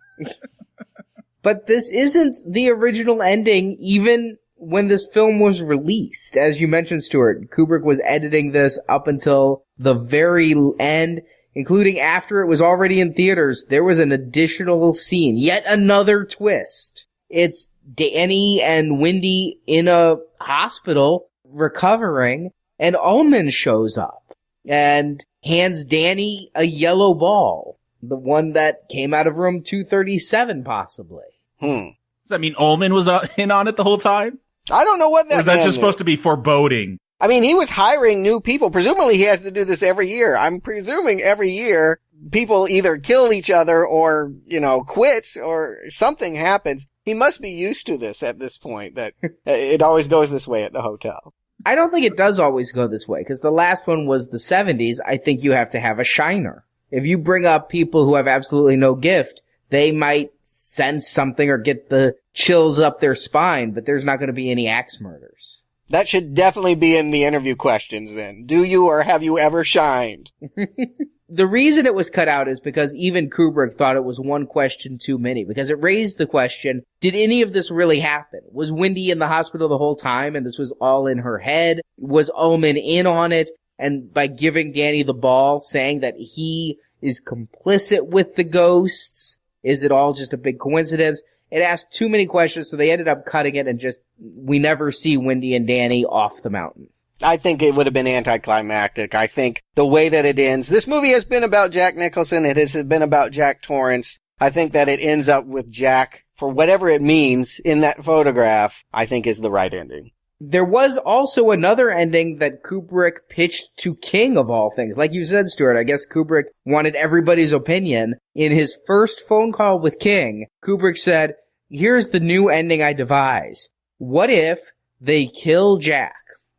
But this isn't the original ending, even when this film was released. As you mentioned, Stuart, Kubrick was editing this up until the very end, including after it was already in theaters. There was an additional scene, yet another twist. It's Danny and Wendy in a hospital recovering, and Ullman shows up and hands Danny a yellow ball, the one that came out of room 237 possibly. Does that mean Ullman was in on it the whole time? I don't know what that means. Or is that just supposed to be foreboding? I mean, he was hiring new people. Presumably he has to do this every year. I'm presuming every year people either kill each other or, quit or something happens. He must be used to this at this point, that it always goes this way at the hotel. I don't think it does always go this way, because the last one was the 70s. I think you have to have a shiner. If you bring up people who have absolutely no gift, they might sense something or get the chills up their spine, but there's not going to be any axe murders. That should definitely be in the interview questions then. Do you or have you ever shined? The reason it was cut out is because even Kubrick thought it was one question too many, because it raised the question, did any of this really happen? Was Wendy in the hospital the whole time and this was all in her head? Was Ullman in on it? And by giving Danny the ball, saying that he is complicit with the ghosts, is it all just a big coincidence? It asked too many questions, so they ended up cutting it and we never see Wendy and Danny off the mountain. I think it would have been anticlimactic. I think the way that it ends, this movie has been about Jack Nicholson. It has been about Jack Torrance. I think that it ends up with Jack, for whatever it means in that photograph, I think is the right ending. There was also another ending that Kubrick pitched to King of all things. Like you said, Stuart, I guess Kubrick wanted everybody's opinion. In his first phone call with King, Kubrick said, here's the new ending I devise. What if they kill Jack,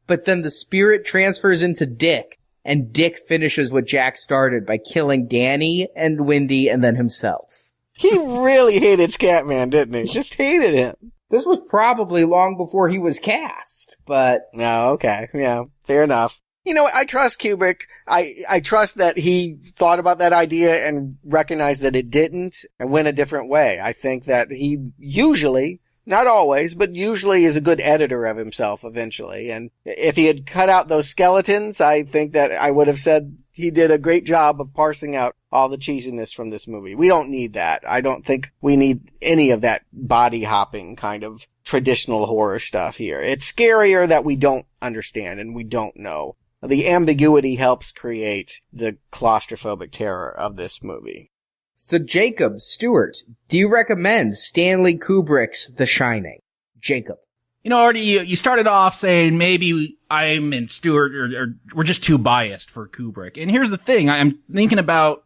but then the spirit transfers into Dick, and Dick finishes what Jack started by killing Danny and Wendy and then himself? He really hated Scatman, didn't he? Just hated him. This was probably long before he was cast, but... No, okay. Yeah, fair enough. I trust Kubrick. I trust that he thought about that idea and recognized that it didn't and went a different way. I think that he usually Not always, but usually is a good editor of himself eventually. And if he had cut out those skeletons, I think that I would have said he did a great job of parsing out all the cheesiness from this movie. We don't need that. I don't think we need any of that body hopping kind of traditional horror stuff here. It's scarier that we don't understand and we don't know. The ambiguity helps create the claustrophobic terror of this movie. So Jacob, Stuart, do you recommend Stanley Kubrick's The Shining? Jacob. You know, Arnie, you started off saying maybe I'm and Stuart or we're just too biased for Kubrick. And here's the thing. I'm thinking about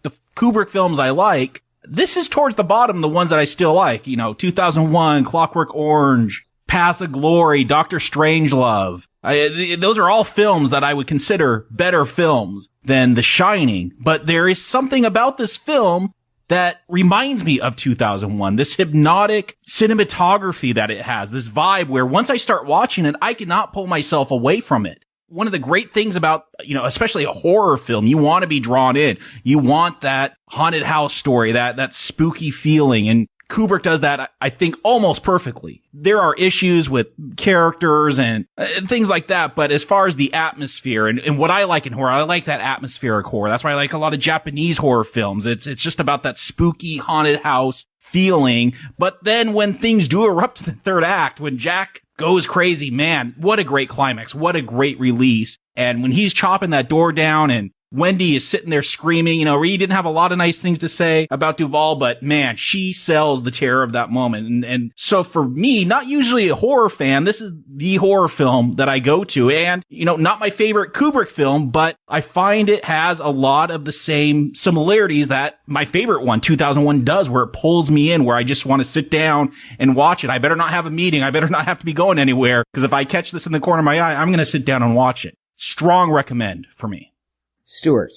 the Kubrick films I like. This is towards the bottom, the ones that I still like. 2001, Clockwork Orange, Paths of Glory, Doctor Strangelove. Those are all films that I would consider better films than The Shining. But there is something about this film that reminds me of 2001, this hypnotic cinematography that it has, this vibe where once I start watching it, I cannot pull myself away from it. One of the great things about, especially a horror film, you want to be drawn in. You want that haunted house story, that spooky feeling. And Kubrick does that, I think, almost perfectly. There are issues with characters and things like that, but as far as the atmosphere and what I like in horror, I like that atmospheric horror. That's why I like a lot of Japanese horror films. It's just about that spooky haunted house feeling. But then when things do erupt in the third act, when Jack goes crazy, man, what a great climax. What a great release. And when he's chopping that door down and Wendy is sitting there screaming, Reed didn't have a lot of nice things to say about Duvall, but man, she sells the terror of that moment. And so for me, not usually a horror fan, this is the horror film that I go to. And, not my favorite Kubrick film, but I find it has a lot of the same similarities that my favorite one, 2001, does, where it pulls me in, where I just want to sit down and watch it. I better not have a meeting. I better not have to be going anywhere, because if I catch this in the corner of my eye, I'm going to sit down and watch it. Strong recommend for me. Stuart.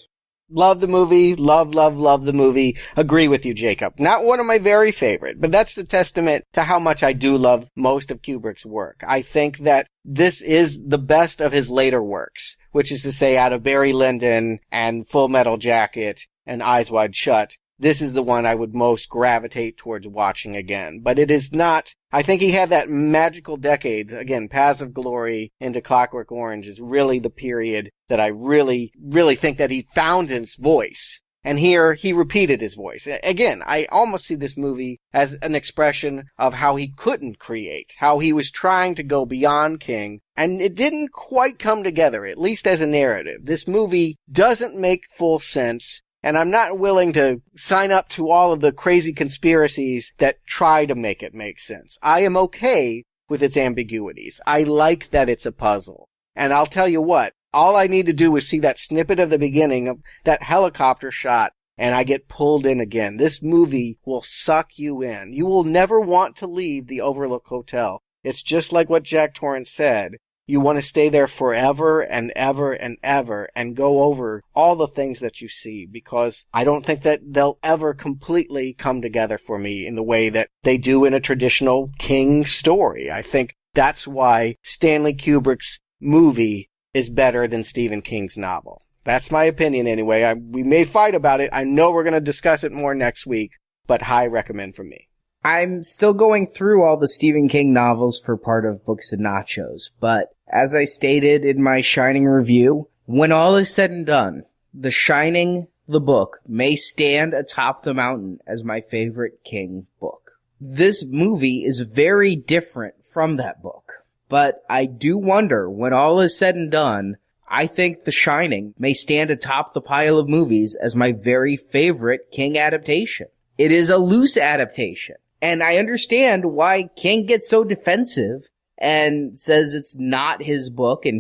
Love the movie. Love the movie. Agree with you, Jacob. Not one of my very favorite, but that's a testament to how much I do love most of Kubrick's work. I think that this is the best of his later works, which is to say out of Barry Lyndon and Full Metal Jacket and Eyes Wide Shut. This is the one I would most gravitate towards watching again. But it is not, I think he had that magical decade, again, Paths of Glory into Clockwork Orange is really the period that I really, really think that he found his voice. And here, he repeated his voice. Again, I almost see this movie as an expression of how he couldn't create, how he was trying to go beyond King, and it didn't quite come together, at least as a narrative. This movie doesn't make full sense. And I'm not willing to sign up to all of the crazy conspiracies that try to make it make sense. I am okay with its ambiguities. I like that it's a puzzle. And I'll tell you what, all I need to do is see that snippet of the beginning of that helicopter shot, and I get pulled in again. This movie will suck you in. You will never want to leave the Overlook Hotel. It's just like what Jack Torrance said. You want to stay there forever and ever and ever and go over all the things that you see, because I don't think that they'll ever completely come together for me in the way that they do in a traditional King story. I think that's why Stanley Kubrick's movie is better than Stephen King's novel. That's my opinion anyway. We may fight about it. I know we're going to discuss it more next week, but high recommend from me. I'm still going through all the Stephen King novels for part of Books and Nachos, but as I stated in my Shining review, when all is said and done, The Shining, the book, may stand atop the mountain as my favorite King book. This movie is very different from that book, but I do wonder, when all is said and done, I think The Shining may stand atop the pile of movies as my very favorite King adaptation. It is a loose adaptation. And I understand why King gets so defensive and says it's not his book and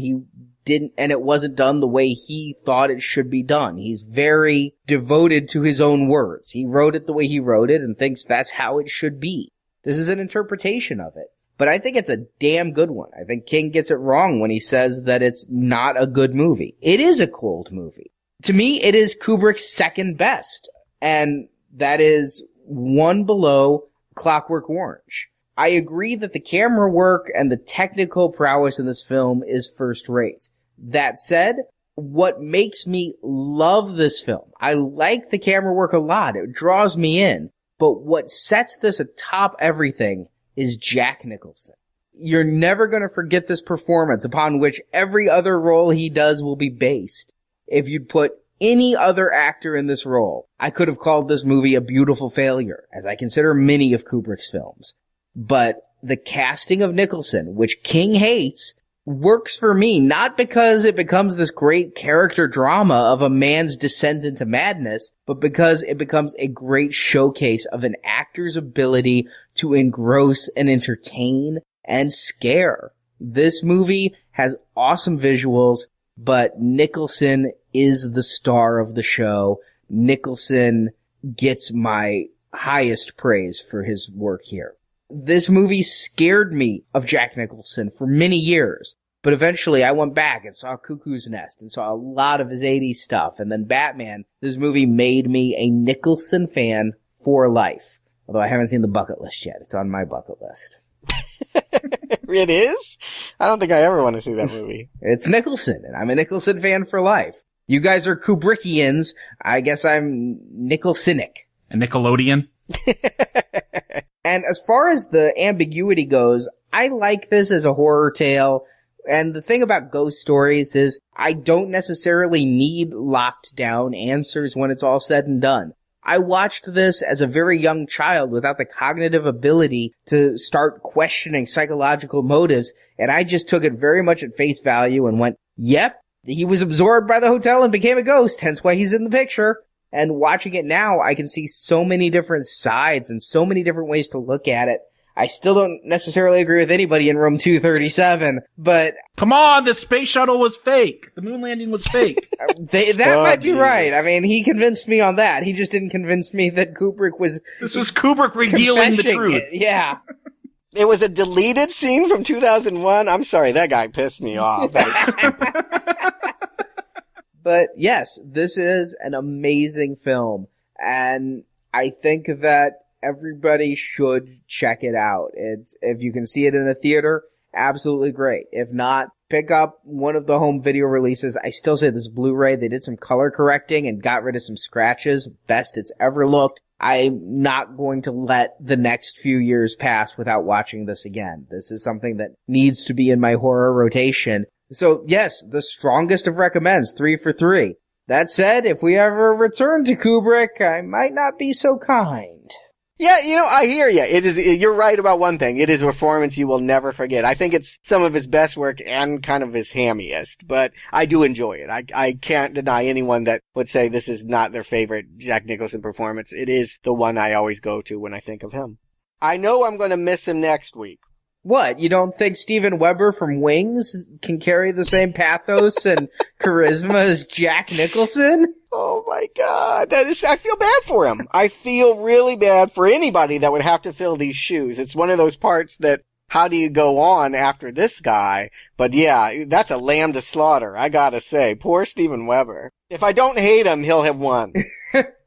it wasn't done the way he thought it should be done. He's very devoted to his own words. He wrote it the way he wrote it and thinks that's how it should be. This is an interpretation of it. But I think it's a damn good one. I think King gets it wrong when he says that it's not a good movie. It is a cold movie. To me, it is Kubrick's second best. And that is one below Clockwork Orange. I agree that the camera work and the technical prowess in this film is first rate. That said, what makes me love this film, I like the camera work a lot. It draws me in. But what sets this atop everything is Jack Nicholson. You're never going to forget this performance upon which every other role he does will be based. If you'd put any other actor in this role, I could have called this movie a beautiful failure, as I consider many of Kubrick's films. But the casting of Nicholson, which King hates, works for me, not because it becomes this great character drama of a man's descent into madness, but because it becomes a great showcase of an actor's ability to engross and entertain and scare. This movie has awesome visuals, but Nicholson is the star of the show. Nicholson gets my highest praise for his work here. This movie scared me of Jack Nicholson for many years, but eventually I went back and saw Cuckoo's Nest and saw a lot of his 80s stuff, and then Batman. This movie made me a Nicholson fan for life. Although I haven't seen the bucket list yet. It's on my bucket list. It is? I don't think I ever want to see that movie. It's Nicholson, and I'm a Nicholson fan for life. You guys are Kubrickians. I guess I'm Nicholsonic. A Nickelodeon? And as far as the ambiguity goes, I like this as a horror tale. And the thing about ghost stories is I don't necessarily need locked down answers when it's all said and done. I watched this as a very young child without the cognitive ability to start questioning psychological motives, and I just took it very much at face value and went, yep, he was absorbed by the hotel and became a ghost, hence why he's in the picture. And watching it now, I can see so many different sides and so many different ways to look at it. I still don't necessarily agree with anybody in room 237, but... Come on, the space shuttle was fake. The moon landing was fake. That might be right. I mean, he convinced me on that. He just didn't convince me that Kubrick was... This was Kubrick revealing the truth. Yeah. It was a deleted scene from 2001. I'm sorry, that guy pissed me off. But yes, this is an amazing film, and I think that everybody should check it out. If you can see it in a theater, absolutely great. If not, pick up one of the home video releases. I still say this Blu-ray, they did some color correcting and got rid of some scratches. Best it's ever looked. I'm not going to let the next few years pass without watching this again. This is something that needs to be in my horror rotation. So yes, the strongest of recommends, 3 for 3. That said, if we ever return to Kubrick, I might not be so kind. Yeah, I hear you. You're right about one thing. It is a performance you will never forget. I think it's some of his best work and kind of his hammiest, but I do enjoy it. I can't deny anyone that would say this is not their favorite Jack Nicholson performance. It is the one I always go to when I think of him. I know I'm going to miss him next week. What, you don't think Steven Weber from Wings can carry the same pathos and charisma as Jack Nicholson? Oh my God. I feel bad for him. I feel really bad for anybody that would have to fill these shoes. It's one of those parts that, how do you go on after this guy? But yeah, that's a lamb to slaughter, I gotta say. Poor Steven Weber. If I don't hate him, he'll have won.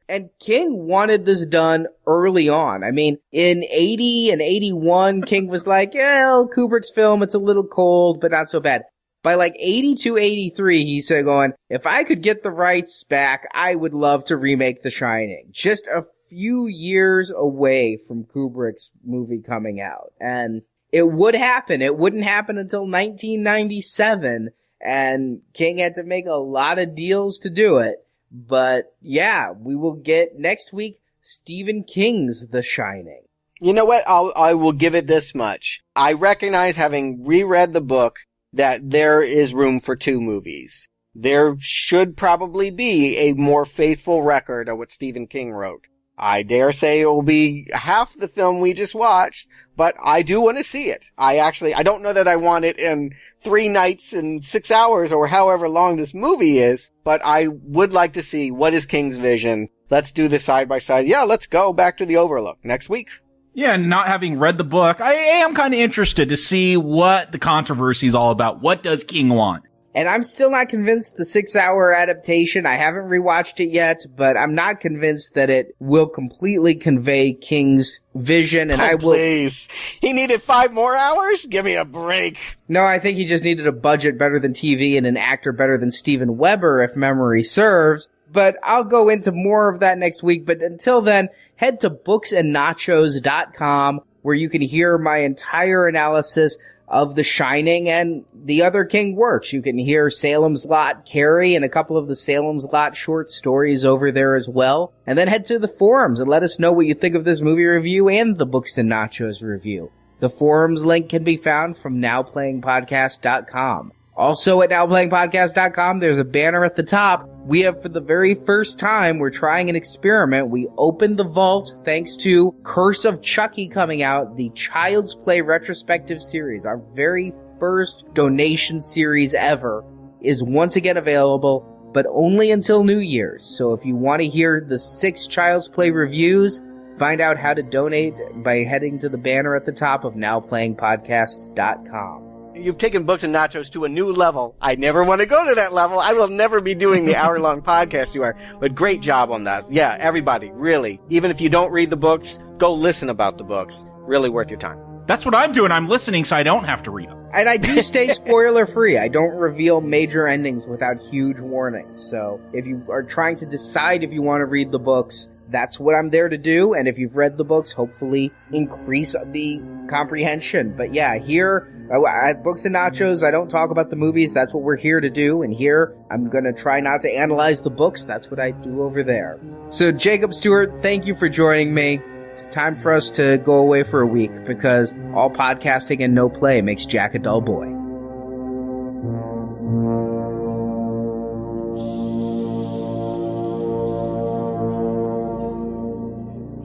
And King wanted this done early on. I mean, in 80 and 81, King was like, well, Kubrick's film, it's a little cold, but not so bad. By like 82, 83, he said going, if I could get the rights back, I would love to remake The Shining. Just a few years away from Kubrick's movie coming out. And it would happen. It wouldn't happen until 1997. And King had to make a lot of deals to do it. But yeah, we will get next week Stephen King's The Shining. You know what? I will give it this much. I recognize, having reread the book, that there is room for 2 movies. There should probably be a more faithful record of what Stephen King wrote. I dare say it will be half the film we just watched, but I do want to see it. I don't know that I want it in 3 nights and 6 hours or however long this movie is, but I would like to see what is King's vision. Let's do the side by side. Yeah, let's go back to the Overlook next week. Yeah, and not having read the book, I am kind of interested to see what the controversy is all about. What does King want? And I'm still not convinced the 6-hour adaptation, I haven't rewatched it yet, but I'm not convinced that it will completely convey King's vision, and I will... Please. He needed 5 more hours? Give me a break. No, I think he just needed a budget better than TV and an actor better than Steven Weber, if memory serves. But I'll go into more of that next week, but until then, head to booksandnachos.com. where you can hear my entire analysis of The Shining and the other King works. You can hear Salem's Lot Carrie and a couple of the Salem's Lot short stories over there as well. And then head to the forums and let us know what you think of this movie review and the Books and Nachos review. The forums link can be found from nowplayingpodcast.com. Also at nowplayingpodcast.com, there's a banner at the top. We have, for the very first time, we're trying an experiment. We opened the vault thanks to Curse of Chucky coming out, the Child's Play retrospective series. Our very first donation series ever is once again available, but only until New Year's. So if you want to hear the 6 Child's Play reviews, find out how to donate by heading to the banner at the top of nowplayingpodcast.com. You've taken Books and Nachos to a new level. I never want to go to that level. I will never be doing the hour-long podcast you are. But great job on that. Yeah, everybody, really. Even if you don't read the books, go listen about the books. Really worth your time. That's what I'm doing. I'm listening so I don't have to read them. And I do stay spoiler-free. I don't reveal major endings without huge warnings. So if you are trying to decide if you want to read the books, that's what I'm there to do. And if you've read the books, hopefully increase the comprehension. But yeah, here at Books and Nachos, I don't talk about the movies. That's what we're here to do. And here, I'm going to try not to analyze the books. That's what I do over there. So Jacob, Stuart, thank you for joining me. It's time for us to go away for a week because all podcasting and no play makes Jack a dull boy.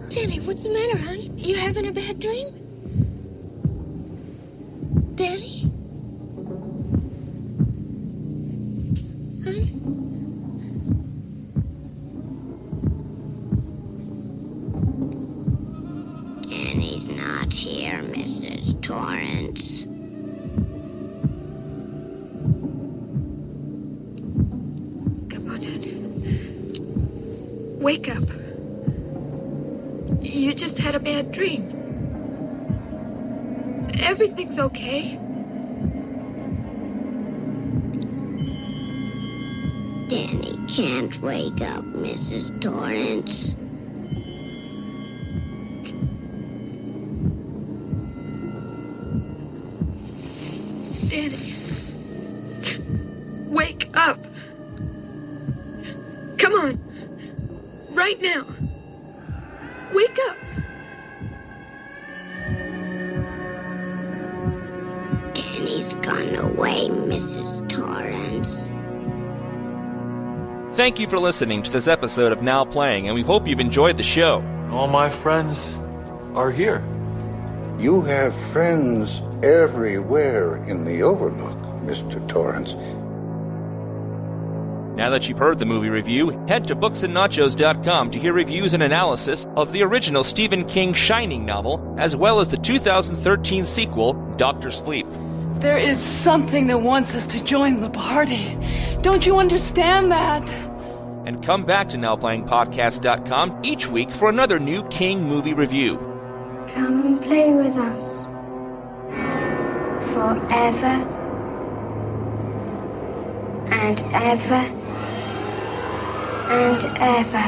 Danny, what's the matter, hon? You having a bad dream? Danny? Hon? Danny's not here, Mrs. Torrance. Come on, hon. Wake up. You just had a bad dream. Everything's okay. Danny can't wake up, Mrs. Torrance. Danny, wake up. Come on, right now. Wake up. Danny's gone away, Mrs. Torrance. Thank you for listening to this episode of Now Playing, and we hope you've enjoyed the show. All my friends are here. You have friends everywhere in the Overlook, Mr. Torrance. Now that you've heard the movie review, head to booksandnachos.com to hear reviews and analysis of the original Stephen King Shining novel, as well as the 2013 sequel, Dr. Sleep. There is something that wants us to join the party. Don't you understand that? And come back to nowplayingpodcast.com each week for another new King movie review. Come and play with us. Forever. And ever. And ever.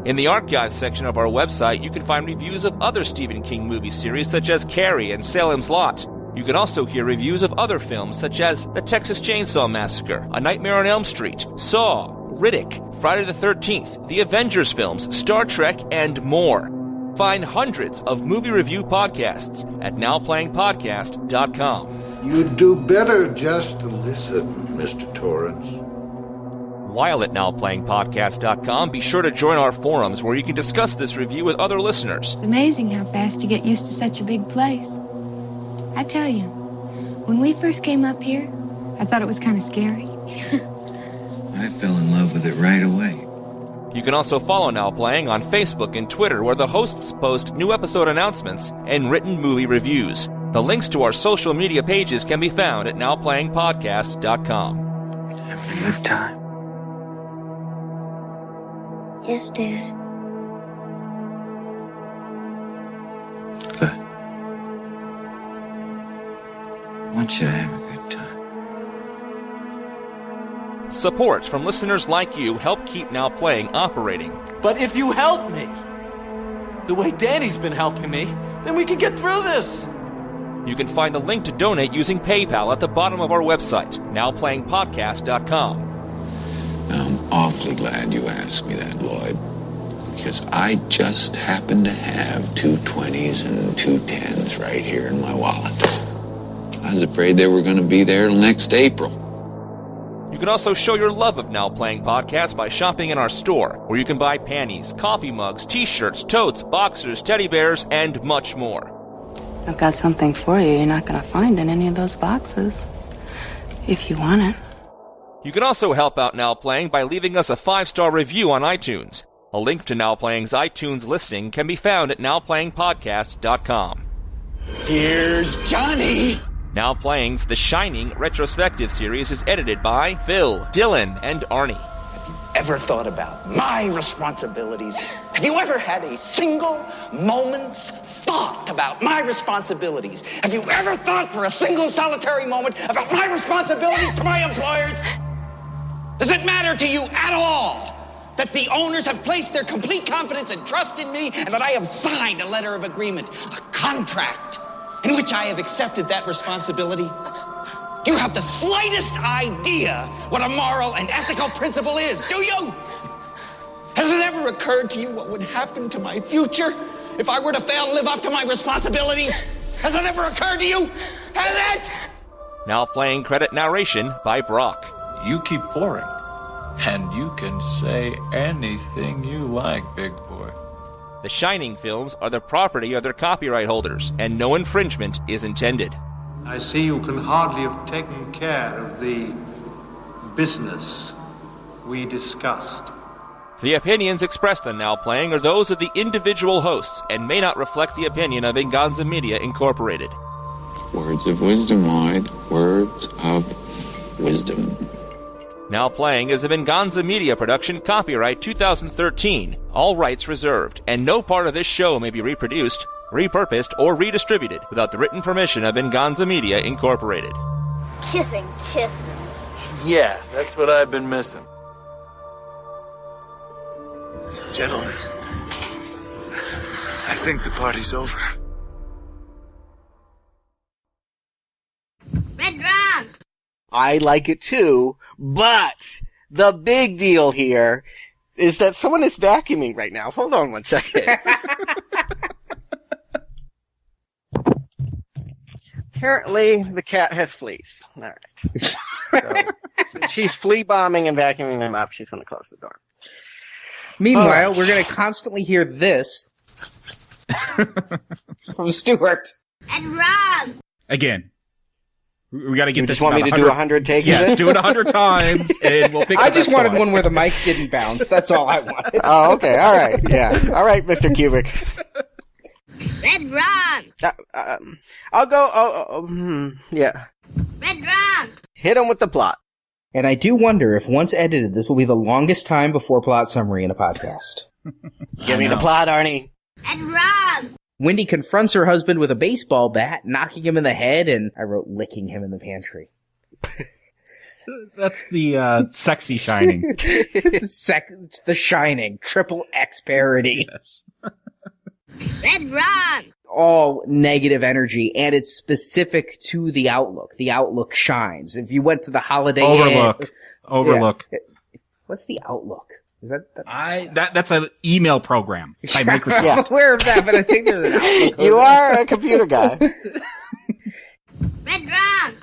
In the archives section of our website, you can find reviews of other Stephen King movie series such as Carrie and Salem's Lot. You can also hear reviews of other films such as The Texas Chainsaw Massacre, A Nightmare on Elm Street, Saw, Riddick, Friday the 13th, the Avengers films, Star Trek, and more. Find hundreds of movie review podcasts at nowplayingpodcast.com. You'd do better just to listen, Mr. Torrance. While at nowplayingpodcast.com, be sure to join our forums where you can discuss this review with other listeners. It's amazing how fast you get used to such a big place. I tell you, when we first came up here, I thought it was kind of scary. I fell in love with it right away. You can also follow Now Playing on Facebook and Twitter, where the hosts post new episode announcements and written movie reviews. The links to our social media pages can be found at nowplayingpodcast.com. Having a good time? Yes, Dad. Good. I want you to have a good time. Support from listeners like you help keep Now Playing operating. But if you help me, the way Danny's been helping me, then we can get through this. You can find a link to donate using PayPal at the bottom of our website, nowplayingpodcast.com. I'm awfully glad you asked me that, Lloyd. Because I just happen to have 2 20s and 2 10s right here in my wallet. I was afraid they were going to be there till next April. You can also show your love of Now Playing Podcast by shopping in our store, where you can buy panties, coffee mugs, t-shirts, totes, boxers, teddy bears, and much more. I've got something for you you're not going to find in any of those boxes. If you want it. You can also help out Now Playing by leaving us a 5-star review on iTunes. A link to Now Playing's iTunes listing can be found at nowplayingpodcast.com. Here's Johnny! Now Playing's The Shining Retrospective series is edited by Phil, Dylan, and Arnie. Have you ever thought about my responsibilities? Have you ever had a single moment's thought about my responsibilities? Have you ever thought for a single solitary moment about my responsibilities to my employers? Does it matter to you at all that the owners have placed their complete confidence and trust in me, and that I have signed a letter of agreement, a contract, in which I have accepted that responsibility? You have the slightest idea what a moral and ethical principle is, do you? Has it ever occurred to you what would happen to my future if I were to fail to live up to my responsibilities? Has it ever occurred to you? Has it? Now Playing credit narration by Brock. You keep pouring, and you can say anything you like, big boy. The Shining films are the property of their copyright holders, and no infringement is intended. I see you can hardly have taken care of the business we discussed. The opinions expressed on Now Playing are those of the individual hosts and may not reflect the opinion of Venganza Media Incorporated. Words of wisdom, Lloyd. Words of wisdom. Now Playing is a Venganza Media production, copyright 2013, all rights reserved, and no part of this show may be reproduced, repurposed, or redistributed without the written permission of Venganza Media Incorporated. Kissing. Yeah, that's what I've been missing. Gentlemen, I think the party's over. Red Rum! I like it too, but the big deal here is that someone is vacuuming right now. Hold on one second. Apparently, the cat has fleas. All right. So, she's flea bombing and vacuuming them up. She's going to close the door. Meanwhile, we're going to constantly hear this from Stuart. And Rob! Again. We got to get you this. Just want me to do 100 takes? Yes, do it 100 times, and we'll pick. I just wanted one where the mic didn't bounce. That's all I wanted. Oh, okay, all right, yeah, all right, Mr. Kubrick. Red Rum. I'll go. Yeah. Red Rum. Hit him with the plot. And I do wonder if once edited, this will be the longest time before plot summary in a podcast. Give me the plot, Arnie. Red Rum. Wendy confronts her husband with a baseball bat, knocking him in the head, and I wrote licking him in the pantry. That's the sexy Shining. The Shining. Triple X parody. Yes. Red Rum. All negative energy, and it's specific to the Outlook. The Outlook shines. If you went to the Holiday Overlook. Yeah. What's the Outlook? Is that's an email program by Microsoft. Yeah. I'm aware of that, but I think there's an Outlook. You are a computer guy. Red Rum.